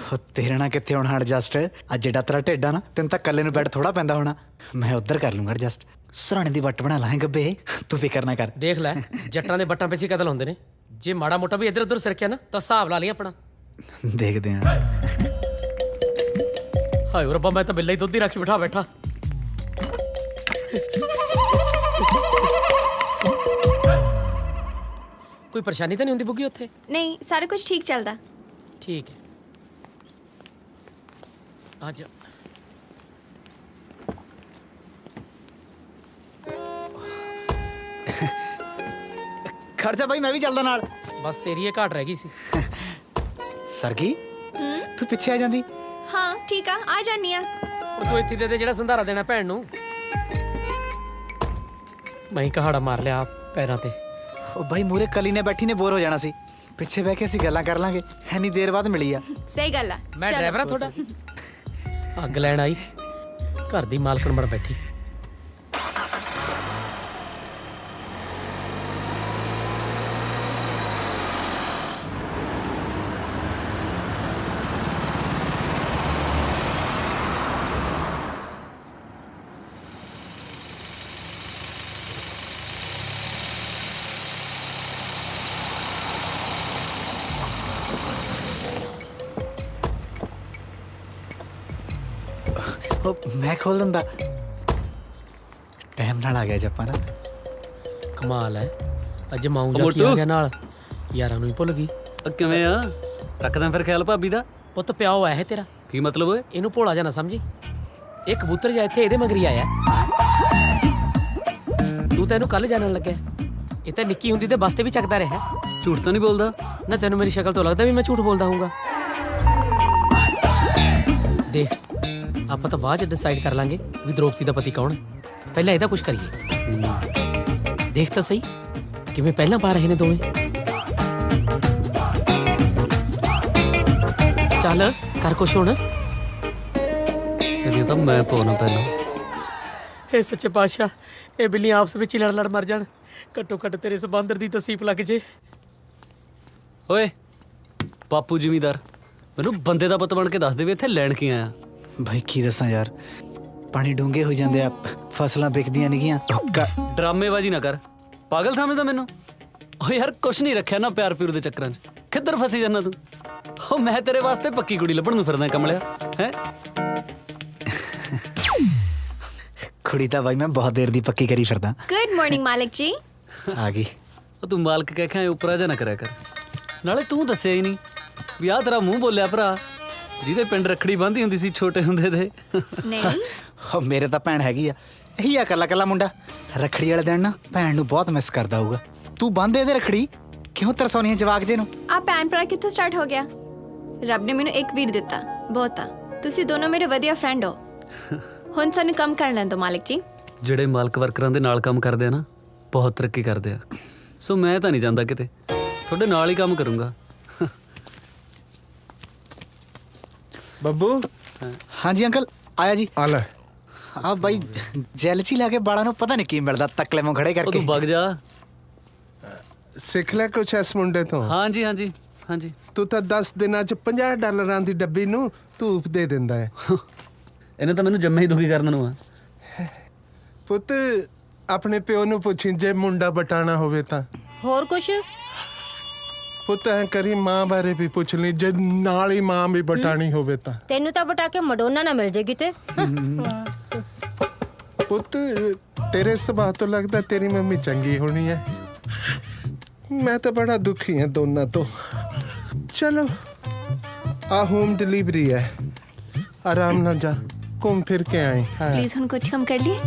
ਤੇਰੇ ਨਾਲ ਕਿੱਥੇ ਹੋਣਾ ਐਡਜਸਟ? ਅੱਜ ਜਿਹੜਾ ਤੇਰਾ ਢਿੱਡ ਆ ਨਾ, ਤੈਨੂੰ ਤਾਂ ਇਕੱਲੇ ਨੂੰ ਬੈੱਡ ਥੋੜਾ ਪੈਂਦਾ ਹੋਣਾ। ਮੈਂ ਉੱਧਰ ਕਰ ਲੂੰਗਾ ਐਡਜਸਟ। ਸਰਾਣੇ ਦੀ ਵੱਟ ਬਣਾ ਲਾਂਗੇ ਗੱਬੇ, ਤੂੰ ਫਿਕਰ ਨਾ ਕਰ। ਦੇਖ ਲੈ, ਜੱਟਾਂ ਦੇ ਵੱਟਾਂ ਪਿੱਛੇ ਕਤਲ ਹੁੰਦੇ ਨੇ। ਜੇ ਮਾੜਾ ਮੋਟਾ ਵੀ ਇੱਧਰ ਉੱਧਰ ਸਰਕਿਆ ਨਾ ਤਾਂ ਹਿਸਾਬ ਲਾ ਲਈ ਆਪਣਾ। ਦੇਖਦੇ ਆਂ। ਹਾਏ ਓ ਰੱਬਾ, ਮੈਂ ਤਾਂ ਬਿੱਲਾ ਹੀ ਦੁੱਧ ਹੀ ਰੱਖੀ ਬਿਠਾ ਬੈਠਾ। ਕੋਈ ਪਰੇਸ਼ਾਨੀ ਤਾਂ ਨਹੀਂ ਹੁੰਦੀ ਬੁੱਗੀ ਉੱਥੇ? ਨਹੀਂ, ਸਾਰਾ ਕੁਝ ਠੀਕ ਚੱਲਦਾ। ਠੀਕ ਹੈ, ਆ ਜਾ। ਖਰਚਾ ਬਾਈ ਮੈਂ ਵੀ ਚੱਲਦਾ ਨਾਲ। ਬਸ ਤੇਰੀ ਇਹ ਘਾਟ ਰਹਿ ਗਈ ਸੀ। ਸਰਗੀ ਤੂੰ ਪਿੱਛੇ ਆ ਜਾਂਦੀ। ਹਾਂ ਠੀਕ ਆ ਆ ਜਾਨੀ ਆ। ਉਹ ਤੂੰ ਇੱਥੇ ਦੇ ਜਿਹੜਾ ਸੰਧਾਰਾ ਦੇਣਾ ਭੈਣ ਨੂੰ। ਮੈਂ ਹੀ ਕਹਾੜਾ ਮਾਰ ਲਿਆ ਪੈਰਾਂ ਤੇ। ਉਹ ਬਾਈ ਮੂਰੇ ਕਲੀ ਨੇ ਬੈਠੀ ਨੇ ਬੋਰ ਹੋ ਜਾਣਾ ਸੀ, ਪਿੱਛੇ ਬਹਿ ਕੇ ਅਸੀਂ ਗੱਲਾਂ ਕਰ ਲਾਂਗੇ। ਇੰਨੀ ਦੇਰ ਬਾਅਦ ਮਿਲੀ ਆ। ਸਹੀ ਗੱਲ ਆ। ਮੈਂ ਡਰਾਈਵਰ ਆ ਤੁਹਾਡਾ। ਅੱਗ ਲੈਣ ਆਈ ਘਰ ਦੀ ਮਾਲਕਣ ਬਣ ਬੈਠੀ। ਉਹ ਮੈਂ ਖੋਲ ਦਿੰਦਾ। ਟਾਈਮ ਨਾਲ ਆ ਗਿਆ ਜੱਪਾ ਨਾ। ਕਮਾਲ ਹੈ ਅੱਜ ਮਾਊਂ ਜਾ ਕੀ ਆ ਗਿਆ ਨਾਲ, ਯਾਰਾਂ ਨੂੰ ਹੀ ਭੁੱਲ ਗਈ। ਕਿਵੇਂ ਆ? ਰੱਖਦਾ ਫਿਰ ਖਿਆਲ ਭਾਬੀ ਦਾ। ਪੁੱਤ ਪਿਓ ਹੈ ਤੇਰਾ। ਕੀ ਮਤਲਬ ਓਏ? ਇਹਨੂੰ ਭੋਲਾ ਜਾ ਨਾ ਸਮਝੀ। ਇਹ ਕਬੂਤਰ ਜਾ ਇੱਥੇ ਇਹਦੇ ਮਗਰੀ ਆਇਆ। ਤੂੰ ਤਾਂ ਇਹਨੂੰ ਕੱਲ ਜਾਣਨ ਲੱਗਿਆ। ਇਹ ਤਾਂ ਨਿੱਕੀ ਹੁੰਦੀ ਤੇ ਬੱਸ ਤੇ ਵੀ ਚੱਕਦਾ ਰਿਹਾ। ਝੂਠ ਤਾਂ ਨਹੀਂ ਬੋਲਦਾ ਨਾ? ਤੈਨੂੰ ਮੇਰੀ ਸ਼ਕਲ ਤੋਂ ਲੱਗਦਾ ਵੀ ਮੈਂ ਝੂਠ ਬੋਲਦਾ ਹੋਊਗਾ। ਦੇਖ ਆਪਾਂ ਤਾਂ ਬਾਅਦ ਚ ਡਿਸਾਈਡ ਕਰ ਲਾਂਗੇ ਵੀ ਦ੍ਰੋਪਦੀ ਦਾ ਪਤੀ ਕੌਣ ਹੈ। ਪਹਿਲਾਂ ਇਹਦਾ ਕੁਝ ਕਰੀਏ। ਦੇਖ ਤਾਂ ਸਹੀ ਕਿਵੇਂ ਪਹਿਲਾਂ ਪਾ ਰਹੇ ਨੇ ਦੋਵੇਂ। ਚੱਲ ਕਰ ਕੁਛ ਹੁਣ। ਇਹ ਤਾਂ ਮੈਂ ਪਾਉਣਾ ਪਹਿਲਾਂ। ਇਹ ਸੱਚੇ ਪਾਤਸ਼ਾਹ ਇਹ ਬਿੱਲੀਆਂ ਆਪਸ ਵਿੱਚ ਹੀ ਲੜ ਲੜ ਮਰ ਜਾਣ। ਘੱਟੋ ਘੱਟ ਤੇਰੇ ਇਸ ਬਾਂਦਰ ਦੀ ਤਸੀਪ ਲੱਗ ਜੇ। ਓਏ ਬਾਪੂ ਜ਼ਿਮੀਦਾਰ, ਮੈਨੂੰ ਬੰਦੇ ਦਾ ਪੁੱਤ ਬਣ ਕੇ ਦੱਸ ਦੇ ਵੀ ਇੱਥੇ ਲੈਣ ਕੀ ਆਇਆ। ਭਾਈ ਕੀ ਦੱਸਾਂ ਯਾਰ, ਪਾਣੀ ਡੂੰਘੇ ਹੋ ਜਾਂਦੇ ਆ, ਫਸਲਾਂ ਵਿਕਦੀਆਂ ਨਹੀਂ। ਡਰਾਮੇਬਾਜ਼ੀ ਨਾ ਕਰ, ਪਾਗਲ ਸਮਝਦਾ ਮੈਨੂੰ। ਓ ਯਾਰ ਕੁਛ ਨਹੀਂ ਰੱਖਿਆ ਨਾ ਪਿਆਰ ਪਿਉਰ ਦੇ ਚੱਕਰਾਂ 'ਚ। ਕਿੱਧਰ ਫਸੀ ਜਾਂਦਾ ਤੂੰ? ਓ ਮੈਂ ਤੇਰੇ ਵਾਸਤੇ ਪੱਕੀ ਕੁੜੀ ਲੱਭਣ ਨੂੰ ਫਿਰਦਾ ਕਮਲਿਆ ਹੈ। ਕੁੜੀ ਤਾਂ ਬਾਈ ਮੈਂ ਬਹੁਤ ਦੇਰ ਦੀ ਪੱਕੀ ਕਰੀ ਫਿਰਦਾ। ਗੁੱਡ ਮਾਰਨਿੰਗ ਮਾਲਿਕ ਜੀ। ਆ ਗਈ। ਉਹ ਤੂੰ ਮਾਲਕ ਕਹਿ ਕੇ ਉੱਪਰ ਆ ਜਾ ਨਾ ਕਰਿਆ ਕਰ। ਨਾਲੇ ਤੂੰ ਦੱਸਿਆ ਹੀ ਨਹੀਂ ਵੀ ਆਹ ਤੇਰਾ ਮੂੰਹ ਬੋਲਿਆ ਭਰਾ ਜਿਹਦੇ ਪਿੰਡ ਰੱਖੜੀ ਬੰਨ੍ਹਦੀ ਹੁੰਦੀ ਸੀ ਛੋਟੇ ਹੁੰਦੇ ਦੇ। ਨਹੀਂ ਉਹ ਮੇਰੇ ਤਾਂ ਭੈਣ ਹੈਗੀ ਆ। ਇਹੀ ਆ ਕੱਲਾ ਕੱਲਾ ਮੁੰਡਾ। ਰੱਖੜੀ ਵਾਲੇ ਦਿਨ ਨਾ ਭੈਣ ਨੂੰ ਬਹੁਤ ਮਿਸ ਕਰਦਾ ਹੋਊਗਾ। ਤੂੰ ਬੰਨ੍ਹ ਦੇ ਇਹਦੇ ਰੱਖੜੀ। ਕਿਉਂ ਤਰਸਾਉਣੀ ਹੈ ਜਵਾਕ ਜੇ ਨੂੰ? ਆ ਭੈਣ ਭਰਾ ਕਿੱਥੋਂ ਸਟਾਰਟ ਹੋ ਗਿਆ? ਰੱਬ ਨੇ ਮੈਨੂੰ ਇੱਕ ਵੀਰ ਦਿੱਤਾ, ਬਹੁਤ ਆ। ਤੁਸੀਂ ਦੋਨੋਂ ਮੇਰੇ ਵਧੀਆ ਫਰੈਂਡ ਹੋ। ਹੁਣ ਸਾਨੂੰ ਕੰਮ ਕਰ ਲੈਣ ਦਿਓ ਮਾਲਿਕ ਜੀ। ਜਿਹੜੇ ਮਾਲਕ ਵਰਕਰਾਂ ਦੇ ਨਾਲ ਕੰਮ ਕਰਦੇ ਆ ਨਾ ਬਹੁਤ ਤਰੱਕੀ ਕਰਦੇ ਆ। ਸੋ ਮੈਂ ਤਾਂ ਨਹੀਂ ਜਾਂਦਾ ਕਿਤੇ, ਤੁਹਾਡੇ ਨਾਲ ਹੀ ਕੰਮ ਕਰੂੰਗਾ। ਬੱਬੂ। ਹਾਂਜੀ ਅੰਕਲ ਆਇਆ ਜੀ। ਆ ਲੈ। ਆ ਬਾਈ ਜੈਲ ਚ ਲਾ ਕੇ ਬਾਲਾਂ ਨੂੰ ਪਤਾ ਨਹੀਂ ਕੀ ਮਿਲਦਾ ਤਕਲੇ ਮੂੰਹ ਖੜੇ ਕਰਕੇ। ਤੂੰ ਵਗ ਜਾ। ਸਿੱਖ ਲੈ ਕੁਛ ਇਸ ਮੁੰਡੇ ਤੋਂ। ਹਾਂਜੀ ਹਾਂਜੀ ਹਾਂਜੀ। ਤੂੰ ਤਾਂ 10 ਦਿਨਾਂ ਚ $50 ਦੀ ਡੱਬੀ ਨੂੰ ਧੂਪ ਦੇ ਦਿੰਦਾ ਹੈ। ਇਹਨੇ ਤਾਂ ਮੈਨੂੰ ਜੰਮੇ ਹੀ ਦੁਖੀ ਕਰਨ ਨੂੰ ਆ। ਪੁੱਤ ਆਪਣੇ ਪਿਓ ਨੂੰ ਪੁੱਛੀ ਜੇ ਮੁੰਡਾ ਬਟਾਣਾ ਹੋਵੇ ਤਾਂ। ਹੋਰ ਕੁਛ? ਪੁੱਤ ਐ ਕਰੀ ਮਾਂ ਬਾਰੇ ਵੀ ਪੁੱਛ ਲਈ ਜੇ ਨਾਲ ਹੀ ਮਾਂ ਵੀ ਬਟਾਣੀ ਹੋਵੇ ਤਾਂ। ਤੈਨੂੰ ਤਾਂ ਬਟਾ ਕੇ ਮਡੋਨਾ ਨਾ ਮਿਲ ਜੇ ਕਿਤੇ। ਪੁੱਤ ਤੇਰੇ ਸੁਭਾਅ ਤੋਂ ਲੱਗਦਾ ਤੇਰੀ ਮੰਮੀ ਚੰਗੀ ਹੋਣੀ ਹੈ। ਮੈਂ ਤਾਂ ਬੜਾ ਦੁਖੀ ਹਾਂ ਦੋਨਾਂ ਤੋਂ। ਚਲੋ ਆ ਹੋਮ डिलीवरी ਹੈ, ਆਰਾਮ ਨਾਲ ਜਾ ਘੁੰਮ ਫਿਰ ਕੇ ਆਏ। ਪਲੀਜ਼ ਹੁਣ ਕੁਝ ਕੰਮ ਕਰ ਲਈਏ।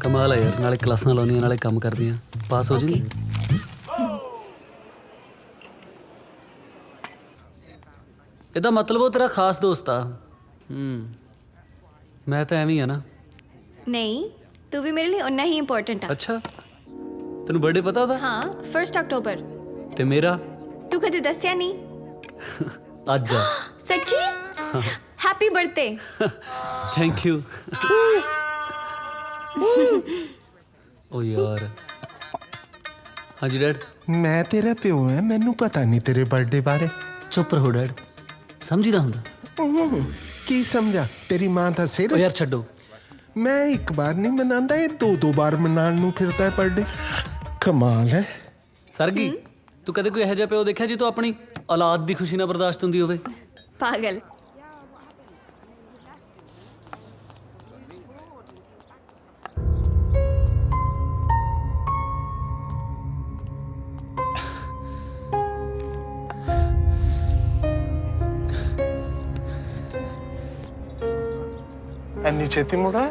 ਕਮਾਲ ਹੈ ਯਾਰ, ਨਾਲੇ ਕਲਾਸਾਂ ਲਾਉਣੀਆਂ ਨਾਲੇ ਕੰਮ ਕਰਦੀਆਂ। ਪਾਸ ਹੋ ਜੂਗੀ। ਇਹਦਾ ਮਤਲਬ ਉਹ ਤੇਰਾ ਖਾਸ ਦੋਸਤ ਆ। ਮੈਂ ਤਾਂ ਐਵੇਂ ਹੀ ਆ ਨਾ। ਨਹੀਂ ਤੂੰ ਵੀ ਮੇਰੇ ਲਈ ਉਨਾ ਹੀ ਇੰਪੋਰਟੈਂਟ ਆ। ਅੱਛਾ ਤੈਨੂੰ ਬਰਥਡੇ ਪਤਾ ਉਹਦਾ? ਹਾਂ 1 ਅਕਤੂਬਰ। ਤੇ ਮੇਰਾ? ਤੂੰ ਕਦੇ ਦੱਸਿਆ ਨਹੀਂ। ਅੱਜ ਆ। ਸੱਚੀ? Happy birthday. Thank you. ਓ ਯਾਰ। ਹਾਂਜੀ ਡੈਡ। ਮੈਂ ਤੇਰਾ ਪਿਓ ਹਾਂ, ਮੈਨੂੰ ਪਤਾ ਨਹੀਂ ਤੇਰੇ ਬਰਥਡੇ ਬਾਰੇ। ਚੁੱਪ ਰਹੋ ਡੈਡ, ਸਮਝੀਦਾ ਹੁੰਦਾ। ਕੀ ਸਮਝਾ? ਤੇਰੀ ਮਾਂ ਦਾ ਸਿਰ। ਓ ਯਾਰ ਛੱਡੋ। ਮੈਂ ਇੱਕ ਵਾਰ ਨਹੀਂ ਮਨਾਉਂਦਾ, ਇਹ 2-2 ਵਾਰ ਮਨਾਉਣ ਨੂੰ ਫਿਰਦਾ ਹੈ ਬਰਥਡੇ। ਕਮਾਲ ਹੈ। ਸਰਗੀ ਤੂੰ ਕਦੇ ਕੋਈ ਇਹੋ ਜਿਹਾ ਪਿਓ ਦੇਖਿਆ ਜੀ ਤੂੰ ਆਪਣੀ ਔਲਾਦ ਦੀ ਖੁਸ਼ੀ ਨਾਲ ਬਰਦਾਸ਼ਤ ਹੁੰਦੀ ਹੋਵੇ? ਪਾਗਲ। ਇੰਨੀ ਛੇਤੀ ਮੁੜਾ?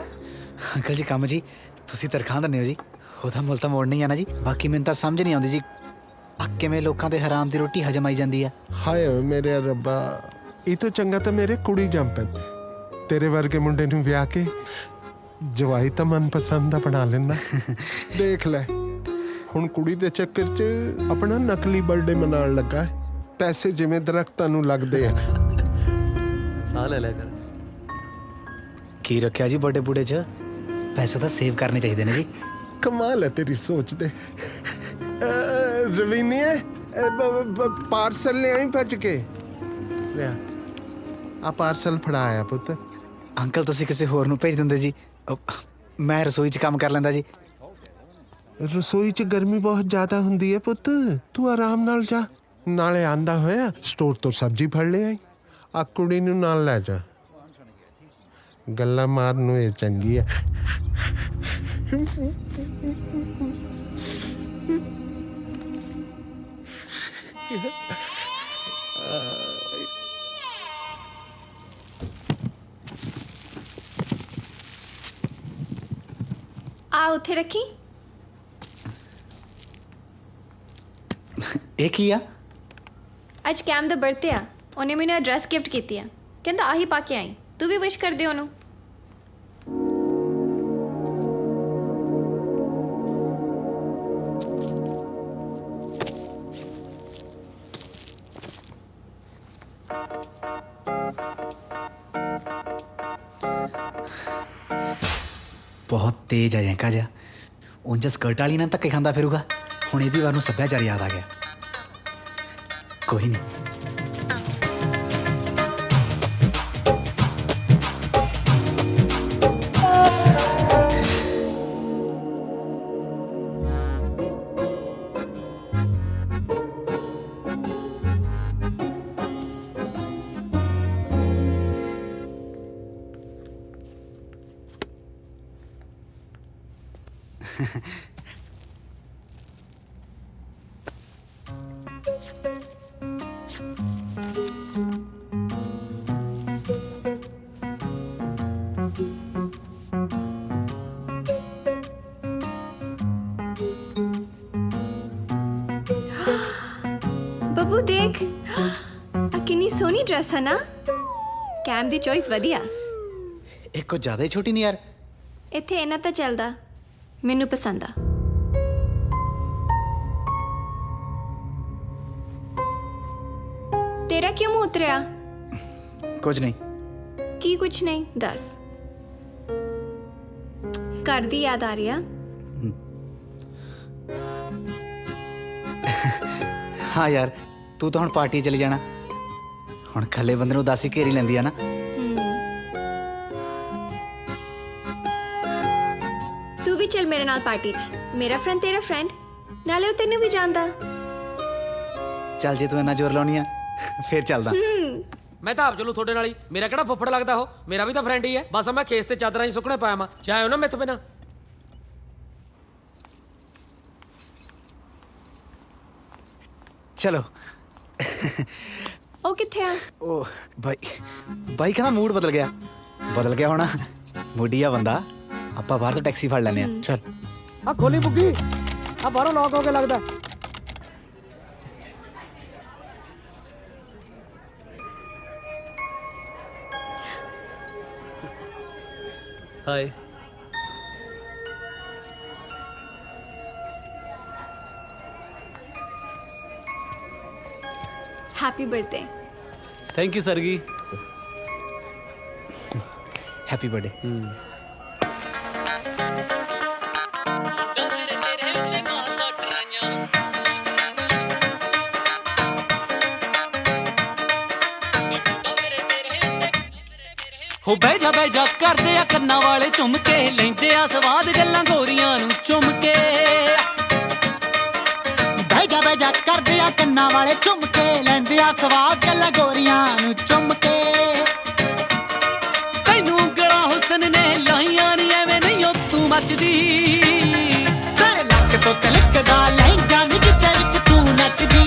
ਅੰਕਲ ਜੀ ਕੰਮ ਜੀ ਤੁਸੀਂ ਤਰਖਾਂ ਦਿੰਦੇ ਹੋ ਜੀ, ਉਹਦਾ ਮੁੱਲ ਤਾਂ ਮੋੜ ਨਹੀਂ ਆਣਾ ਜੀ। ਬਾਕੀ ਮੈਨੂੰ ਤਾਂ ਸਮਝ ਨਹੀਂ ਆਉਂਦੀ ਜੀ ਆ ਕਿਵੇਂ ਲੋਕਾਂ ਦੇ ਹਰਾਮ ਦੀ ਰੋਟੀ ਹਜਮ ਆਈ ਜਾਂਦੀ ਆ। ਹਾਏ ਓਏ ਮੇਰੇ ਰੱਬਾ, ਇਹ ਤੋਂ ਚੰਗਾ ਤਾਂ ਮੇਰੇ ਕੁੜੀ ਜੰਮ ਪੈਂਦੀ। ਤੇਰੇ ਵਰਗੇ ਮੁੰਡੇ ਨੂੰ ਵਿਆਹ ਕੇ ਜਵਾਈ ਤਾਂ ਮਨਪਸੰਦ ਦਾ ਬਣਾ ਲੈਂਦਾ। ਦੇਖ ਲੈ ਹੁਣ ਕੁੜੀ ਦੇ ਚੱਕਰ 'ਚ ਆਪਣਾ ਨਕਲੀ ਬਰਥਡੇ ਮਨਾਉਣ ਲੱਗਾ ਹੈ। ਪੈਸੇ ਜਿਵੇਂ ਦਰਖਤਾਂ ਨੂੰ ਲੱਗਦੇ ਆ। ਸਾਹ ਲੈ ਲਿਆ ਕਰ। ਕੀ ਰੱਖਿਆ ਜੀ ਬਰਥਡੇ ਬੂੜੇ 'ਚ? ਪੈਸੇ ਤਾਂ ਸੇਵ ਕਰਨੇ ਚਾਹੀਦੇ ਨੇ ਜੀ। ਕਮਾਲ ਹੈ ਤੇਰੀ ਸੋਚ ਦੇ। ਰਵੀਨੀਏ ਪਾਰਸਲ ਲੈ ਆਈ ਭੱਜ ਕੇ। ਲਿਆ ਆ ਪਾਰਸਲ ਫੜਾਇਆ ਪੁੱਤ। ਅੰਕਲ ਤੁਸੀਂ ਕਿਸੇ ਹੋਰ ਨੂੰ ਭੇਜ ਦਿੰਦੇ ਜੀ, ਮੈਂ ਰਸੋਈ 'ਚ ਕੰਮ ਕਰ ਲੈਂਦਾ ਜੀ। ਰਸੋਈ 'ਚ ਗਰਮੀ ਬਹੁਤ ਜ਼ਿਆਦਾ ਹੁੰਦੀ ਹੈ ਪੁੱਤ, ਤੂੰ ਆਰਾਮ ਨਾਲ ਜਾ। ਨਾਲੇ ਆਂਦਾ ਹੋਇਆ ਸਟੋਰ ਤੋਂ ਸਬਜ਼ੀ ਫੜ ਲੈ ਆਈ। ਆ ਕੁੜੀ ਨੂੰ ਨਾਲ ਲੈ ਜਾ, ਗੱਲਾਂ ਮਾਰਨ ਨੂੰ ਇਹ ਚੰਗੀ ਹੈ। ਆ ਉੱਥੇ ਰੱਖੀ। ਇਹ ਕੀ ਆ? ਅੱਜ ਕੈਮ ਦਾ ਬਰਥਡੇ ਆ, ਉਹਨੇ ਮੈਨੂੰ ਡਰੈਸ ਗਿਫਟ ਕੀਤੀ ਆ, ਕਹਿੰਦਾ ਆਹੀ ਪਾ ਕੇ ਆਈ, ਤੂੰ ਵੀ ਵਿਸ਼ ਕਰ ਦੇ ਉਹਨੂੰ। ਬਹੁਤ ਤੇਜ਼ ਆ ਜੈਂਕਾ ਜਿਹਾ। ਉਂਝ ਸਕਰਟ ਵਾਲੀ ਨਾਲ ਧੱਕੇ ਖਾਂਦਾ ਫਿਰੂਗਾ, ਹੁਣ ਇਹਦੀ ਵਾਰ ਨੂੰ ਸੱਭਿਆਚਾਰ ਯਾਦ ਆ ਗਿਆ। ਕੋਈ ਨਹੀਂ। ਬੱਬੂ ਦੇਖ, ਆ ਕਿੰਨੀ ਸੋਹਣੀ ਡਰੈਸ ਹੈ ਨਾ। ਕੈਮ ਦੀ ਚੋਇਸ ਵਧੀਆ। ਇਹ ਕੁਝ ਜ਼ਿਆਦਾ ਹੀ ਛੋਟੀ ਨਹੀਂ ਯਾਰ। ਇੱਥੇ ਇਹਨਾਂ ਤਾਂ ਚੱਲਦਾ, ਮੈਨੂੰ ਪਸੰਦ ਆ। ਤੇਰਾ ਕਿਉਂ ਮੂੰਹ ਉਤਰਿਆ? ਕੁਝ ਨਹੀਂ। ਕੀ ਕੁਛ ਨਹੀਂ? ਦੱਸ। ਘਰ ਦੀ ਯਾਦ ਆ ਰਹੀ ਆ? ਹਾਂ ਯਾਰ, ਤੂੰ ਤਾਂ ਹੁਣ ਪਾਰਟੀ ਚਲੀ ਜਾਣਾ। ਹੁਣ ਇਕੱਲੇ ਬੰਦੇ ਨੂੰ ਉਦਾਸੀ ਘੇਰੀ ਲੈਂਦੀ ਆ ਨਾ। ਤੂੰ ਵੀ ਚੱਲ ਮੇਰੇ ਨਾਲ ਪਾਰਟੀ 'ਚ। ਮੇਰਾ ਫਰੈਂਡ ਤੇਰਾ ਫਰੈਂਡ, ਨਾਲੇ ਉਹ ਤੈਨੂੰ ਵੀ ਜਾਣਦਾ। ਚੱਲ ਜੇ ਤੂੰ ਇੰਨਾ ਜ਼ੋਰ ਲਾਉਣੀ ਆ ਫੇਰ ਚੱਲਦਾ। ਮੈਂ ਤਾਂ ਆਪ ਚਲੂ ਤੁਹਾਡੇ ਨਾਲ ਹੀ। ਮੇਰਾ ਕਿਹੜਾ ਫੁੱਫੜ ਲੱਗਦਾ ਉਹ, ਮੇਰਾ ਵੀ ਤਾਂ ਫਰੈਂਡ ਹੀ ਹੈ। ਬਸ ਮੈਂ ਖੇਸ ਤੇ ਚਾਦਰਾਂ ਹੀ ਸੁੱਕਣੇ ਪਾਇਆ ਮਾ, ਚਾਹੇ ਨਾ ਮਿੱਥ ਬਿਨਾ। ਚਲੋ। ਉਹ ਕਿੱਥੇ ਆ? ਉਹ ਬਾਈ ਕਹਿੰਦਾ ਮੂਡ ਬਦਲ ਗਿਆ ਹੋਣਾ। ਮੁੱਢੀਆ ਬੰਦਾ। ਆਪਾਂ ਬਾਹਰ ਤੋਂ ਟੈਕਸੀ ਫੜ ਲੈਨੇ ਆ। ਚੱਲ ਆ ਖੋਲੀ ਬੁੱਗੀ, ਆ ਬਾਹਰੋਂ ਲੌਕ ਹੋ ਕੇ ਲੱਗਦਾ। ਹਾਏ। Happy birthday. Thank you sargi. Happy birthday. हो बह जा करदे आ कन्ना वाले झुम के, लैंदे आ स्वाद गल्लां गोरियां नू चुम के। ਬਹਿ ਜਾ ਕਰਦੇ ਆ ਕੰਨਾਂ ਵਾਲੇ ਝੁੰਮ ਕੇ, ਲੈਂਦੇ ਆ ਸਵਾਦ ਗੱਲਾਂ ਗੋਰੀਆਂ ਨੂੰ ਚੁੰਮ ਕੇ। ਤੈਨੂੰ ਗਲਾ ਹੁਸਨ ਨੇ ਲਾਈਆਂ ਨੀ ਐਵੇਂ ਨਹੀਂ ਓ ਤੂੰ ਮੱਚਦੀ। ਤੇਰੇ ਲੱਕ ਤੋਂ ਤਿਲਕਦਾ ਲਹਿੰਗਾ ਨੀ ਜਿੱਦੇ ਵਿੱਚ ਤੂੰ ਨੱਚਦੀ।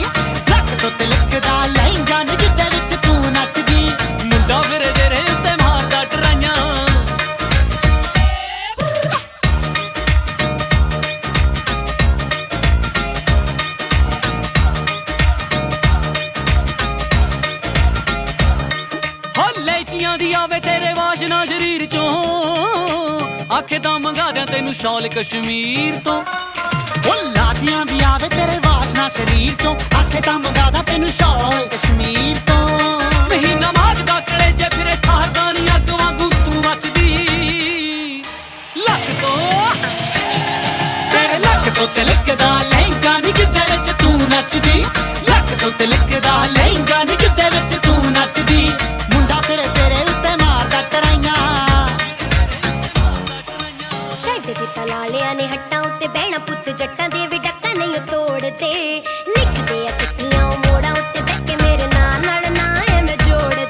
ਲੱਕ ਤੋਂ ਤਿਲਕਦਾ ਲਹਿੰਗਾ ਨੀ ਜਿੱਦੇ ਵਿੱਚ ਤੂੰ ਨੱਚਦੀ। ਮੁੰਡਾ ਫਿਰੇ ਤੇਰੇ ਉੱਤੇ ਮਾਰਦਾ ਟਰਾਈਆਂ। ਆਵੇ ਤੇਰੇ ਵਾਸ਼ਨਾ ਸ਼ਰੀਰ ਚੋਂ ਆਖੇ ਤਾਂ ਮੰਗਾ ਦਿਆਂ ਤੈਨੂੰ ਸ਼ਾਲ ਕਸ਼ਮੀਰ ਤੋਂ ਉਹ ਲਾਠੀਆਂ ਦੀ ਆਵੇ ਤੇਰੇ ਵਾਸ਼ਨਾ ਸਰੀਰ ਚੋਂ ਆਖੇ ਤਾਂ ਮੰਗਾਦਾ ਤੈਨੂੰ ਸ਼ਾਲ ਕਸ਼ਮੀਰ ਤੋਂ ਮਹੀਨਾ ਮਾਗਦਾ ਕਲੇਜੇ ਫਿਰੇ ਠਾਰਦਾ ਨੀ ਅੱਗ ਵਾਂਗੂ ਤੂੰ ਮੱਚਦੀ ਲੱਕ ਤੋਂ ਤੇਰੇ ਲੱਕ ਤੋਂ ਤਿਲਕਦਾ ਲਹਿੰਗਾ ਨੀ ਕਿੱਦੇ ਵਿੱਚ ਤੂੰ ਨੱਚਦੀ ਲੱਕ ਤੋਂ ਤਿਲਕਦਾ ਲਹਿੰਗਾ ਨੀ ਕਿੱਦੇ ਵਿੱਚ ਤੂੰ ਨੱਚਦੀ ਮੁੰਡਾ ਫਿਰੇ ਤੇਰੇ ਉੱਤੇ ਮਾਰਦਾ ਟਰਾਈਆਂ ਛੱਡ ਦਿੱਤਾ ਲਾਲਿਆਂ ਨੇ ਹੱਟਾਂ ਉੱਤੇ ਬਹਿਣਾ ਪੁੱਤ ਜੱਟਾਂ ਦੇ ਵੀ ਡੱਕਾ ਨਹੀਂ ਤੋੜਦੇ ਲਿਖਦੇ ਆ ਚਿੱਠੀਆਂ ਉਹ ਮੋੜਾਂ ਉੱਤੇ ਬਹਿ ਕੇ ਮੇਰੇ ਨਾਂ ਨਾਲ ਨਾ ਐਵੇਂ ਜੋੜਦੇ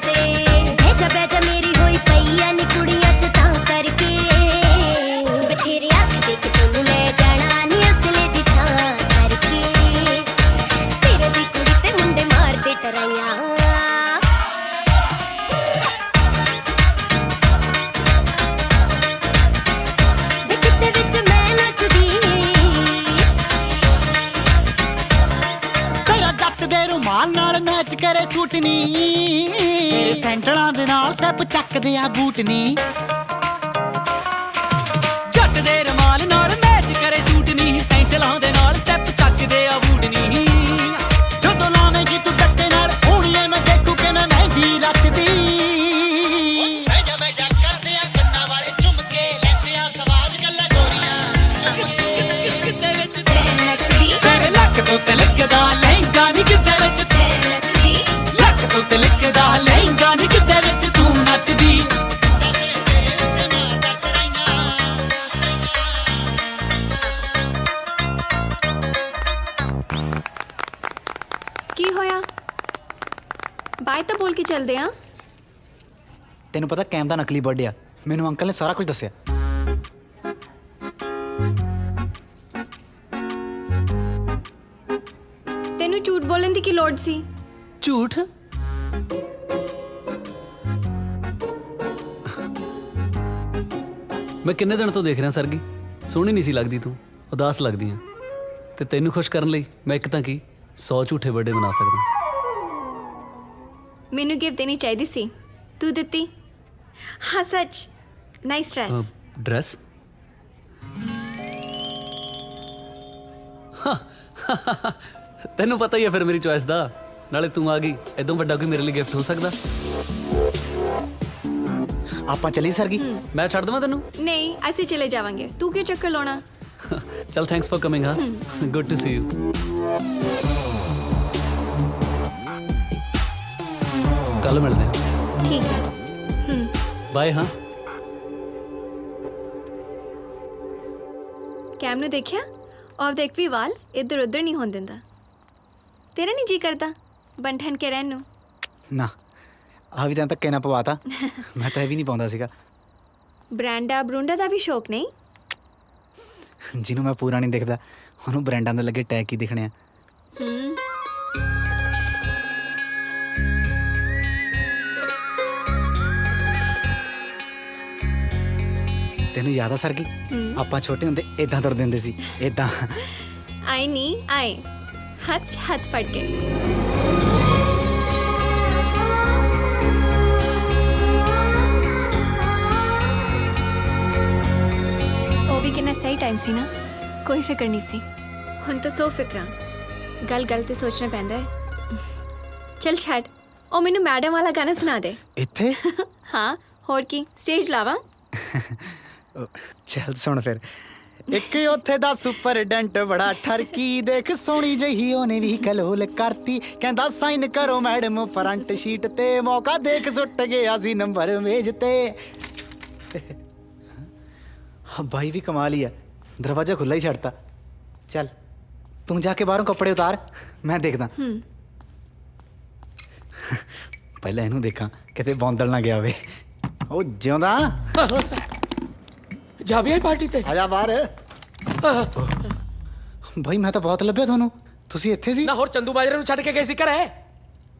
ਬਹਿਜਾ ਮੇਰੀ ਹੋਈ ਪਈ ਆ ਨੀ ਕੁੜੀਆਂ ਚ ਤਾਂ ਕਰਕੇ ਬਥੇਰੇ ਆਖਦੇ ਕਿ ਤੈਨੂੰ ਲੈ ਜਾਣਾ ਨੀ ਅਸਲੇ ਦੀ ਛਾਂ ਕਰਕੇ ਸਿਰ ਦੀ ਕੁੜੀ ਤੇ ਮੁੰਡੇ ਮਾਰਦੇ ਟਰਾਈਆਂ ਮਾਲ ਨਾਲ ਮੈਚ ਕਰੇ ਸੂਟ ਨੀ ਤੇਰੇ ਸੈਂਟਲਾਂ ਦੇ ਨਾਲ ਸਟੈਪ ਚੱਕਦੇ ਆ ਬੂਟ ਨੀ ਜੱਟ ਦੇ ਰਮਾਲ ਨਾਲ ਮੈਚ ਕਰੇ ਸੂਟ ਨੀ ਸੈਂਟਲਾਂ ਦੇ ਨਾਲ ਸਟੈਪ ਚੱਕਦੇ ਆ ਬੂਟ ਨੀ ਜਦੋਂ ਲਾਵੇਂਗੀ ਤੂੰ ਡੱਕੇ ਨਾਲ ਸੋਹਣੀਏ ਮੈਂ ਦੇਖੂ ਕਿਵੇਂ ਮਹਿੰਦੀ ਰਚਦੀ ਬਹਿਜਾ ਕਰਦੇ ਆ ਕੰਨਾਂ ਵਾਲੇ ਝੁੰਮ ਕੇ ਲੈਂਦੇ ਆ ਸਵਾਦ ਗੱਲਾਂ ਗੋਰੀਆਂ ਕਿੱਦੇ ਵਿੱਚ ਤੇਰੇ ਲੱਕ ਤੋਂ ਤਿਲਕਦਾ ਲਹਿੰਗਾ ਨੀ ਕਿੱਦੇ ਵਿੱਚ ਲੱਕ ਤੋਂ ਤਿਲਕਦਾ ਲਹਿੰਗਾ ਨੀ ਕਿੱਦੇ ਵਿੱਚ ਤੂੰ ਨੱਚਦੀ ਕੀ ਹੋਇਆ ਬਾਈ ਤਾਂ ਬੋਲ ਕੇ ਚੱਲਦੇ ਆ ਤੈਨੂੰ ਪਤਾ ਕੈਮ ਦਾ ਨਕਲੀ ਬਰਥਡੇ ਆ ਮੈਨੂੰ ਅੰਕਲ ਨੇ ਸਾਰਾ ਕੁਝ ਦੱਸਿਆ ਤੈਨੂੰ ਝੂਠ ਬੋਲਣ ਦੀ ਕੀ ਲੋੜ ਸੀ ਝੂਠ ਮੈਂ ਕਿੰਨੇ ਦਿਨ ਤੋਂ ਦੇਖ ਰਿਹਾ ਸਰਗੀ ਸੋਹਣੀ ਨਹੀਂ ਸੀ ਲੱਗਦੀ ਤੂੰ ਉਦਾਸ ਲੱਗਦੀ ਆ ਤੇ ਤੈਨੂੰ ਖੁਸ਼ ਕਰਨ ਲਈ ਮੈਂ ਇੱਕ ਤਾਂ ਕੀ 100 ਝੂਠੇ ਬਰਥਡੇ ਮਨਾ ਸਕਦਾ ਮੈਨੂੰ ਗਿਫਟ ਦੇਣੀ ਚਾਹੀਦੀ ਸੀ ਤੂੰ ਦਿੱਤੀ ਹਾਂ ਸੱਚ ਨਾਈਸ ਡਰੈਸ ਡਰੈਸ ਤੈਨੂੰ ਪਤਾ ਹੀ ਆ ਫਿਰ ਮੇਰੀ ਚੋਇਸ ਦਾ ਨਾਲੇ ਤੂੰ ਆ ਗਈ ਇਦੋਂ ਵੱਡਾ ਕੋਈ ਮੇਰੇ ਲਈ ਗਿਫਟ ਹੋ ਸਕਦਾ ਆਪਾਂ ਚੱਲੀ ਸਰਗੀ ਮੈਂ ਛੱਡ ਦਵਾਂ ਤੈਨੂੰ ਨਹੀਂ ਅਸੀਂ ਚਲੇ ਜਾਵਾਂਗੇ ਤੂੰ ਕਿਉਂ ਚੱਕਰ ਲਾਉਣਾ ਚਲ ਥੈਂਕਸ ਫॉर ਕਮਿੰਗ ਹਾਂ ਗੁੱਡ ਟੂ ਸੀ ਯੂ ਕੱਲ ਮਿਲਦੇ ਹਾਂ ਠੀਕ ਹੈ ਬਾਏ ਹਾਂ ਕੈਮ ਨੂੰ ਦੇਖਿਆ ਔਰ ਦੇਖ ਵੀ ਵਾਲ ਇੱਧਰ ਉੱਧਰ ਨਹੀਂ ਹੋਣ ਦਿੰਦਾ ਤੇਰਾ ਨਹੀਂ ਜੀ ਕਰਦਾ ਬੰਠਨ ਕੇ ਰਹਿਣ ਨੂੰ ਨਾ ਆ ਵੀ ਤਾਂ ਧੱਕੇ ਨਾ ਪਵਾਤਾ ਮੈਂ ਤਾਂ ਇਹ ਵੀ ਨਹੀਂ ਪਾਉਂਦਾ ਸੀਗਾ ਬ੍ਰਾਂਡਾ ਬਰੂੰਡਾ ਦਾ ਵੀ ਸ਼ੌਕ ਨਹੀਂ ਜਿਹਨੂੰ ਮੈਂ ਪੂਰਾ ਨਹੀਂ ਦਿਖਦਾ ਉਹਨੂੰ ਬ੍ਰਾਂਡਾਂ ਦੇ ਲੱਗੇ ਟੈਗ ਹੀ ਦਿਖਣੇ ਆ ਤੈਨੂੰ ਯਾਦ ਆ ਸਰਗੀ ਆਪਾਂ ਛੋਟੇ ਹੁੰਦੇ ਇਦਾਂ ਤੁਰਦੇ ਹੁੰਦੇ ਸੀ ਇਦਾਂ ਆਈ ਨਹੀਂ ਆਏ ਹੱਥ ਹੱਥ ਫੜ ਕੇ ਉਹ ਵੀ ਕਿੰਨਾ ਸਹੀ ਟਾਈਮ ਸੀ ਨਾ ਕੋਈ ਫਿਕਰ ਨਹੀਂ ਸੀ ਹੁਣ ਤਾਂ ਸੋ ਫਿਕਰਾਂ ਗੱਲ ਗੱਲ ਤੇ ਸੋਚਣਾ ਪੈਂਦਾ ਹੈ ਚਲ ਛੱਡ ਉਹ ਮੈਨੂੰ ਮੈਡਮ ਵਾਲਾ ਗਾਣਾ ਸੁਣਾ ਦੇ ਇੱਥੇ ਹਾਂ ਹੋਰ ਕੀ ਸਟੇਜ ਲਾਵਾ ਚੱਲ ਸੁਣ ਫਿਰ ਇੱਕ ਉੱਥੇ ਦਾ ਸੁਪਰਡੈਂਟ ਬੜਾ ਠਰਕੀ ਦੇਖ ਸੋਹਣੀ ਜਹੀ ਉਹਨੇ ਵੀ ਕਲੋਲ ਕਰਤੀ ਕਹਿੰਦਾ ਸਾਈਨ ਕਰੋ ਮੈਡਮ ਫਰੰਟ ਸ਼ੀਟ ਤੇ ਮੌਕਾ ਦੇਖ ਸੁੱਟ ਗਿਆ ਸੀ ਨੰਬਰ ਮੇਜ ਤੇ ਭਾਈ ਵੀ ਕਮਾਲ ਹੀ ਆ ਦਰਵਾਜ਼ਾ ਖੁੱਲਾ ਹੀ ਛੱਡਤਾ ਚੱਲ ਤੂੰ ਜਾ ਕੇ ਬਾਹਰੋਂ ਕੱਪੜੇ ਉਤਾਰ ਮੈਂ ਦੇਖਦਾ ਪਹਿਲਾਂ ਇਹਨੂੰ ਦੇਖਾਂ ਕਿਤੇ ਬੌਂਦਲ ਨਾ ਗਿਆ ਹੋਵੇ ਉਹ ਜਿਉਂਦਾ ਜਾ ਵੀ ਆਈ ਪਾਰਟੀ ਤੇ ਆ ਜਾ ਬਾਹਰ ਭਾਈ ਮੈਂ ਤਾਂ ਬਹੁਤ ਲੱਭਿਆ ਤੁਹਾਨੂੰ ਤੁਸੀਂ ਇੱਥੇ ਸੀ ਨਾ ਹੋਰ ਚੰਦੂ ਬਾਜਰੇ ਨੂੰ ਛੱਡ ਕੇ ਗਏ ਸੀ ਘਰੇ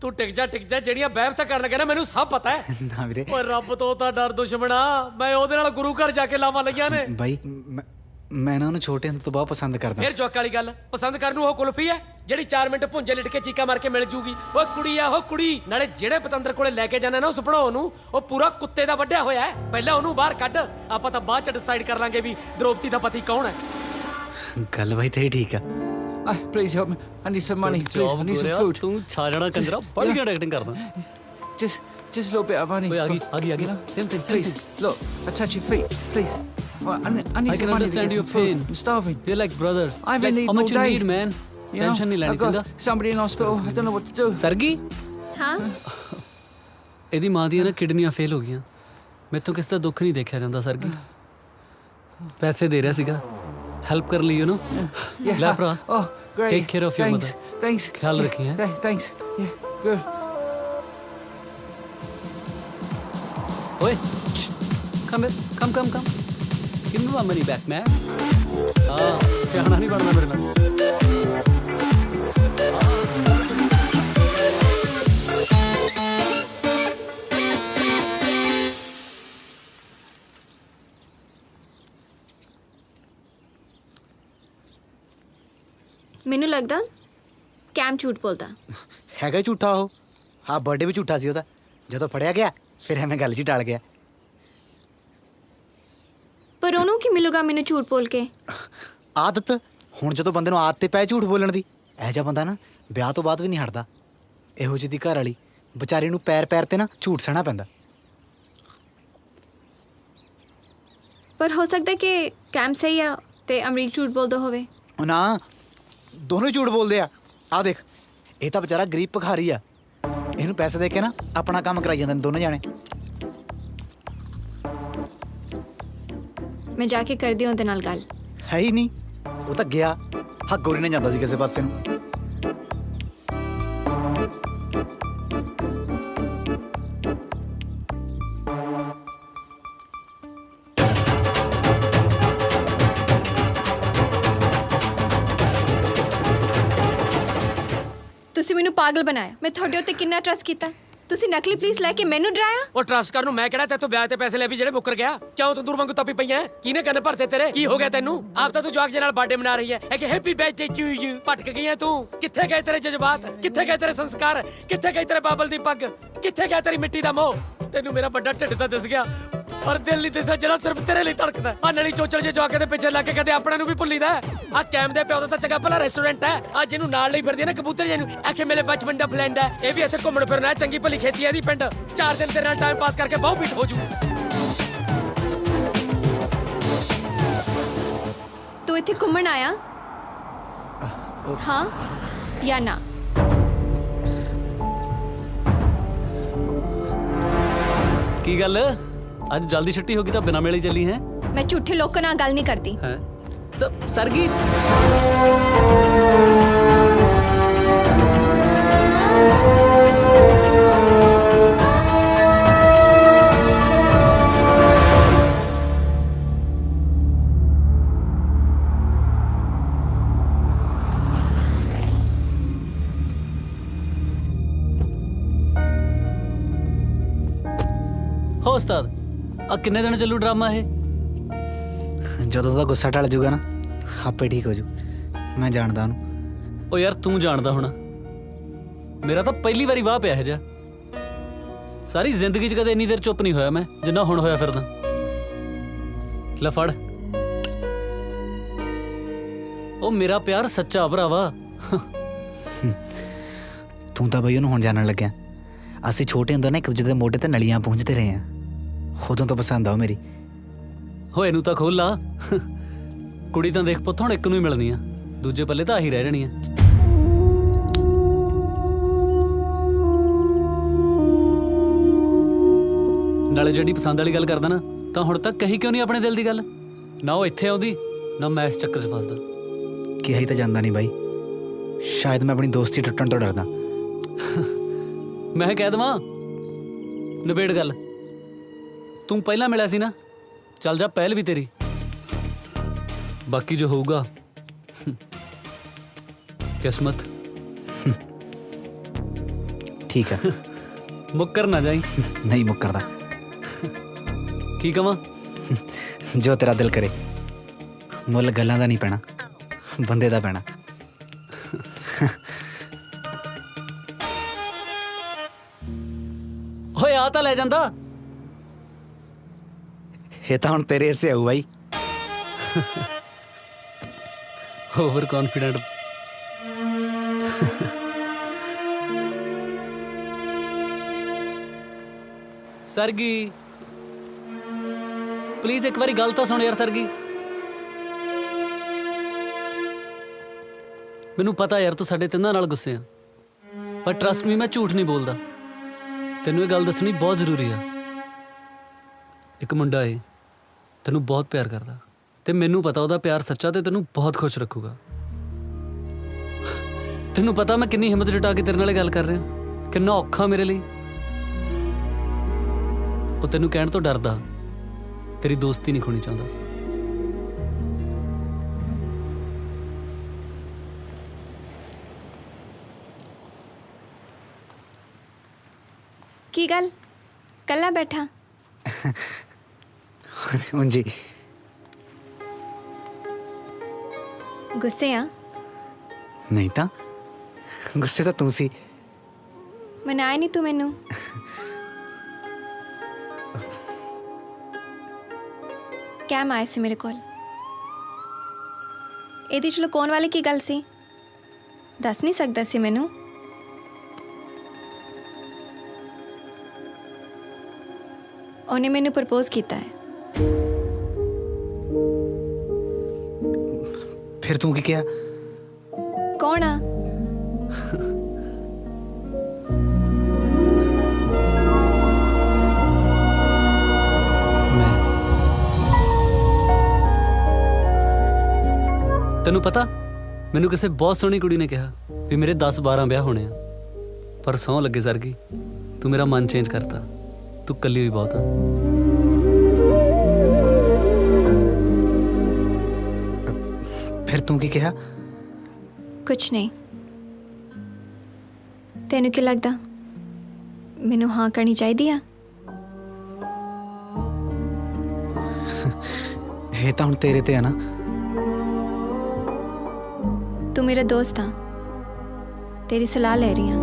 ਤੂੰ ਟਿਕ ਜਾ ਜਿਹੜੀਆਂ ਬਹਿਬ ਤਾਂ ਕਰਨ ਲੱਗਾ ਨਾ ਮੈਨੂੰ ਸਭ ਪਤਾ ਹੈ ਨਾ ਵੀਰੇ ਓਏ ਰੱਬ ਤੋਂ ਤਾਂ ਡਰ ਦੁਸ਼ਮਣਾ ਮੈਂ ਉਹਦੇ ਨਾਲ ਗੁਰੂ ਘਰ ਜਾ ਕੇ ਲਾਵਾਂ ਲਈਆਂ ਨੇ ਭਾਈ ਮੈਂ ਨਾ ਉਹਨੂੰ ਛੋਟੇ ਹੁੰਦੇ ਤੋਂ ਬਹੁਤ ਪਸੰਦ ਕਰਦਾ। ਫਿਰ ਜੋਕ ਵਾਲੀ ਗੱਲ, ਪਸੰਦ ਕਰਨ ਨੂੰ ਉਹ ਕੁਲਫੀ ਹੈ ਜਿਹੜੀ 4 ਮਿੰਟ ਭੁੰਜੇ ਲਿਟ ਕੇ ਚੀਕਾ ਮਾਰ ਕੇ ਮਿਲ ਜੂਗੀ। ਉਹ ਕੁੜੀ ਆ ਉਹ ਕੁੜੀ। ਨਾਲੇ ਜਿਹੜੇ ਪਤੰਦਰ ਕੋਲੇ ਲੈ ਕੇ ਜਾਣਾ ਨਾ ਉਸ ਭਣੋ ਨੂੰ, ਉਹ ਪੂਰਾ ਕੁੱਤੇ ਦਾ ਵੱਢਿਆ ਹੋਇਆ ਹੈ। ਪਹਿਲਾਂ ਉਹਨੂੰ ਬਾਹਰ ਕੱਢ, ਆਪਾਂ ਤਾਂ ਬਾਅਦ ਚ ਡਿਸਾਈਡ ਕਰ ਲਾਂਗੇ ਵੀ ਦ੍ਰੋਪਦੀ ਦਾ ਪਤੀ ਕੌਣ ਹੈ। ਗੱਲ ਬਾਈ ਤੇਰੀ ਠੀਕ ਆ। Please help me. I need some money. Please, I need some food. ਤੂੰ ਛਾ ਜਾਣਾ ਕੰਜਰਾ, ਬੜੀ ਘੈਂਟ ਐਕਟਿੰਗ ਕਰਦਾ। Just a little bit of money. ਓਏ ਆ ਗਈ same thing Please, look, I touch your feet, please. I need I some can money to understand get your some food. pain. I'm starving. We're like brothers. I've been Like, eating how much all you day. need, man? You know, Tension नहीं लेनी I've got चंगा। somebody in hospital. I don't know what to do. Sargi ਹਾਂ ਇਹਦੀ ਮਾਂ ਦੀਆਂ ਨਾ ਕਿਡਨੀਆਂ fail ਹੋ ਗਈਆਂ। ਮੈਥੋਂ ਕਿਸੇ ਦਾ ਦੁੱਖ ਨਹੀਂ ਦੇਖਿਆ ਜਾਂਦਾ ਸਰਗੀ। ਪੈਸੇ ਦੇ ਰਿਹਾ ਸੀਗਾ ਹੈਲਪ ਕਰ ਲਈ, ਯੂ ਨੋ। ਲੈ ਭਰਾ, Oh, great. Take care of your Thanks. Mother. Thanks. ਖਿਆਲ ਰੱਖੀ ਹੈ। Thanks. Yeah, good. ਓਏ come give me my money back, man। ਹਾਂ ਸਿਆਣਾ ਨਹੀਂ ਬਣਨਾ ਮੇਰੇ ਨਾਲ। ਮੈਨੂੰ ਲੱਗਦਾ ਕੈਮ ਝੂਠ ਬੋਲਦਾ। ਹੈਗਾ ਹੀ ਝੂਠਾ ਉਹ। ਹਾਂ, ਬਰਥਡੇ ਵੀ ਝੂਠਾ ਸੀ ਉਹਦਾ। ਜਦੋਂ ਫੜਿਆ ਗਿਆ ਫਿਰ ਐਵੇਂ ਗੱਲ 'ਚ ਹੀ ਟਲ ਗਿਆ। ਪਰ ਉਹਨੂੰ ਕੀ ਮਿਲੂਗਾ ਮੈਨੂੰ ਝੂਠ ਬੋਲ ਕੇ? ਆਦਤ। ਹੁਣ ਜਦੋਂ ਬੰਦੇ ਨੂੰ ਆਦਤ ਤੇ ਪੈ ਝੂਠ ਬੋਲਣ ਦੀ, ਇਹੋ ਜਿਹਾ ਬੰਦਾ ਨਾ ਵਿਆਹ ਤੋਂ ਬਾਅਦ ਵੀ ਨਹੀਂ ਹਟਦਾ। ਇਹੋ ਜਿਹੀ ਦੀ ਘਰ ਵਾਲੀ ਵਿਚਾਰੀ ਨੂੰ ਪੈਰ ਪੈਰ ਤੇ ਨਾ ਝੂਠ ਸਹਿਣਾ ਪੈਂਦਾ। ਪਰ ਹੋ ਸਕਦਾ ਕਿ ਕੈਮ ਸਹੀ ਆ ਤੇ ਅਮਰੀਕ ਝੂਠ ਬੋਲਦਾ ਹੋਵੇ। ਉਹ ਨਾ, ਦੋਨੋਂ ਹੀ ਝੂਠ ਬੋਲਦੇ ਆ। ਆਹ ਦੇਖ, ਇਹ ਤਾਂ ਵਿਚਾਰਾ ਗਰੀਬ ਭਿਖਾਰੀ ਆ। ਇਹਨੂੰ ਪੈਸੇ ਦੇ ਕੇ ਨਾ ਆਪਣਾ ਕੰਮ ਕਰਾਈ ਜਾਂਦੇ ਨੇ ਦੋਨੋਂ ਜਾਣੇ। ਮੈਂ ਜਾ ਕੇ ਕਰਦੀ ਹਾਂ ਉਹਦੇ ਨਾਲ ਗੱਲ। ਹੈ ਹੀ ਨਹੀਂ, ਉਹ ਤਾਂ ਗਿਆ। ਹਾਂ, ਗੋਰੀ ਨਹੀਂ ਜਾਂਦਾ ਸੀ ਕਿਸੇ ਪਾਸੇ ਨੂੰ। ਤੁਸੀਂ ਮੈਨੂੰ ਪਾਗਲ ਬਣਾਇਆ। ਮੈਂ ਤੁਹਾਡੇ ਉੱਤੇ ਕਿੰਨਾ ਟਰਸਟ ਕੀਤਾ। ਤੁਸੀਂ ਨਕਲੀ ਪੁਲਿਸ ਲੈ ਕੇ ਮੈਨੂੰ ਡਰਾਇਆ। ਉਹ ਟਰਸਟ ਕਰਨ ਨੂੰ ਮੈਂ ਕਿਹੜਾ ਤੇਥੋਂ ਵਿਆਜ ਤੇ ਪੈਸੇ ਲੈ ਵੀ ਜਿਹੜੇ ਮੁੱਕਰ ਗਿਆ। ਕਿਉਂ ਤੂੰ ਦੂਰ ਵਾਂਗੂ ਤੱਪੀ ਪਈਆਂ? ਕਿਹਨੇ ਕੰਨ ਭਰਤੇ ਤੇਰੇ? ਕੀ ਹੋ ਗਿਆ ਤੈਨੂੰ? ਆਪ ਤਾਂ ਤੂੰ ਜਵਾਕ ਦੇ ਨਾਲ ਬਰਥਡੇ ਮਨਾ ਰਹੀ ਹੈ ਕਿ ਹੈਪੀ ਬਰਥਡੇ ਟੂ ਯੂ। ਭਟਕ ਗਈ ਹੈ ਤੂੰ। ਕਿੱਥੇ ਗਏ ਤੇਰੇ ਜਜ਼ਬਾਤ? ਕਿੱਥੇ ਗਏ ਤੇਰੇ ਸੰਸਕਾਰ? ਕਿੱਥੇ ਗਈ ਤੇਰੇ ਬਾਬਲ ਦੀ ਪੱਗ? ਕਿੱਥੇ ਗਿਆ ਤੇਰੀ ਮਿੱਟੀ ਦਾ ਮੋਹ? ਤੈਨੂੰ ਮੇਰਾ ਵੱਡਾ ਢਿੱਡ ਤਾਂ ਦਿਸ ਗਿਆ, ਪਰ ਦਿਲ ਨਹੀਂ ਦਿਸਦਾ ਜਿਹੜਾ ਸਿਰਫ ਤੇਰੇ ਲਈ ਧੜਕਦਾ। ਆ ਨਲੀ ਚੋਚਲ ਜੇ ਜਵਾਕ ਦੇ ਪਿੱਛੇ ਲੱਗ ਕੇ ਕਦੇ ਆਪਣੇ ਨੂੰ ਵੀ ਭੁੱਲੀਦਾ। ਆ ਕੈਮ ਦੇ ਪਿਓ ਦਾ ਤਾਂ ਚੰਗਾ ਭਲਾ ਰੈਸਟੋਰੈਂਟ ਹੈ। ਆ ਜਿਹਨੂੰ ਨਾਲ ਲਈ ਫਿਰਦੀ ਹੈ ਨਾ ਕਬੂਤਰ ਜਿਹਨੂੰ, ਆਖੇ ਮੇਰੇ ਬਚਪਨ ਦਾ ਫਰੈਂਡ ਹੈ। ਇਹ ਵੀ ਇੱਥੇ ਘੁੰਮਣ ਫਿਰਨ ਹੈ। ਚੰਗੀ ਭਲੀ ਖੇਤੀ ਹੈ ਇਹਦੀ ਪਿੰਡ। 4 ਦਿਨ ਤੇਰੇ ਨਾਲ ਟਾਈਮ ਪਾਸ ਕਰਕੇ ਬਹੁਤ ਫਿੱਟ ਹੋ ਜੂ। ਤੂੰ ਇੱਥੇ ਘੁੰਮਣ ਆਇਆ? ਹਾਂ ਜਾਂ ਨਾ? ਕੀ ਗੱਲ ਅੱਜ ਜਲਦੀ ਛੁੱਟੀ ਹੋ ਗਈ ਤਾਂ ਬਿਨਾਂ ਮੇਲੇ ਚੱਲੀ ਹੈ? ਮੈਂ ਝੂਠੇ ਲੋਕਾਂ ਨਾਲ ਗੱਲ ਨਹੀਂ ਕਰਦੀ। ਹੈ ਸਰਗੀ। ਹੋ ਉਸਤਾਦ, ਆ ਕਿੰਨੇ ਦਿਨ ਚੱਲੂ ਡਰਾਮਾ ਇਹ? ਜਦੋਂ ਦਾ ਗੁੱਸਾ ਟਲ ਜੂਗਾ ਨਾ ਆਪੇ ਠੀਕ ਹੋ ਜੂ। ਮੈਂ ਜਾਣਦਾ ਉਹਨੂੰ। ਓ ਯਾਰ ਤੂੰ ਜਾਣਦਾ ਹੋਣਾ, ਮੇਰਾ ਤਾਂ ਪਹਿਲੀ ਵਾਰੀ ਵਾਹ ਪਿਆ ਇਹ ਜਾ। ਸਾਰੀ ਜ਼ਿੰਦਗੀ 'ਚ ਕਦੇ ਇੰਨੀ ਦੇਰ ਚੁੱਪ ਨਹੀਂ ਹੋਇਆ ਮੈਂ ਜਿੰਨਾ ਹੁਣ ਹੋਇਆ ਫਿਰਦਾ। ਲੈ ਫੜ। ਉਹ ਮੇਰਾ ਪਿਆਰ ਸੱਚਾ ਭਰਾਵਾ। ਤੂੰ ਤਾਂ ਬਈ ਉਹਨੂੰ ਹੁਣ ਜਾਣਨ ਲੱਗਿਆ। ਅਸੀਂ ਛੋਟੇ ਹੁੰਦੇ ਨਾ ਇੱਕ ਦੂਜੇ ਦੇ ਮੋਢੇ ਤੇ ਨਲੀਆਂ ਪੂੰਝਦੇ ਰਹੇ ਆ। ਉਦੋਂ ਤੋਂ ਪਸੰਦ ਆ ਉਹ ਮੇਰੀ। ਹੋ ਇਹਨੂੰ ਤਾਂ ਖੋਲ ਲਾ। ਕੁੜੀ ਤਾਂ ਦੇਖ ਪੁੱਤ ਹੁਣ ਇੱਕ ਨੂੰ ਹੀ ਮਿਲਣੀ ਆ, ਦੂਜੇ ਪੱਲੇ ਤਾਂ ਆਹੀ ਰਹਿ ਜਾਣੀ ਆ। ਨਾਲੇ ਜਿਹੜੀ ਪਸੰਦ ਵਾਲੀ ਗੱਲ ਕਰਦਾ ਨਾ, ਤਾਂ ਹੁਣ ਤੱਕ ਕਹੀ ਕਿਉਂ ਨਹੀਂ ਆਪਣੇ ਦਿਲ ਦੀ ਗੱਲ? ਨਾ ਉਹ ਇੱਥੇ ਆਉਂਦੀ, ਨਾ ਮੈਂ ਇਸ ਚੱਕਰ 'ਚ ਫਸਦਾ। ਕਿਹਾ ਹੀ ਤਾਂ ਜਾਂਦਾ ਨਹੀਂ ਬਾਈ। ਸ਼ਾਇਦ ਮੈਂ ਆਪਣੀ ਦੋਸਤੀ ਟੁੱਟਣ ਤੋਂ ਡਰਦਾ। ਮੈਂ ਕਹਿ ਦੇਵਾਂ ਨਿਬੇੜ ਗੱਲ। ਤੂੰ ਪਹਿਲਾਂ ਮਿਲਿਆ ਸੀ ਨਾ, ਚੱਲ ਜਾ ਪਹਿਲ ਵੀ ਤੇਰੀ। ਬਾਕੀ ਜੋ ਹੋਊਗਾ ਕਿਸਮਤ। ਠੀਕ ਆ। ਮੁੱਕਰ ਨਾ ਜਾਈ। ਨਹੀਂ ਮੁੱਕਰਦਾ। ਕੀ ਕਵਾਂ? ਜੋ ਤੇਰਾ ਦਿਲ ਕਰੇ। ਮੁੱਲ ਗੱਲਾਂ ਦਾ ਨਹੀਂ ਪੈਣਾ, ਬੰਦੇ ਦਾ ਪੈਣਾ। ਓਏ ਆ ਤਾਂ ਲੈ ਜਾਂਦਾ। ਇਹ ਤਾਂ ਹੁਣ ਤੇਰੇ ਹਿੱਸੇ ਆਊ ਬਾਈ। Over confident. ਸਰਗੀ ਪਲੀਜ਼ ਇੱਕ ਵਾਰੀ ਗੱਲ ਤਾਂ ਸੁਣ ਯਾਰ ਸਰਗੀ। ਮੈਨੂੰ ਪਤਾ ਯਾਰ ਤੂੰ ਸਾਡੇ ਤਿੰਨਾਂ ਨਾਲ ਗੁੱਸੇ ਆ, ਪਰ ਟਰਸਟ ਮੀ ਮੈਂ ਝੂਠ ਨਹੀਂ ਬੋਲਦਾ। ਤੈਨੂੰ ਇਹ ਗੱਲ ਦੱਸਣੀ ਬਹੁਤ ਜ਼ਰੂਰੀ ਆ। ਇੱਕ ਮੁੰਡਾ ਏ ਤੈਨੂੰ ਬਹੁਤ ਪਿਆਰ ਕਰਦਾ, ਤੇ ਮੈਨੂੰ ਪਤਾ ਉਹਦਾ ਪਿਆਰ ਸੱਚਾ ਤੇ ਤੈਨੂੰ ਬਹੁਤ ਖੁਸ਼ ਰੱਖੂਗਾ। ਤੈਨੂੰ ਪਤਾ ਮੈਂ ਕਿੰਨੀ ਹਿੰਮਤ ਜੁਟਾ ਕੇ ਤੇਰੇ ਨਾਲ ਗੱਲ ਕਰ ਰਿਹਾ, ਕਿੰਨਾ ਔਖਾ ਮੇਰੇ ਲਈ। ਉਹ ਤੈਨੂੰ ਕਹਿਣ ਤੋਂ ਡਰਦਾ, ਤੇਰੀ ਦੋਸਤੀ ਨਹੀਂ ਖੋਣੀ ਚਾਹੁੰਦਾ। ਕੀ ਗੱਲ ਕੱਲਾ ਬੈਠਾ? ਉਂਜੀ ਗੁੱਸੇ ਆ? ਨਹੀਂ ਤਾਂ ਗੁੱਸੇ ਤਾਂ ਤੂੰ ਸੀ। ਮਨਾਇਆ ਨਹੀਂ ਤੂੰ ਮੈਨੂੰ? ਕੈਮ ਆਇਆ ਸੀ ਮੇਰੇ ਕੋਲ। ਇਹਦੇ 'ਚ ਲੁਕਾਉਣ ਵਾਲੀ ਕੀ ਗੱਲ ਸੀ? ਦੱਸ ਨਹੀਂ ਸਕਦਾ ਸੀ ਮੈਨੂੰ? ਉਹਨੇ ਮੈਨੂੰ ਪ੍ਰਪੋਜ਼ ਕੀਤਾ ਹੈ। ਫਿਰ ਤੂੰ ਕੀ ਕਿਹਾ? ਕੌਣ ਆ? ਤੈਨੂੰ ਪਤਾ ਮੈਨੂੰ ਕਿਸੇ ਬਹੁਤ ਸੋਹਣੀ ਕੁੜੀ ਨੇ ਕਿਹਾ ਵੀ ਮੇਰੇ 10-12 ਵਿਆਹ ਹੋਣੇ ਆ, ਪਰ ਸਹੁੰ ਲੱਗੇ ਸਰਗੀ ਤੂੰ ਮੇਰਾ ਮਨ ਚੇਂਜ ਕਰਤਾ। ਤੂੰ ਕੱਲੀ ਹੋਈ ਬਹੁਤ ਆ। ਫਿਰ ਤੂੰ ਕੀ ਕਿਹਾ? ਕੁਛ ਨਹੀਂ। ਤੈਨੂੰ ਕੀ ਲੱਗਦਾ ਮੈਨੂੰ ਹਾਂ ਕਰਨੀ ਚਾਹੀਦੀ ਆ? ਇਹ ਤਾਂ ਹੁਣ ਤੇਰੇ ਤੇ ਆ ਨਾ। ਤੂੰ ਮੇਰਾ ਦੋਸਤ ਆ, ਤੇਰੀ ਸਲਾਹ ਲੈ ਰਹੀ ਹਾਂ।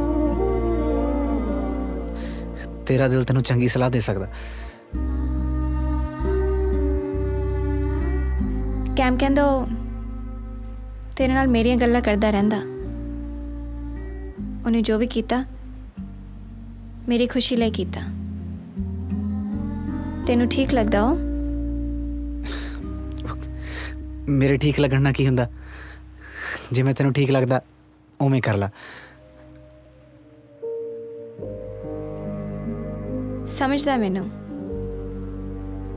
ਤੇਰਾ ਦਿਲ ਤੈਨੂੰ ਚੰਗੀ ਸਲਾਹ ਦੇ ਸਕਦਾ। ਕੈਮ ਕਹਿੰਦਾ ਉਹ ਤੇਰੇ ਨਾਲ ਮੇਰੀਆਂ ਗੱਲਾਂ ਕਰਦਾ ਰਹਿੰਦਾ। ਉਹਨੇ ਜੋ ਵੀ ਕੀਤਾ ਮੇਰੀ ਖੁਸ਼ੀ ਲਈ ਕੀਤਾ। ਤੈਨੂੰ ਠੀਕ ਲੱਗਦਾ ਉਹ? ਮੇਰੇ ਠੀਕ ਲੱਗਣ ਨਾਲ ਕੀ ਹੁੰਦਾ? ਜਿਵੇਂ ਤੈਨੂੰ ਠੀਕ ਲੱਗਦਾ ਉਵੇਂ ਕਰ ਲਾ। ਸਮਝਦਾ ਮੈਨੂੰ,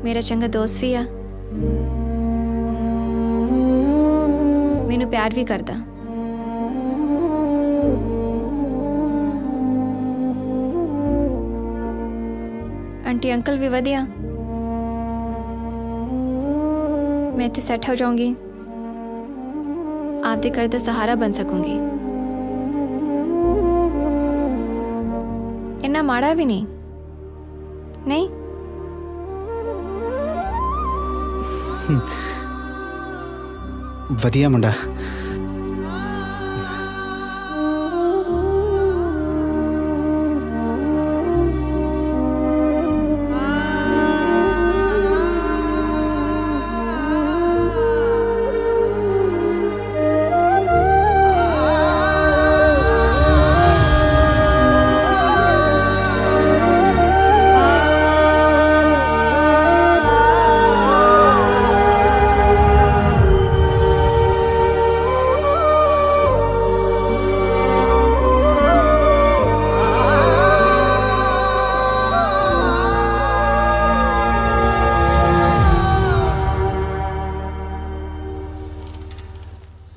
ਮੇਰਾ ਚੰਗਾ ਦੋਸਤ ਵੀ ਆ, ਮੈਨੂੰ ਪਿਆਰ ਵੀ ਕਰਦਾ। ਆਂਟੀ ਅੰਕਲ ਵੀ ਵਧੀਆ। मैं इतने सेट हो जाऊंगी, आपके घर का सहारा बन सकूंगी। इन्ना माड़ा भी नहीं। वधिया मुंडा।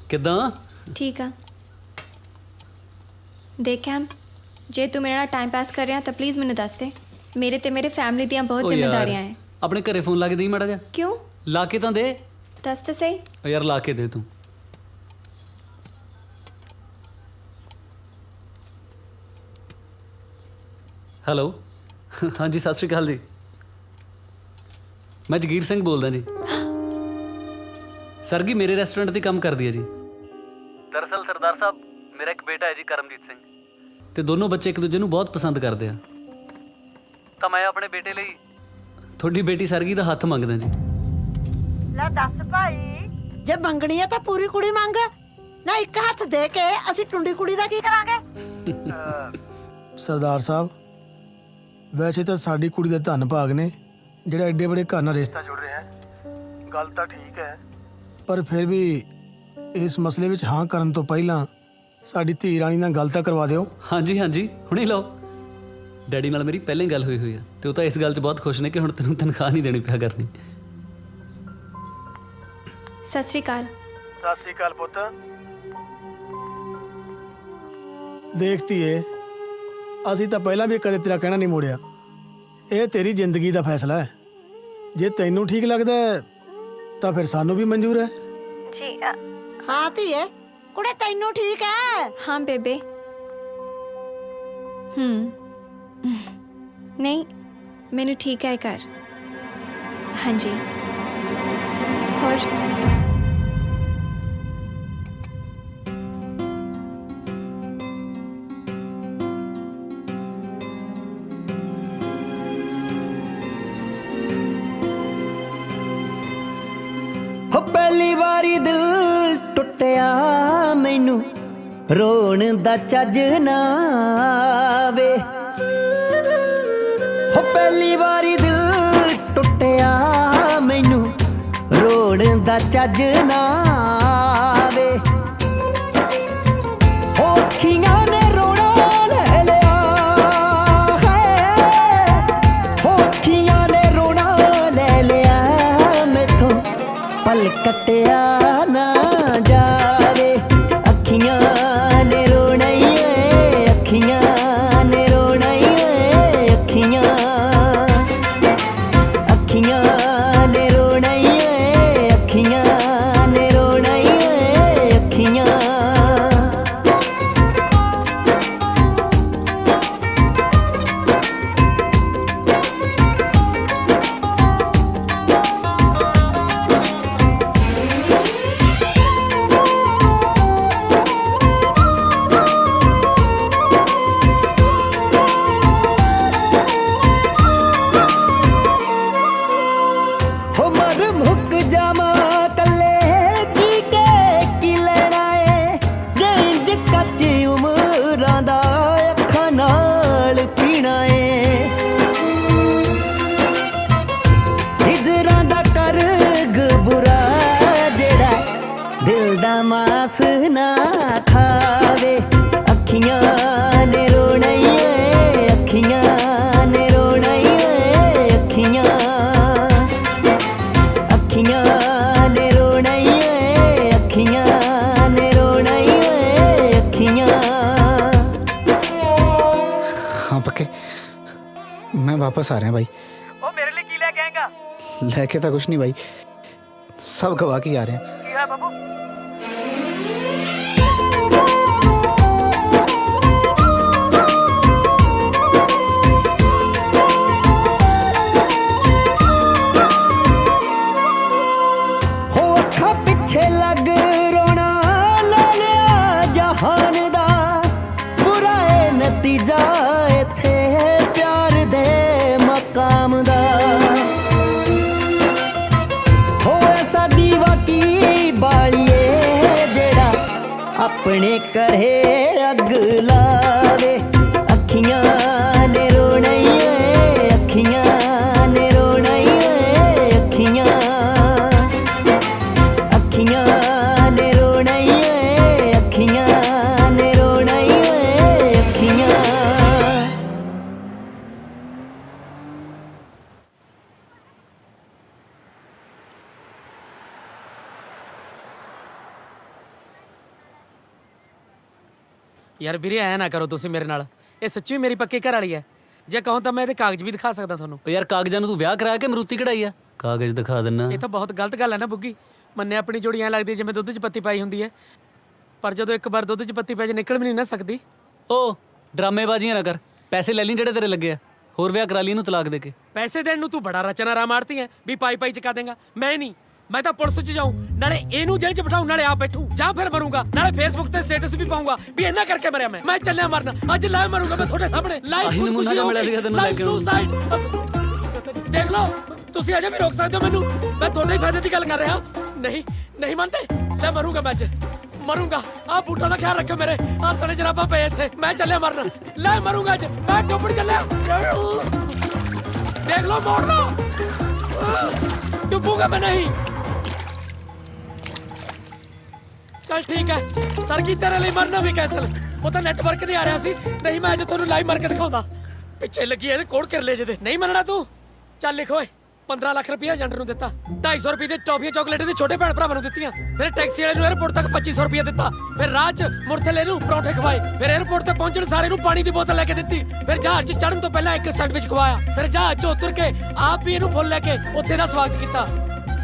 ਕਿੱਦਾਂ? ठीक है। देख कैम, जे तू मेरे नाल टाइम पास कर रहा तो प्लीज़ मैनू दस दे। मेरे ते मेरे फैमिली दियां बहुत जिम्मेदारियां हैं। ਆਪਣੇ ਘਰੇ ਫੋਨ ਲਾ ਕੇ ਦੇਈ ਮਾੜਾ ਜਿਹਾ। क्यों? ਲਾ ਕੇ ਤਾਂ ਦੇ। दस तो सही। ਓ ਯਾਰ ਲਾ ਕੇ ਦੇ ਤੂੰ। ਹੈਲੋ, ਹਾਂਜੀ ਸਤਿ ਸ਼੍ਰੀ ਅਕਾਲ ਜੀ। ਮੈਂ ਜਗੀਰ ਸਿੰਘ ਬੋਲਦਾ ਜੀ। ਸਰਗੀ ਮੇਰੇ ਰੈਸਟੋਰੈਂਟ ਦੀ ਕੰਮ ਕਰਦੀ ਹੈ ਜੀ। ਦਰਅਸਲ ਸਰਦਾਰ ਸਾਹਿਬ ਮੇਰਾ ਇੱਕ ਬੇਟਾ ਹੈ ਜੀ ਕਰਮਜੀਤ ਸਿੰਘ, ਤੇ ਦੋਨੋਂ ਬੱਚੇ ਇੱਕ ਦੂਜੇ ਨੂੰ ਬਹੁਤ ਪਸੰਦ ਕਰਦੇ ਆ। ਤਾਂ ਮੈਂ ਆਪਣੇ ਬੇਟੇ ਲਈ ਤੁਹਾਡੀ ਬੇਟੀ ਸਰਗੀ ਦਾ ਹੱਥ ਮੰਗਦਾ ਜੀ। ਲੈ ਦੱਸ ਭਾਈ, ਜੇ ਮੰਗਣੀ ਆ ਤਾਂ ਪੂਰੀ ਕੁੜੀ ਮੰਗ ਨਾ, ਇੱਕ ਹੱਥ ਦੇ ਕੇ ਅਸੀਂ ਟੁੰਡੀ ਕੁੜੀ ਦਾ ਕੀ ਕਰਾਂਗੇ? ਸਰਦਾਰ ਸਾਹਿਬ, ਵੈਸੇ ਤਾਂ ਸਾਡੀ ਕੁੜੀ ਦੇ ਧੰਨ ਭਾਗ ਨੇ ਜਿਹੜਾ ਐਡੇ ਬੜੇ ਘਰ ਨਾਲ ਰਿਸ਼ਤਾ ਜੁੜ ਰਿਹਾ ਹੈ। ਗੱਲ ਤਾਂ ਠੀਕ ਹੈ, ਪਰ ਫਿਰ ਵੀ ਇਸ ਮਸਲੇ ਵਿੱਚ ਹਾਂ ਕਰਨ ਤੋਂ ਪਹਿਲਾਂ ਸਾਡੀ ਧੀ ਰਾਣੀ ਨਾਲ ਗੱਲ ਤਾਂ ਕਰਵਾ ਦਿਓ। ਹਾਂਜੀ ਹਾਂਜੀ, ਹੁਣੇ ਲਓ। ਡੈਡੀ ਨਾਲ ਮੇਰੀ ਪਹਿਲਾਂ ਹੀ ਗੱਲ ਹੋਈ ਆ, ਤੇ ਉਹ ਤਾਂ ਇਸ ਗੱਲ 'ਚ ਬਹੁਤ ਖੁਸ਼ ਨੇ ਕਿ ਹੁਣ ਤੈਨੂੰ ਤਨਖਾਹ ਨਹੀਂ ਦੇਣੀ ਪਿਆ ਕਰਨੀ। ਸਤਿ ਸ਼੍ਰੀ ਅਕਾਲ। ਸਤਿ ਸ਼੍ਰੀ ਅਕਾਲ ਪੁੱਤ। ਦੇਖਤੀ ਏ, ਅਸੀਂ ਤਾਂ ਪਹਿਲਾਂ ਵੀ ਕਦੇ ਤੇਰਾ ਕਹਿਣਾ ਨਹੀਂ ਮੋੜਿਆ। ਇਹ ਤੇਰੀ ਜ਼ਿੰਦਗੀ ਦਾ ਫੈਸਲਾ ਹੈ। ਜੇ ਤੈਨੂੰ ਠੀਕ ਲੱਗਦਾ ਹੈ ਤਾਂ ਫਿਰ ਸਾਨੂੰ ਵੀ ਮਨਜ਼ੂਰ ਹੈ। ਜੀ ਹਾਂ ਧੀਏ, ਕੁੜੇ ਤੈਨੂੰ ਠੀਕ ਹੈ? हाँ बेबे। नहीं मैनू ठीक है घर। हाँ जी। और ਹੋ ਪਹਿਲੀ ਵਾਰੀ ਦਿਲ ਟੁੱਟਿਆ ਮੈਨੂੰ, ਰੋਣ ਦਾ ਚੱਜ ਨਾ ਵੇ। ਹੋ ਪਹਿਲੀ ਵਾਰੀ ਦਿਲ ਟੁੱਟਿਆ ਮੈਨੂੰ, ਰੋਣ ਦਾ ਚੱਜ ਨਾ ਵੇ। ਹੋ ਅੱਖੀਆਂ ਨੇ ਰੋਣਾ ਲੈ ਲਿਆ ਹੈ, ਹੋ ਅੱਖੀਆਂ ਨੇ ਰੋਣਾ ਲੈ ਲਿਆ ਮੈਥੋਂ, ਪਲ ਕੱਟਿਆ ਨਾ ਜਾਵੇ। ਅੱਖੀਆਂ ਨੇ ਰੋਣਾ ਏ, ਅੱਖੀਆਂ ਨੇ ਰੋਣਾ ਏ, ਅੱਖੀਆਂ ਅੱਖੀਆਂ ਨੇ ਰੋਣਾ ਏ, ਅੱਖੀਆਂ ਨੇ ਰੋਣਾ ਏ, ਅੱਖੀਆਂ। ਹੋ ਮਰ ਮੁੱਕ ਜਾਵਾਂ ਕੱਲੇ ਜੀ ਕੇ ਕੀ ਲੈਣਾ ਏ, ਜੇ ਇੰਜ ਕੱਚ ਉਮਰਾਂ ਦਾ ਅੱਖਾਂ ਨਾਲ ਪੀਣਾ ਏ। ਹਿਜਰਾਂ ਦਾ ਕਰਗ ਬੁਰਾ ਜਿਹੜਾ ਦਿਲ ਦਾ ਮਾਸ ਨਾ ਖਾਵੇ। ਅੱਖੀਆਂ ਨੇ ਰੋਣਾ ਏ, ਅੱਖੀਆਂ ਨੇ ਰੋਣਾ ਏ, ਅੱਖੀਆਂ ਅੱਖੀਆਂ ਨੇ ਰੋਣਾ ਏ, ਅੱਖੀਆਂ ਨੇ ਰੋਣਾ ਏ, ਅੱਖੀਆਂ। हाँ पक्के, मैं वापस आ रहे हैं भाई। ਉਹ ਮੇਰੇ ਲਈ ਕੀ ਲੈ ਕੇ ਆਏਗਾ? लेके तो कुछ नहीं भाई, सब गवा के आ रहे हैं। ਕੀ ਹੈ ਬਾਬੂ? ਹੋ ਅੱਖਾਂ ਪਿੱਛੇ ਲੱਗ ਰੋਣਾ ਲੈ ਲਿਆ ਜਹਾਨ ਦਾ, ਬੁਰਾ ਏ ਨਤੀਜਾ ਇੱਥੇ ਪਿਆਰ ਦੇ ਮਕਾਮ ਦਾ। ਹੋ ਐਸਾ ਦੀਵਾ ਕੀ ਬਾਲੀਏ ਜਿਹੜਾ ਆਪਣੇ ਘਰੇ ਅੱਗ ਲਾਵੇ। ਅੱਖੀਆਂ ਨੇ ਰੋਣਾ ਏ, ਅੱਖੀਆਂ ਨੇ ਰੋਣਾ ਏ, ਅੱਖੀਆਂ ਅੱਖੀਆਂ ਨੇ ਰੋਣਾ ਏ, ਅੱਖੀਆਂ ਨੇ ਰੋਣਾ ਏ, ਅੱਖੀਆਂ। ਯਾਰ ਵੀਰੇ ਐ ਨਾ ਕਰੋ ਤੁਸੀਂ ਮੇਰੇ ਨਾਲ, ਇਹ ਸੱਚੀ ਮੇਰੀ ਪੱਕੀ ਘਰ ਵਾਲੀ ਹੈ। ਜੇ ਕਹੋ ਤਾਂ ਮੈਂ ਇਹਦੇ ਕਾਗਜ਼ ਵੀ ਦਿਖਾ ਸਕਦਾ ਤੁਹਾਨੂੰ। ਉਹ ਯਾਰ ਕਾਗਜ਼ਾਂ ਨੂੰ ਤੂੰ ਵਿਆਹ ਕਰਾ ਕੇ ਮਰੂਤੀ ਕਢਾਈ ਆ? ਕਾਗਜ਼ ਦਿਖਾ ਦਿੰਨਾ। ਇਹ ਤਾਂ ਬਹੁਤ ਗਲਤ ਗੱਲ ਹੈ ਨਾ ਬੁੱਗੀ। ਮੰਨੇ ਆਪਣੀ ਜੋੜੀ ਐਂ ਲੱਗਦੀ ਜਿਵੇਂ ਦੁੱਧ 'ਚ ਪੱਤੀ ਪਾਈ ਹੁੰਦੀ ਹੈ, ਪਰ ਜਦੋਂ ਇੱਕ ਵਾਰ ਦੁੱਧ 'ਚ ਪੱਤੀ ਪੈ ਜੇ ਨਿਕਲ ਵੀ ਨਹੀਂ ਨਾ ਸਕਦੀ। ਉਹ ਡਰਾਮੇਬਾਜ਼ੀਆਂ ਨਾ ਕਰ, ਪੈਸੇ ਲੈ ਲਈ ਜਿਹੜੇ ਤੇਰੇ ਲੱਗੇ ਆ, ਹੋਰ ਵਿਆਹ ਕਰਾ ਲਈ ਇਹਨੂੰ ਤਲਾਕ ਦੇ ਕੇ। ਪੈਸੇ ਦੇਣ ਨੂੰ ਤੂੰ ਬੜਾ ਰਚਨਾ ਰਾ ਮਾਰਤੀ ਹੈ ਵੀ ਪਾਈ ਪਾਈ ਚਕਾ ਦੇਂਗਾ। ਮੈਂ ਨਹੀਂ, ਮੈਂ ਤਾਂ ਪੁਲਿਸ 'ਚ ਜਾਊਂ, ਨਾਲੇ ਇਹਨੂੰ ਜੇਲ੍ਹ 'ਚ ਬਿਠਾਊਂ, ਨਾਲੇ ਆਪ ਬੈਠੂ, ਜਾਂ ਫਿਰ ਮਰੂੰਗਾ, ਨਾਲੇ ਫੇਸਬੁੱਕ ਤੇ ਸਟੇਟਸ ਵੀ ਪਾਉਂਗਾ ਵੀ ਇਹਨਾਂ ਕਰਕੇ ਮਰਿਆ ਮੈਂ ਚੱਲਿਆ ਮਰਨ, ਅੱਜ ਲੈ ਮਰੂੰਗਾ ਮੈਂ ਤੁਹਾਡੇ ਸਾਹਮਣੇ ਲਾਈਵ ਆਹੀ ਨਮੂਨਾ ਤਾਂ ਮਿਲਿਆ ਸੀਗਾ ਤੈਨੂੰ ਲੈ ਕੇ ਸੁਸਾਈਡ। ਦੇਖ ਲਓ ਤੁਸੀਂ ਅਜੇ ਵੀ ਰੋਕ ਸਕਦੇ ਹੋ ਮੈਨੂੰ, ਮੈਂ ਤੁਹਾਡੇ ਹੀ ਫਾਇਦੇ ਦੀ ਗੱਲ ਕਰ ਰਿਹਾ। ਨਹੀਂ ਮੰਨਦੇ, ਲੈ ਮਰੂੰਗਾ ਮੈਂ ਅੱਜ, ਮਰੂੰਗਾ। ਆਹ ਬੂਟਾਂ ਦਾ ਖਿਆਲ ਰੱਖਿਓ ਮੇਰੇ, ਆਹ ਸਣੇ ਜਰਾਬਾਂ ਪਏ ਇੱਥੇ, ਮੈਂ ਚੱਲਿਆ ਮਰਨ, ਲੈ ਮਰੂੰਗਾ ਅੱਜ, ਮੈਂ ਡੁੱਬੜ ਚੱਲਿਆ। ਦੇਖ ਲਓ ਮੋੜ ਲਓ, ਡੁੱਬੂਗਾ ਮੈਂ ਨਹੀਂ। ਚਲ ਠੀਕ ਹੈ ਸਰ, ਕੀ ਤੇਰੇ ਲਈ ਮਰਨਾ ਵੀ ਕੈਂਸਲ, ਉਹ ਤਾਂ ਨੈਟਵਰਕ ਨਹੀਂ ਆ ਰਿਹਾ ਸੀ, ਨਹੀਂ ਮੈਂ ਅੱਜ ਤੁਹਾਨੂੰ ਲਾਈਵ ਮਾਰ ਕੇ ਦਿਖਾਉਂਦਾ। ਪਿੱਛੇ ਲੱਗੀ ਇਹਦੇ ਕੋੜ ਕਰ ਲੈ ਜਿਹਦੇ, ਨਹੀਂ ਮੰਨਣਾ ਤੂੰ। ਚੱਲ ਲਿਖ ਓਏ, 15 ਲੱਖ ਰੁਪਇਆ ਏਜੰਟ ਨੂੰ ਦਿੱਤਾ, 250 ਰੁਪਏ ਦੇ ਟੌਫੀਆਂ ਚਾਕਲੇਟ ਦੇ ਛੋਟੇ ਭੈਣ ਭਰਾਵਾਂ ਨੂੰ ਦਿੱਤੀਆਂ, ਫਿਰ ਟੈਕਸੀ ਵਾਲੇ ਨੂੰ 에어ਪੋਰਟ ਤੱਕ 2500 ਰੁਪਇਆ ਦਿੱਤਾ, ਫਿਰ ਰਾਹ 'ਚ ਮੁਰਥਲੇ ਨੂੰ ਪਰੌਂਠੇ ਖਵਾਏ, ਫਿਰ 에어ਪੋਰਟ ਤੇ ਪਹੁੰਚਣ ਸਾਰੇ ਨੂੰ ਪਾਣੀ ਦੀ ਬੋਤਲ ਲੈ ਕੇ ਦਿੱਤੀ, ਫਿਰ ਜਹਾਜ਼ 'ਚ ਚੜ੍ਹਨ ਤੋਂ ਪਹਿਲਾਂ ਇੱਕ ਸੈਂਡਵਿਚ ਖਵਾਇਆ, ਫਿਰ ਜਹਾਜ਼ 'ਚ ਉਤਰ ਕੇ ਆਪ ਹੀ ਇਹਨੂੰ ਫੁੱਲ ਲੈ ਕੇ ਉੱਥੇ ਦਾ ਸਵਾਗਤ ਕੀਤਾ,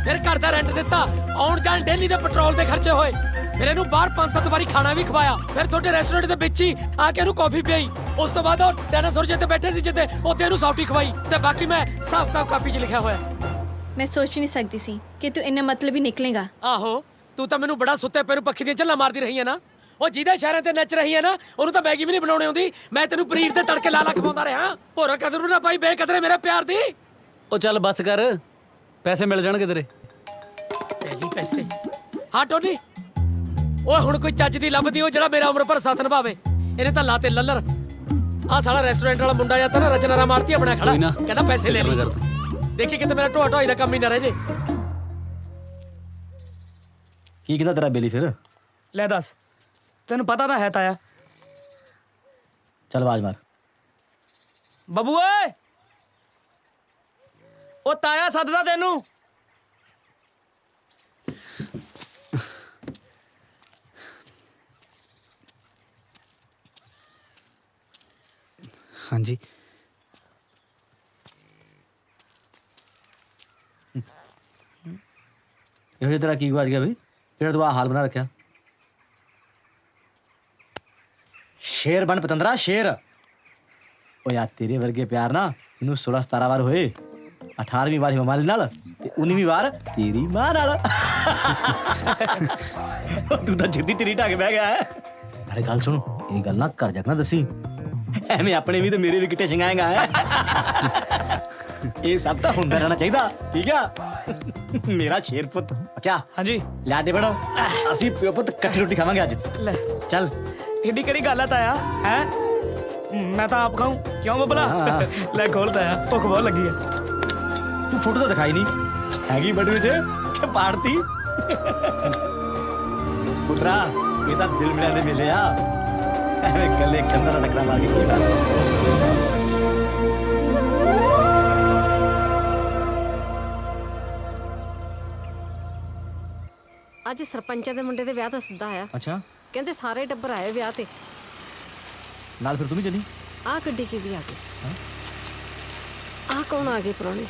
ਫਿਰ ਘਰ ਦਾ ਰੈਂਟ ਦਿੱਤਾ, ਆਉਣ ਜਾਣ ਡੇਲੀ ਦੇ ਪੈਟਰੋਲ ਦੇ ਖਰਚੇ ਹੋਏ, ਫਿਰ ਇਹਨੂੰ ਬਾਹਰ 5-7 ਵਾਰੀ ਖਾਣਾ ਵੀ ਖਵਾਇਆ, ਫਿਰ ਤੁਹਾਡੇ ਰੈਸਟੋਰੈਂਟ ਦੇ ਵਿੱਚ ਹੀ ਆ ਕੇ ਇਹਨੂੰ ਕਾਫੀ ਪਿਆਈ, ਉਸ ਤੋਂ ਬਾਅਦ ਉਹ ਡਾਇਨਾਸੌਰ ਜਿੱਤੇ ਬੈਠੇ ਸੀ ਜਿੱਤੇ ਉੱਥੇ ਇਹਨੂੰ ਸੌਫਟੀ ਖਵਾਈ, ਤੇ ਬਾਕੀ ਮੈਂ ਹਿਸਾਬ ਕਿਤਾਬ ਕਾਪੀ 'ਚ ਲਿਖਿਆ ਹੋਇਆ। ਮੈਂ ਸੋਚ ਨਹੀਂ ਸਕਦੀ ਸੀ ਕਿ ਤੂੰ ਇੰਨਾ ਮਤਲਬੀ ਨਿਕਲੇਗਾ। ਆਹੋ, ਤੂੰ ਤਾਂ ਮੈਨੂੰ ਬੜਾ ਸੁੱਤੇ ਪੈ ਨੂੰ ਪੱਖੀ ਦੀਆਂ ਝੱਲਾਂ ਮਾਰਦੀ ਰਹੀ ਹੈ ਨਾ, ਉਹ ਜਿਹਦੇ ਸ਼ਹਿਰਾਂ ਤੇ ਨੱਚ ਰਹੀ ਹੈ ਨਾ, ਉਹਨੂੰ ਤਾਂ ਮੈਗੀ ਵੀ ਨਹੀਂ ਬਣਾਉਣੀ ਆਉਂਦੀ, ਮੈਂ ਤੈਨੂੰ ਪਨੀਰ ਤੇ ਤੜਕੇ ਲਾ ਖਵਾਉਂਦਾ ਰਿਹਾ। ਭੋਰਾ ਕਦਰ ਨੂੰ ਨਾ ਪਾਈ ਬੇਕਦਰੇ ਮੇਰੇ ਪਿਆਰ ਦੀ। ਉਹ ਚੱਲ ਬੱਸ ਕਰ, ਪੈਸੇ ਮਿਲ ਜਾਣਗੇ ਤੇਰੇ। ਪੈਸੇ? ਹਾਂ ਟੋਨੀ, ਓਏ ਹੁਣ ਕੋਈ ਚੱਜ ਦੀ ਲੱਭਦੀ ਉਹ ਜਿਹੜਾ ਮੇਰਾ ਉਮਰ ਭਰ ਸਾਥ ਨਿਭਾਵੇ, ਇਹਨੇ ਤਾਂ ਲਾਤੇ ਲੱਲਰ। ਆਹ ਸਾਲਾ ਰੈਸਟੋਰੈਂਟ ਵਾਲਾ ਮੁੰਡਾ ਜਾਂ ਤਾਂ ਨਾ ਰਚਨਾਰਾ ਮਾਰਤੀ ਆਪਣਾ ਖੜਾ, ਕਹਿੰਦਾ ਪੈਸੇ ਲੈ ਲਈ, ਦੇਖੀ ਕਿਤੇ ਮੇਰਾ ਢੋਆ ਢੋਈ ਦਾ ਕੰਮ ਹੀ ਨਾ ਰਹਿ ਜੇ। ਕੀ ਕਹਿੰਦਾ ਤੇਰਾ ਬੇਲੀ ਫਿਰ? ਲੈ ਦੱਸ, ਤੈਨੂੰ ਪਤਾ ਤਾਂ ਹੈ ਤਾਇਆ। ਚੱਲ ਆਵਾਜ਼ ਮਾਰ। ਬੱਬੂ ਓਏ, ਉਹ ਤਾਇਆ ਸੱਦਦਾ ਤੈਨੂੰ। ਹਾਂਜੀ ਇਹੋ ਜਿਹਾ ਤੇਰਾ ਕੀ ਗਵਾਚ ਗਿਆ ਬਈ, ਜਿਹੜਾ ਤੂੰ ਆਹ ਹਾਲ ਬਣਾ ਰੱਖਿਆ? ਸ਼ੇਰ ਬਣ ਪਤੰਦਰਾ, ਸ਼ੇਰ। ਉਹ ਯਾਰ ਤੇਰੇ ਵਰਗੇ ਪਿਆਰ ਨਾ ਮੈਨੂੰ 16-17 ਵਾਰ ਹੋਏ, 18ਵੀਂ ਵਾਰ ਹਿਮਾਲੀ ਨਾਲ ਤੇ 19ਵੀਂ ਵਾਰ ਤੇਰੀ ਮਾਂ ਨਾਲ। ਤੂੰ ਤਾਂ ਜਿੱਦੀ ਤੇਰੀ ਢਾਕੇ ਬਹਿ ਗਿਆ ਹੈ। ਨਾਲੇ ਗੱਲ ਸੁਣ, ਇਹ ਗੱਲ ਨਾ ਘਰ ਜਾ ਕੇ ਨਾ ਦੱਸੀ, ਐਵੇਂ ਆਪਣੇ ਵੀ ਤੇ ਮੇਰੇ ਵੀ ਕਿੱਟੇ ਛੰਗਾਏਗਾ। ਇਹ ਸਭ ਤਾਂ ਹੁੰਦਾ ਰਹਿਣਾ ਚਾਹੀਦਾ, ਠੀਕ ਆ ਮੇਰਾ ਸ਼ੇਰ ਪੁੱਤ। ਕਿਆ? ਹਾਂਜੀ ਲਾਡੇ ਬੜਾ, ਅਸੀਂ ਪਿਓ ਪੁੱਤ ਇਕੱਠੀ ਰੋਟੀ ਖਾਵਾਂਗੇ ਅੱਜ। ਲੈ ਚੱਲ, ਏਡੀ ਕਿਹੜੀ ਗੱਲ ਆ ਤਾਇਆ? ਹੈ ਮੈਂ ਤਾਂ ਆਪ ਖਾਊਂ, ਕਿਉਂ ਬੱਬਲਾ? ਲੈ ਖੋਲ ਤਾਇਆ, ਭੁੱਖ ਬਹੁਤ ਲੱਗੀ ਆ। ਤੂੰ ਫੋਟੋ ਤਾਂ ਦਿਖਾਈ ਨਹੀਂ, ਹੈਗੀ ਬਟੂਏ 'ਚ ਕਿ ਪਾੜਤੀ? ਪੁੱਤਰਾ ਇਹ ਤਾਂ ਦਿਲ ਮਿਲਿਆ ਦੇ ਮੇਲੇ ਆ, ਐਵੇਂ ਗੱਲੇ ਕੰਨਾਂ ਨਾਲ ਟਕਰਾ ਮਾਰ ਕੇ ਕੀ ਬਾਤ। ਅੱਜ ਸਰਪੰਚਾਂ ਦੇ ਮੁੰਡੇ ਦੇ ਵਿਆਹ ਦਾ ਸੱਦਾ ਆਇਆ, ਅੱਛਾ, ਕਹਿੰਦੇ ਸਾਰੇ ਟੱਬਰ ਆਏ ਵਿਆਹ ਤੇ। ਨਾਲ ਫਿਰ ਤੂੰ ਵੀ ਚੱਲੀ? ਆਹ ਗੱਡੀ ਕਿਹਦੀ ਆ ਗਈ? ਆਹ ਕੌਣ ਆ ਗਏ ਪ੍ਰਾਹੁਣੇ?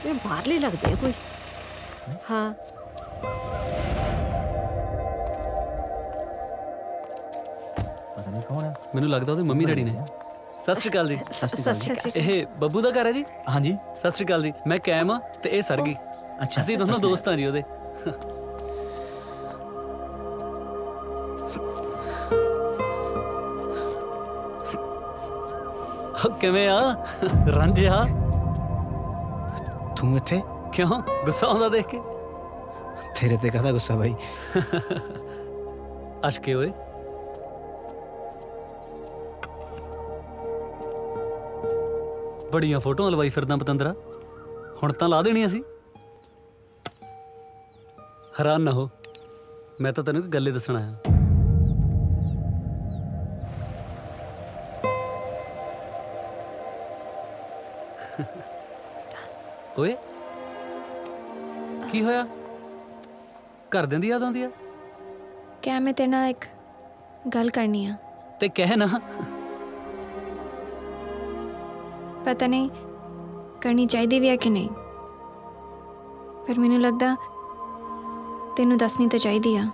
ਇਹ ਬਾਹਰਲੇ ਲੱਗਦੇ ਆ ਕੋਈ। ਹਾਂ ਪਤਾ ਨਹੀਂ ਕੌਣ ਆ। ਮੈਨੂੰ ਲੱਗਦਾ ਉਹਦੇ ਮੰਮੀ ਡੈਡੀ ਨੇ। ਸਤਿ ਸ਼੍ਰੀ ਅਕਾਲ ਜੀ। ਸਤਿ ਸ਼੍ਰੀ ਅਕਾਲ। ਇਹ ਬੱਬੂ ਦਾ ਘਰ ਹੈ ਜੀ? ਹਾਂਜੀ। ਸਤਿ ਸ਼੍ਰੀ ਅਕਾਲ ਜੀ, ਮੈਂ ਕੈਮ ਆ ਤੇ ਇਹ ਸਰਗੀ। ਅੱਛਾ, ਅਸੀਂ ਦੋਨੋਂ ਦੋਸਤ ਹਾਂ ਜੀ ਉਹਦੇ। ਕਿਵੇਂ ਆ ਰਾਂਝਿਆ? ਤੂੰ ਇੱਥੇ ਕਿਉਂ, ਗੁੱਸਾ ਆਉਂਦਾ ਦੇਖ ਕੇ? ਤੇਰੇ ਤੇ ਕਾਹਦਾ ਗੁੱਸਾ ਬਾਈ? ਅਸ਼ਕੇ ਓਏ, ਬੜੀਆਂ ਫੋਟੋਆਂ ਲਵਾਈ ਫਿਰਦਾ ਪਤੰਦਰਾ, ਹੁਣ ਤਾਂ ਲਾ ਦੇਣੀਆਂ ਸੀ। ਹੈਰਾਨ ਨਾ ਹੋ, ਮੈਂ ਤਾਂ ਤੈਨੂੰ ਇੱਕ ਗੱਲ ਹੀ ਦੱਸਣ ਆਇਆ। ਓਏ ਕੀ ਹੋਇਆ? ਘਰਦਿਆਂ ਦੀ ਯਾਦ ਆਉਂਦੀ ਆ? ਕਿਆ ਮੈਂ ਤੇਰੇ ਨਾਲ ਇੱਕ ਗੱਲ ਕਰਨੀ ਆ। ਤੇ ਕਹਿ ਨਾ। ਪਤਾ ਨਹੀਂ ਕਰਨੀ ਚਾਹੀਦੀ ਵੀ ਹੈ ਕਿ ਨਹੀਂ, ਪਰ ਮੈਨੂੰ ਲੱਗਦਾ ਤੈਨੂੰ ਦੱਸਣੀ ਤਾਂ ਚਾਹੀਦੀ ਆ।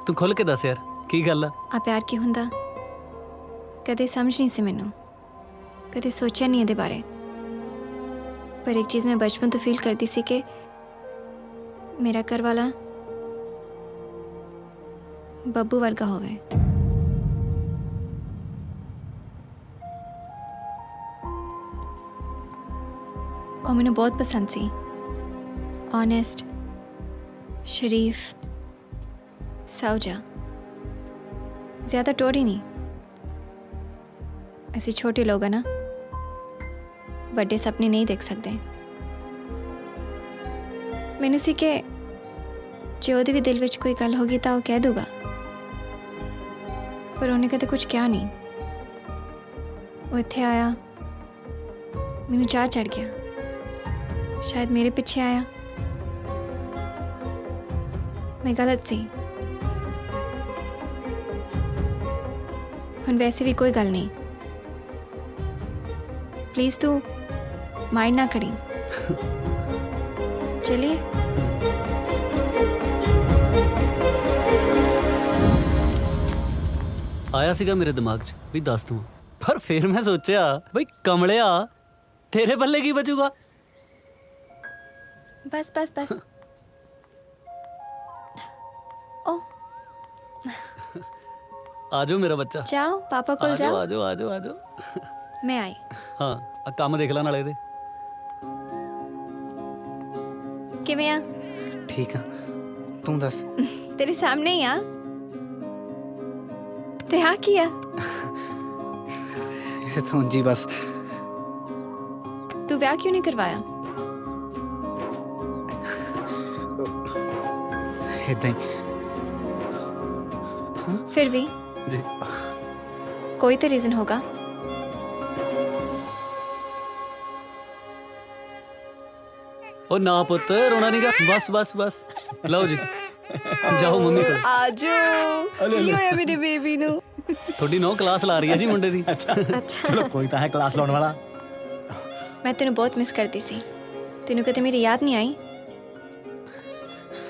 ਤੂੰ ਖੁੱਲ ਕੇ ਦੱਸ ਯਾਰ, ਕੀ ਗੱਲ ਆ? ਆ ਪਿਆਰ ਕੀ ਹੁੰਦਾ ਕਦੇ ਸਮਝ ਨਹੀਂ ਸੀ ਮੈਨੂੰ, ਕਦੇ ਸੋਚਿਆ ਨਹੀਂ ਇਹਦੇ ਬਾਰੇ। पर एक चीज़ मैं बचपन तो फील करती सी कि मेरा घर वाला ਬੱਬੂ ਵਰਗਾ ਹੋਵੇ। ਉਹ ਮੈਨੂੰ ਬਹੁਤ ਪਸੰਦ ਸੀ, ਓਨੈਸਟ, ਸ਼ਰੀਫ, ਸਾਊਜਾ, ਜ਼ਿਆਦਾ ਟੋਰੀ ਨਹੀਂ। ਅਸੀਂ ਛੋਟੇ ਲੋਕ ਆ ਨਾ, ਵੱਡੇ ਸੁਪਨੇ ਨਹੀਂ ਦੇਖ ਸਕਦੇ। ਮੈਨੂੰ ਸੀ ਕਿ ਜੇ ਉਹਦੇ ਵੀ ਦਿਲ ਵਿੱਚ ਕੋਈ ਗੱਲ ਹੋਗੀ ਤਾਂ ਉਹ ਕਹਿ ਦੂਗਾ, पर उन्हें कदे कुछ क्या नहीं। वो इत्थे आया, मैनू चाह चढ़ गया, शायद मेरे पीछे आया। मैं गलत सी, हुण वैसे भी कोई गल नहीं। प्लीज तू माइंड ना करी, चलिए। ਆਇਆ ਸੀਗਾ ਮੇਰੇ ਦਿਮਾਗ 'ਚ ਵੀ ਦੱਸ ਦੂੰ, ਪਰ ਫਿਰ ਮੈਂ ਸੋਚਿਆ ਬਈ ਕਮਲਿਆ ਤੇਰੇ ਪੱਲੇ ਕੀ ਬਚੂਗਾ। बस बस बस। ओ ਆਜੋ ਮੇਰਾ ਬੱਚਾ, जाओ पापा को जाओ। ਆਜੋ ਆਜੋ ਆਜੋ। मैं आई। ਹਾਂ ਆ ਕੰਮ ਦੇਖ ਲੈ ਨਾਲੇ ਇਹਦੇ। किवें आ? ठीक आ, तू दस। तेरे सामने ही आ। ते हाँ किया? तू जी बस। तू ब्याह क्यों नहीं करवाया? इदां ही। फिर भी जी कोई तो रीजन होगा। ਉਹ ਨਾ ਪੁੱਤ ਰੋਣਾ ਨਹੀਂਗਾ, ਬਸ ਬਸ ਬਸ। ਲਓ ਜੀ ਜਾਓ ਮੰਮੀ ਕੋਲ। आजो की होया मेरे बेबी नु? ਤੁਹਾਡੀ ਨੌ ਕਲਾਸ ਲਾ ਰਹੀ ਹੈ ਜੀ ਮੁੰਡੇ ਦੀ। अच्छा चलो कोई तो है क्लास लाने वाला। मैं तेन बहुत मिस करती सी, तेन कदे मेरी याद नहीं आई?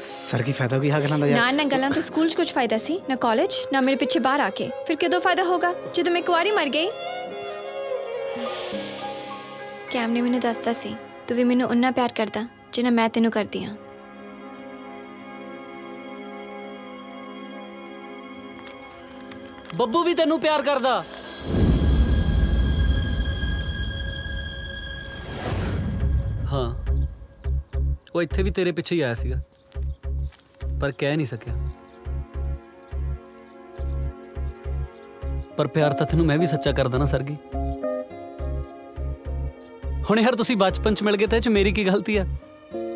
सर की फायदा की हाँ गल्लां दा ना यार। ना गल्लां तो स्कूल च कुछ फायदा सी, ना कॉलेज, ना मेरे पीछे बाहर आके। फिर कदों फायदा होगा जो मैं कुआरी मर गई। कैम ने मैनू दसदा सी तू भी मैनू उन्ना प्यार करदा जिन्ना मैं तेनू करदी हाँ। ਬੱਬੂ ਵੀ ਤੈਨੂੰ ਪਿਆਰ ਕਰਦਾ। ਹਾਂ ਉਹ ਇੱਥੇ ਵੀ ਤੇਰੇ ਪਿੱਛੇ ਹੀ ਆਇਆ ਸੀਗਾ, ਪਰ ਕਹਿ ਨਹੀਂ ਸਕਿਆ। ਪਰ ਪਿਆਰ ਤਾਂ ਤੈਨੂੰ ਮੈਂ ਵੀ ਸੱਚਾ ਕਰਦਾ ਨਾ ਸਰਗੀ। ਹੁਣ ਯਾਰ ਤੁਸੀਂ ਬਚਪਨ 'ਚ ਮਿਲ ਗਏ ਤਾਂ ਇਹ 'ਚ ਮੇਰੀ ਕੀ ਗਲਤੀ ਆ?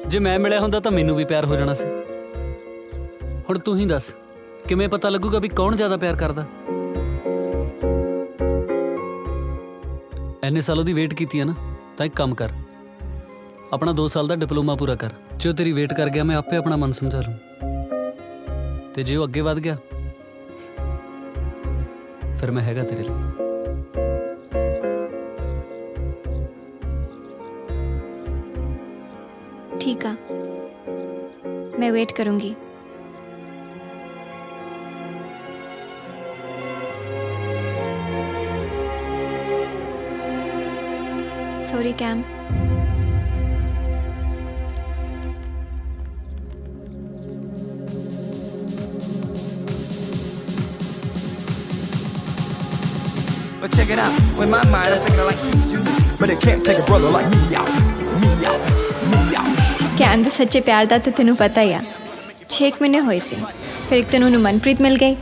ਜੇ ਮੈਂ ਮਿਲਿਆ ਹੁੰਦਾ ਤਾਂ ਮੈਨੂੰ ਵੀ ਪਿਆਰ ਹੋ ਜਾਣਾ ਸੀ। ਹੁਣ ਤੂੰ ਹੀ ਦੱਸ ਕਿਵੇਂ ਪਤਾ ਲੱਗੂਗਾ ਵੀ ਕੌਣ ਜ਼ਿਆਦਾ ਪਿਆਰ ਕਰਦਾ? ਐਨੇ ਸਾਲੋਂ ਦੀ ਵੇਟ ਕੀਤੀ ਹੈ ਨਾ, ਤਾਂ ਇੱਕ ਕੰਮ ਕਰ, ਆਪਣਾ 2 ਸਾਲ ਦਾ ਡਿਪਲੋਮਾ ਪੂਰਾ ਕਰ। ਜੇ ਉਹ ਤੇਰੀ ਵੇਟ ਕਰ ਗਿਆ ਮੈਂ ਆਪੇ ਆਪਣਾ ਮਨ ਸਮਝਾ ਲੂੰ, ਤੇ ਜੇ ਉਹ ਅੱਗੇ ਵਧ ਗਿਆ ਫਿਰ ਮੈਂ ਹੈਗਾ ਤੇਰੇ ਲਈ। ठीक है, मैं वेट करूंगी। Sorry Cam. But check it out, with my mind I think I like you, but it can't take a brother like me out, me out, me out. Cam ਦੇ ਸੱਚੇ ਪਿਆਰ ਦਾ ਤਾਂ ਤੈਨੂੰ ਪਤਾ ਹੀ ਆ। 6 ਮਹੀਨੇ ਹੋਏ ਸੀ, ਫਿਰ ਇੱਕ ਦਿਨ ਉਹਨੂੰ ਮਨਪ੍ਰੀਤ ਮਿਲ ਗਈ।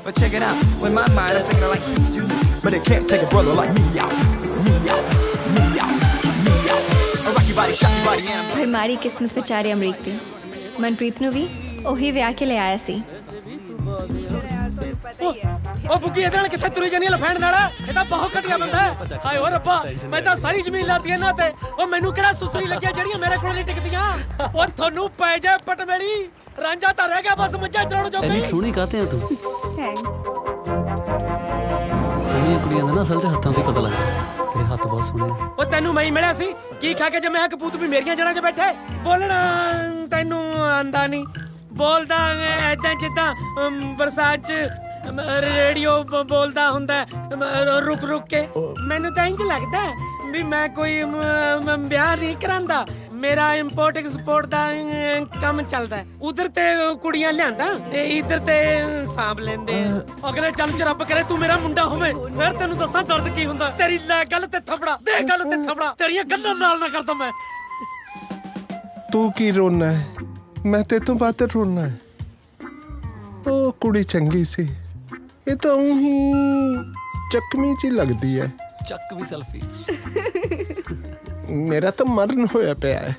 But check it out, with my mind I think I like you, but it can't take a brother like me out, me out, me out, me out. I rock your body, shock your body, and ਪਰ ਮਾੜੀ ਕਿਸਮਤ ਵਿਚਾਰੇ ਅਮਰੀਕ ਦੀ, ਮਨਪ੍ਰੀਤ ਨੂੰ ਵੀ ਉਹੀ ਵਿਆਹ ਕੇ ਲੈ ਆਇਆ ਸੀ। ਉਹ ਬੁੱਗੀ ਇਹਦੇ ਨਾਲ ਕਿੱਥੇ ਤੁਰੀ ਜਾਨੀ ਲਫੈਂਡ ਨਾਲ? ਇਹ ਤਾਂ ਬਹੁਤ ਘਟਿਆ ਬੰਦਾ ਹੈ। ਹਾਏ ਓ ਰੱਬਾ, ਮੈਂ ਤਾਂ ਸਾਰੀ ਜ਼ਮੀਨ ਲਾਤੀ ਇਹਨਾਂ ਤੇ। ਉਹ ਮੈਨੂੰ ਕਿਹੜਾ ਸੁਸਰੀ ਲੱਗਿਆ ਜਿਹੜੀਆਂ ਮੇਰੇ ਕੋਲ ਨਹੀਂ ਟਿਕਦੀਆਂ? ਉਹ ਤੁਹਾਨੂੰ ਪੈ ਜਾ ਪਟਮੇਲੀ, ਰਾਂਝਾ ਤਾਂ ਰਹਿ ਗਿਆ ਬਸ ਮੱਝਾਂ ਚਰਾਉਣ ਜੋਗਾ। ਐਨੀ ਸੋਹਣੀ ਕਾਹਤੇ ਆ ਤੂੰ? ਥੈਂਕਸ। ਸੋਹਣੀਆਂ ਕੁੜੀਆਂ ਦਾ ਨਾ ਅਸਲ 'ਚ ਹੱਥਾਂ ਤੇ ਪਤਾ ਲੱਗਦਾ। ਤੇਰੇ ਹੱਥ ਬਹੁਤ ਸੋਹਣੇ ਆ। ਉਹ ਤੈਨੂੰ ਮੈਂ ਹੀ ਮਿਲਿਆ ਸੀ, ਕੀ ਖਾ ਕੇ ਜਮਿਆ ਕਪੂਤ ਵੀ ਮੇਰੀਆਂ ਜੜ੍ਹਾਂ 'ਚ ਬੈਠੇ? ਬੋਲਣਾ ਤੈਨੂੰ ਆਂਦਾ ਨਹੀਂ, ਬੋਲਦਾ ਐਦਾਂ ਜਿੱਦਾਂ ਬਰਸਾਤ 'ਚ ਰੇਡੀਓ ਬੋਲਦਾ ਹੁੰਦਾ ਰੁਕ ਰੁਕ ਕੇ। ਮੈਨੂੰ ਤਾਂ ਇੰਜ ਲੱਗਦਾ ਵੀ ਮੈਂ ਕੋਈ ਵਿਆਹ ਨਹੀਂ ਕਰਾਂਦਾ। ਮੇਰਾ ਇੰਪੋਰਟ ਐਕਸਪੋਰਟ ਦਾ ਕੰਮ ਚੱਲਦਾ। ਉਧਰ ਤੇ ਕੁੜੀਆਂ ਲਿਆਂਦਾ, ਇਧਰ ਤੇ ਸਾਂਭ ਲੈਂਦੇ। ਅਗਲੇ ਜਨਮ ਚ ਰੱਬ ਕਰੇ ਤੂੰ ਮੇਰਾ ਮੁੰਡਾ ਹੋਵੇ, ਫਿਰ ਤੈਨੂੰ ਦੱਸਾਂ ਦਰਦ ਕੀ ਹੁੰਦਾ। ਤੇਰੀ ਲੈ ਗੱਲ ਤੇ ਥਪੜਾ ਦੇ, ਗੱਲ ਤੇ ਥਪੜਾ, ਤੇਰੀਆਂ ਗੱਲਾਂ ਨਾਲ ਨਾ ਕਰਦਾ ਮੈਂ। ਤੂੰ ਕੀ ਰੋਣਾ ਹੈ? ਮੈਂ ਤੇ ਤੋਂ ਬਾਤ ਰੋਣਾ ਹੈ। ਉਹ ਕੁੜੀ ਚੰਗੀ ਸੀ, ਇਹ ਤਾਂ ਉਹੀ ਚੱਕਵੀਂ ਚ ਲੱਗਦੀ ਹੈ। ਚੱਕ ਵੀ ਸੈਲਫੀ। ਮੇਰਾ ਤਾਂ ਮਰਨ ਹੋਇਆ ਪਿਆ ਹੈ।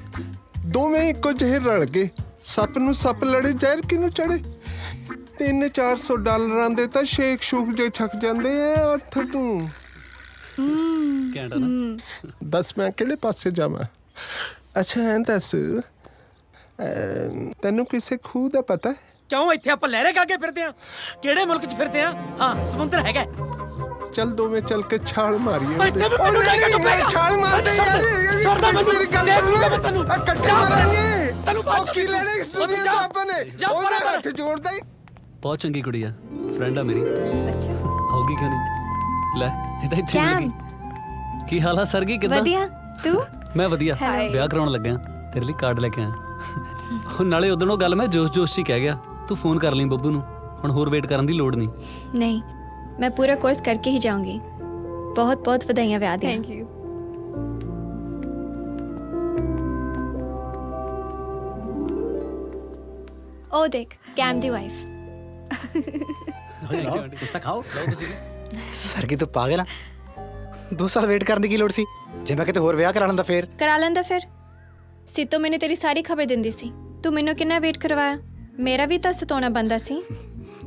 ਦੋਵੇਂ ਇੱਕੋ ਜਿਹੇ ਰਲ ਗਏ। ਸੱਪ ਨੂੰ ਸੱਪ ਲੜੇ, ਜ਼ਹਿਰ ਕਿਹਨੂੰ ਚੜੇ। $300-400 ਦੇ ਤਾਂ ਸ਼ੇਕ ਸ਼ੂਕ ਜੇ ਛਕ ਜਾਂਦੇ ਆ। ਅੱਠ ਤੂੰ ਘੈਂਟ ਨਾ। ਦੱਸ ਮੈਂ ਕਿਹੜੇ ਪਾਸੇ ਜਾਵਾਂ? ਅੱਛਾ ਐਂ ਦੱਸ, ਤੈਨੂੰ ਕਿਸੇ ਖੂਹ ਦਾ ਪਤਾ ਹੈ? ਕਿਉਂ ਇੱਥੇ ਆਪਾਂ ਲਹਿਰੇ ਗਾ ਕੇ ਫਿਰਦੇ ਆ? ਕਿਹੜੇ ਮੁਲਕ 'ਚ ਫਿਰਦੇ ਆ? ਹਾਂ, ਸਮੁੰਦਰ ਹੈਗਾ। ਚੱਲ ਦੋਵੇਂ ਚੱਲ ਕੇ ਛਾਲ ਮਾਰੀਏ। ਛਾਲ ਮਾਰਦੇ ਯਾਰ, ਮੇਰੀ ਗੱਲ ਸੁਣ ਲੈ, ਇਕੱਠੇ ਮਾਰਾਂਗੇ। ਉਹ ਕੀ ਲੈਣਾ ਇਸ ਦੁਨੀਆ ਤੋਂ ਆਪਾਂ ਨੇ? ਉਹਦਾ ਹੱਥ ਜੋੜਦਾ ਹੀ। ਬਹੁਤ ਚੰਗੀ ਕੁੜੀ ਆ, ਫਰੈਂਡ ਆ ਮੇਰੀ। ਹੋਗੀ ਕਿਉਂ ਨਹੀਂ? ਲੈ ਇਹ ਤਾਂ ਇੱਥੇ ਮਿਲ ਗਈ। ਕੀ ਹਾਲ ਆ ਸਰਗੀ, ਕਿੱਦਾਂ? ਵਧੀਆ, ਤੂੰ? ਮੈਂ ਵਧੀਆ। ਵਿਆਹ ਕਰਾਉਣ ਲੱਗਿਆ, ਤੇਰੇ ਲਈ ਕਾਰਡ ਲੈ ਕੇ ਆਇਆ। ਨਾਲੇ ਉਦੋਂ ਉਹ ਗੱਲ ਮੈਂ ਜੋਸ਼ 'ਚ ਹੀ ਕਹਿ ਗਿਆ। ਤੂੰ ਫੋਨ ਕਰ ਲਈ ਬੱਬੂ ਨੂੰ, ਹੁਣ ਹੋਰ ਵੇਟ ਕਰਨ ਦੀ ਲੋੜ ਨਹੀਂ। ਨਹੀਂ, मैं पूरा कोर्स करके ही जाऊंगी। बहुत बहुत बधाइयाँ ब्याह दी। Thank you. ओ देख, कैम दी वाइफ। ਕੁਛ ਤਾਂ ਖਾਓ। ਸਰਗੀ ਤੂੰ ਪਾਗਲ ਆ? 2 ਸਾਲ ਵੇਟ ਕਰਨ ਦੀ ਕੀ ਲੋੜ ਸੀ? ਜੇ ਮੈਂ ਕਿਤੇ ਹੋਰ ਵਿਆਹ ਕਰਾ ਲੈਂਦਾ ਫੇਰ? करा लेंदा फिर। सीतो मैंने तेरी सारी खबर दिंदी सी, तू मैनू किन्ना वेट करवाया। मेरा भी तां सताउणा बनदा सी।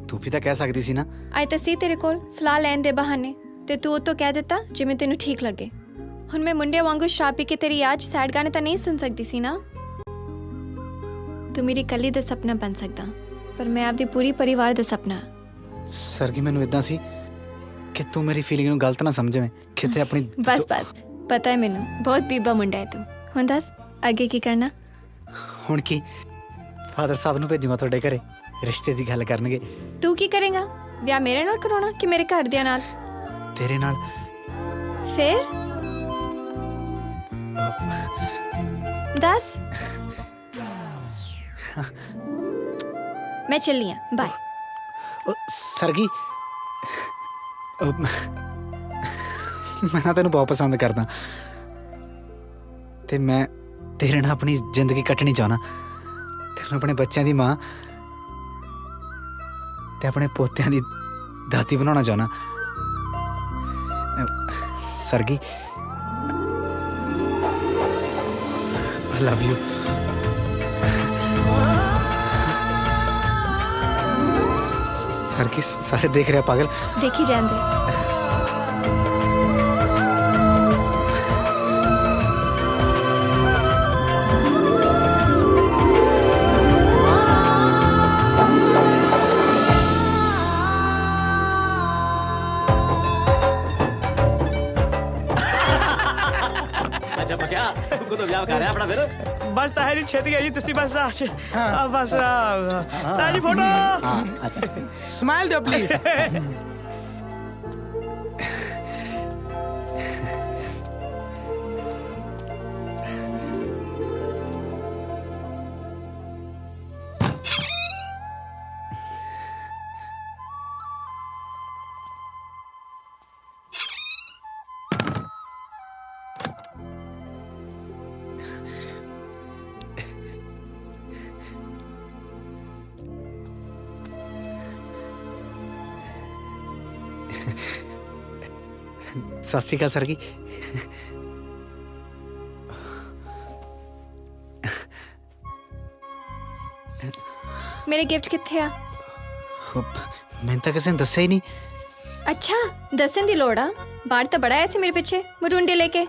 ਤੂੰ ਵੀ ਤਾਂ ਕਹਿ ਸਕਦੀ ਸੀ ਨਾ। ਅੱਜ ਤਾਂ ਸੀ ਤੇਰੇ ਕੋਲ ਸਲਾਹ ਲੈਣ ਦੇ ਬਹਾਨੇ, ਤੇ ਤੂੰ ਉਹ ਤੋਂ ਕਹਿ ਦਿੱਤਾ ਜਿਵੇਂ ਤੈਨੂੰ ਠੀਕ ਲੱਗੇ। ਹੁਣ ਮੈਂ ਮੁੰਡਿਆਂ ਵਾਂਗੂ ਸ਼ਰਾਬ ਪੀ ਕੇ ਤੇਰੀ ਯਾਦ 'ਚ ਸੈਡ ਗਾਣੇ ਤਾਂ ਨਹੀਂ ਸੁਣ ਸਕਦੀ ਸੀ ਨਾ। ਤੂੰ ਮੇਰੀ ਕੱਲੀ ਦਾ ਸੁਪਨਾ ਬਣ ਸਕਦਾ, ਪਰ ਮੈਂ ਆਪਦੇ ਪੂਰੀ ਪਰਿਵਾਰ ਦਾ ਸੁਪਨਾ। ਸਰਗੀ ਮੈਨੂੰ ਇਦਾਂ ਸੀ ਕਿ ਤੂੰ ਮੇਰੀ ਫੀਲਿੰਗ ਨੂੰ ਗਲਤ ਨਾ ਸਮਝਵੇਂ। ਕਿਤੇ ਆਪਣੀ ਬਸ ਪਤਾ ਹੈ ਮੈਨੂੰ, ਬਹੁਤ ਬੀਬਾ ਮੁੰਡਾ ਹੈ ਤੂੰ। ਹੁਣ ਦੱਸ ਅੱਗੇ ਕੀ ਕਰਨਾ? ਹੁਣ ਕੀ, ਫਾਦਰ ਸਾਹਿਬ ਨੂੰ ਭੇਜੂਗਾ ਤੁਹਾਡੇ ਘਰੇ, ਰਿਸ਼ਤੇ ਦੀ ਗੱਲ ਕਰਨਗੇ। ਤੂੰ ਕੀ ਕਰੇਗਾ? ਵਿਆਹ ਮੇਰੇ ਨਾਲ ਕਰਾਉਣਾ ਕਿ ਮੇਰੇ ਘਰਦਿਆਂ ਨਾਲ? ਤੇਰੇ ਨਾਲ। ਫਿਰ ਦੱਸ। ਮੈਂ ਚੱਲੀ ਆਂ, ਬਾਏ। ਸਰਗੀ, ਮੈਂ ਨਾ ਤੈਨੂੰ ਬਹੁਤ ਪਸੰਦ ਕਰਦਾ, ਤੇ ਮੈਂ ਤੇਰੇ ਨਾਲ ਆਪਣੀ ਜ਼ਿੰਦਗੀ ਕੱਟਣੀ ਚਾਹੁੰਦਾ। ਤੈਨੂੰ ਆਪਣੇ ਬੱਚਿਆਂ ਦੀ ਮਾਂ ਤੇ ਆਪਣੇ ਪੋਤਿਆਂ ਦੀ ਦਾਦੀ ਬਣਾਉਣਾ ਚਾਹੁੰਦਾ। Sargi, I love you। Sargi, ਸਾਰੇ ਦੇਖ ਰਿਹਾ ਪਾਗਲ। ਦੇਖੀ ਜਾਂਦੇ। ਅੱਛਾ ਪਕਿਆ, ਤੂੰ ਤਾਂ ਵਿਆਹ ਕਰ ਰਿਹਾ ਆਪਣਾ ਫਿਰ? ਬਸ ਤਾਂ ਹੈ ਜੀ, ਛੇਤੀ ਆਈ ਤੁਸੀਂ। ਬਸ ਬਸ ਤਾਜੀ ਫੋਟੋ। स्माइल दो प्लीज। ਸਤਿ ਸ਼੍ਰੀ ਅਕਾਲ ਸਰਗੀ। ਮੇਰੇ ਗਿਫਟ ਕਿੱਥੇ ਆ? ਮੈਨੂੰ ਤਾਂ ਕਿਸੇ ਨੇ ਦੱਸਿਆ ਹੀ ਨਹੀਂ। ਅੱਛਾ, ਦੱਸਣ ਦੀ ਲੋੜ ਆ? ਬਾਹਰ ਤਾਂ ਬੜਾ ਆਇਆ ਸੀ ਮੇਰੇ ਪਿੱਛੇ ਮਰੁੰਡੇ ਲੈ ਕੇ।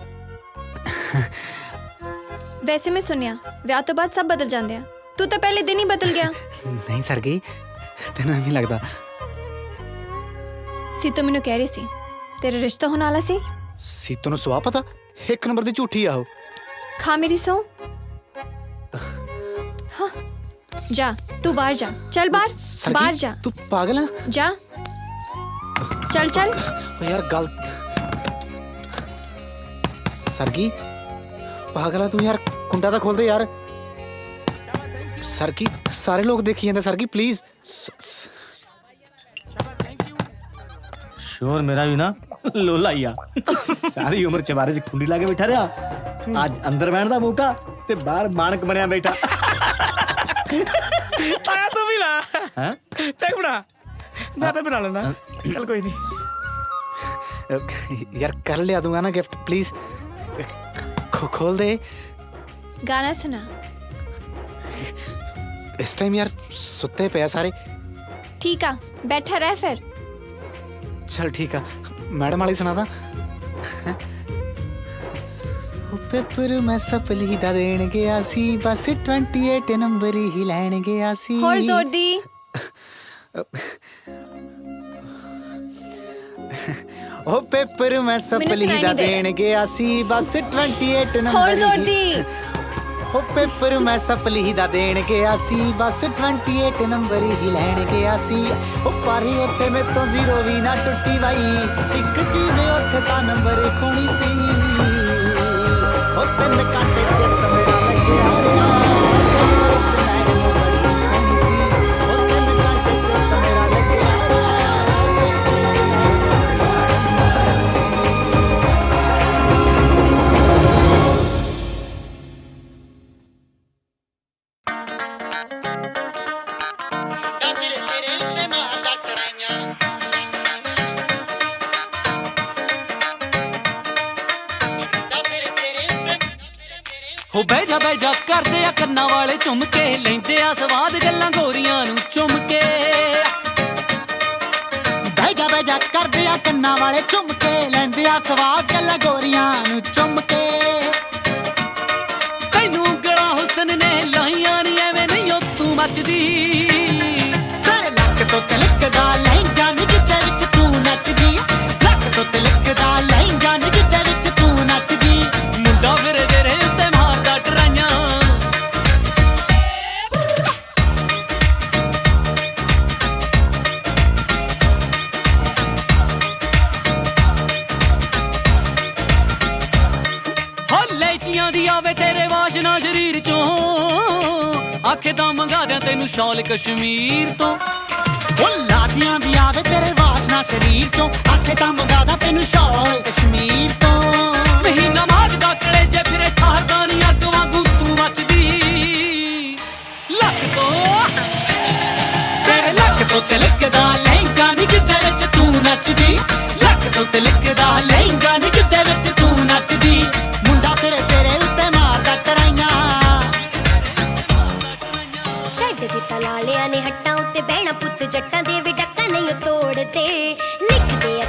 ਵੈਸੇ ਮੈਂ ਸੁਣਿਆ ਵਿਆਹ ਤੋਂ ਬਾਅਦ ਸਭ ਬਦਲ ਜਾਂਦੇ ਆ। ਤੂੰ ਤਾਂ ਪਹਿਲੇ ਦਿਨ ਹੀ ਬਦਲ ਗਿਆ। ਨਹੀਂ ਸਰਗੀ, ਤੈਨੂੰ ਨਹੀਂ ਲੱਗਦਾ? ਸੀਤੋ ਮੈਨੂੰ ਕਹਿ ਰਹੀ ਸੀ ਤੇਰਾ ਰਿਸ਼ਤਾ ਹੋਣ ਵਾਲਾ ਸੀ। ਸੀਤੋ ਨੂੰ ਸਵਾਹ ਪਤਾ? ਇੱਕ ਨੰਬਰ ਦੀ ਝੂਠੀ ਆ ਉਹ। ਖਾ ਮੇਰੀ ਸੌ। ਹਾਂ, ਜਾ ਤੂੰ ਬਾਹਰ ਜਾ। ਚੱਲ ਬਾਹਰ, ਬਾਹਰ ਜਾ। ਤੂੰ ਪਾਗਲ ਆ? ਜਾ। चल चल ओ यार गल सरगी पागल है तू यार कुंडा तो खोल दे यार सरगी सारे लोग देखी जाते सरगी प्लीज शोर मेरा भी ना लोला ही आ सारी उम्र चबारे च खुंडी लाके बैठा रहा आज अंदर बैठन दा मौका ते बाहर मानक बनया बैठा आया तू भी ना हैं चल बना मैं पे बना लेना चल कोई नहीं यार कर लिया दूंगा ना गिफ्ट प्लीज खोल दे गाना सुना इस टाइम यार सुते पे सारे ठीक है बैठा रह फिर चल ठीक है मैडम वाली सुना था पेपर मैं सपली दा देण गया सी बस 28 नंबर ही लैण गया सी होर जोर दी ओ पेपर मैं सपली दा देण गया सी बस 28 नंबर होर जोर दी ओ पेपर मैं सपली दा देण गया सी बस 28 नंबर ही लैण गया सी ओ पर उत्ते में तो जीरो भी ना टुट्टी बाई एक चीज उत्थे ता नंबर खोनी सी ओ तिन कांटे चित मेरा लगया ਹੋ ਬਹਿ ਜਾ ਕਰਦੇ ਆ ਕੰਨਾਂ ਵਾਲੇ ਝੁੰਮ ਕੇ ਲੈਂਦੇ ਆ ਸਵਾਦ ਗੱਲਾਂ ਗੋਰੀਆਂ ਨੂੰ ਚੁੰਮ ਕੇ ਬਹਿ ਜਾ ਕਰਦੇ ਆ ਕੰਨਾਂ ਵਾਲੇ ਝੁੰਮ ਕੇ ਲੈਂਦੇ ਆ ਸਵਾਦ ਗੱਲਾਂ ਗੋਰੀਆਂ ਨੂੰ ਚੁੰਮ ਕੇ ਤੈਨੂੰ ਉਂਗਲਾਂ ਹੁਸਨ ਨੇ ਲਾਈਆਂ ਨੀ ਐਵੇਂ ਨਹੀਂ ਓ ਤੂੰ ਮੱਚਦੀ ਤੇਰੇ ਲੱਕ ਤੋਂ ਤਿਲਕਦਾ ਲਹਿੰਗਾ ਨੀ ਜਿੱਦੇ ਵਿੱਚ ਤੂੰ ਨੱਚਦੀ ਲੱਕ ਤੋਂ ਤਿਲਕਦਾ ਲਹਿੰਗਾ ਨੀ ਜਿੱਦੇ ਵਿੱਚ ਤੂੰ ਨੱਚਦੀ ਮੁੰਡਾ ਫਿਰੇ ਤੇਰੇ ਉੱਤੇ ਮਾਰਦਾ ਟਰਾਈਆਂ ਹੋ ਲੈਚੀਆਂ ਦੀ ਆਵੇ ਤੇਰੇ ਵਾਸ਼ਨਾ ਸ਼ਰੀਰ ਚੋਂ ਆਖੇ ਤਾਂ ਮੰਗਾ ਦਿਆਂ ਤੈਨੂੰ ਸ਼ਾਲ ਕਸ਼ਮੀਰ ਤੋਂ ਉਹ ਲਾਠੀਆਂ ਦੀ ਆਵੇ ਤੇਰੇ ਵਾਸ਼ਨਾ ਸ਼ਰੀਰ ਚੋਂ ਆਖੇ ਤਾਂ ਮੰਗਾਦਾ ਤੈਨੂੰ ਸ਼ਾਲ ਕਸ਼ਮੀਰ ਤੋਂ ਮਹੀਨਾ ਮਾਗਦਾ ਕਲੇਜੇ ਫਿਰੇ ਠਾਰਦਾ ਨੀ ਅੱਗ ਵਾਂਗੂ ਤੂੰ ਮੱਚਦੀ ਲੱਕ ਤੋਂ ਤੇਰੇ ਲੱਕ ਤੋਂ ਤਿਲਕਦਾ ਲਹਿੰਗਾ ਨੀ ਜਿੱਦੇ ਵਿੱਚ ਤੂੰ ਨੱਚਦੀ ਲੱਕ ਤੋਂ ਤਿਲਕਦਾ ਲਹਿੰਗਾ ਨੀ ਜਿੱਦੇ ਵਿੱਚ ਤੂੰ ਨੱਚਦੀ ਮੁੰਡਾ ਫਿਰੇ ਤੇਰੇ ਉੱਤੇ ਮਾਰਦਾ ਟਰਾਈਆਂ ਛੱਡ ਦਿੱਤਾ ਲਾਲਿਆਂ ਨੇ ਹੱਟਾਂ ਉੱਤੇ ਬਹਿਣਾ ਪੁੱਤ ਜੱਟਾਂ ਦੇ ਵੀ ਡੱਕਾ ਨਹੀਂ ਤੋੜਦੇ ਲਿਖਦੇ ਆ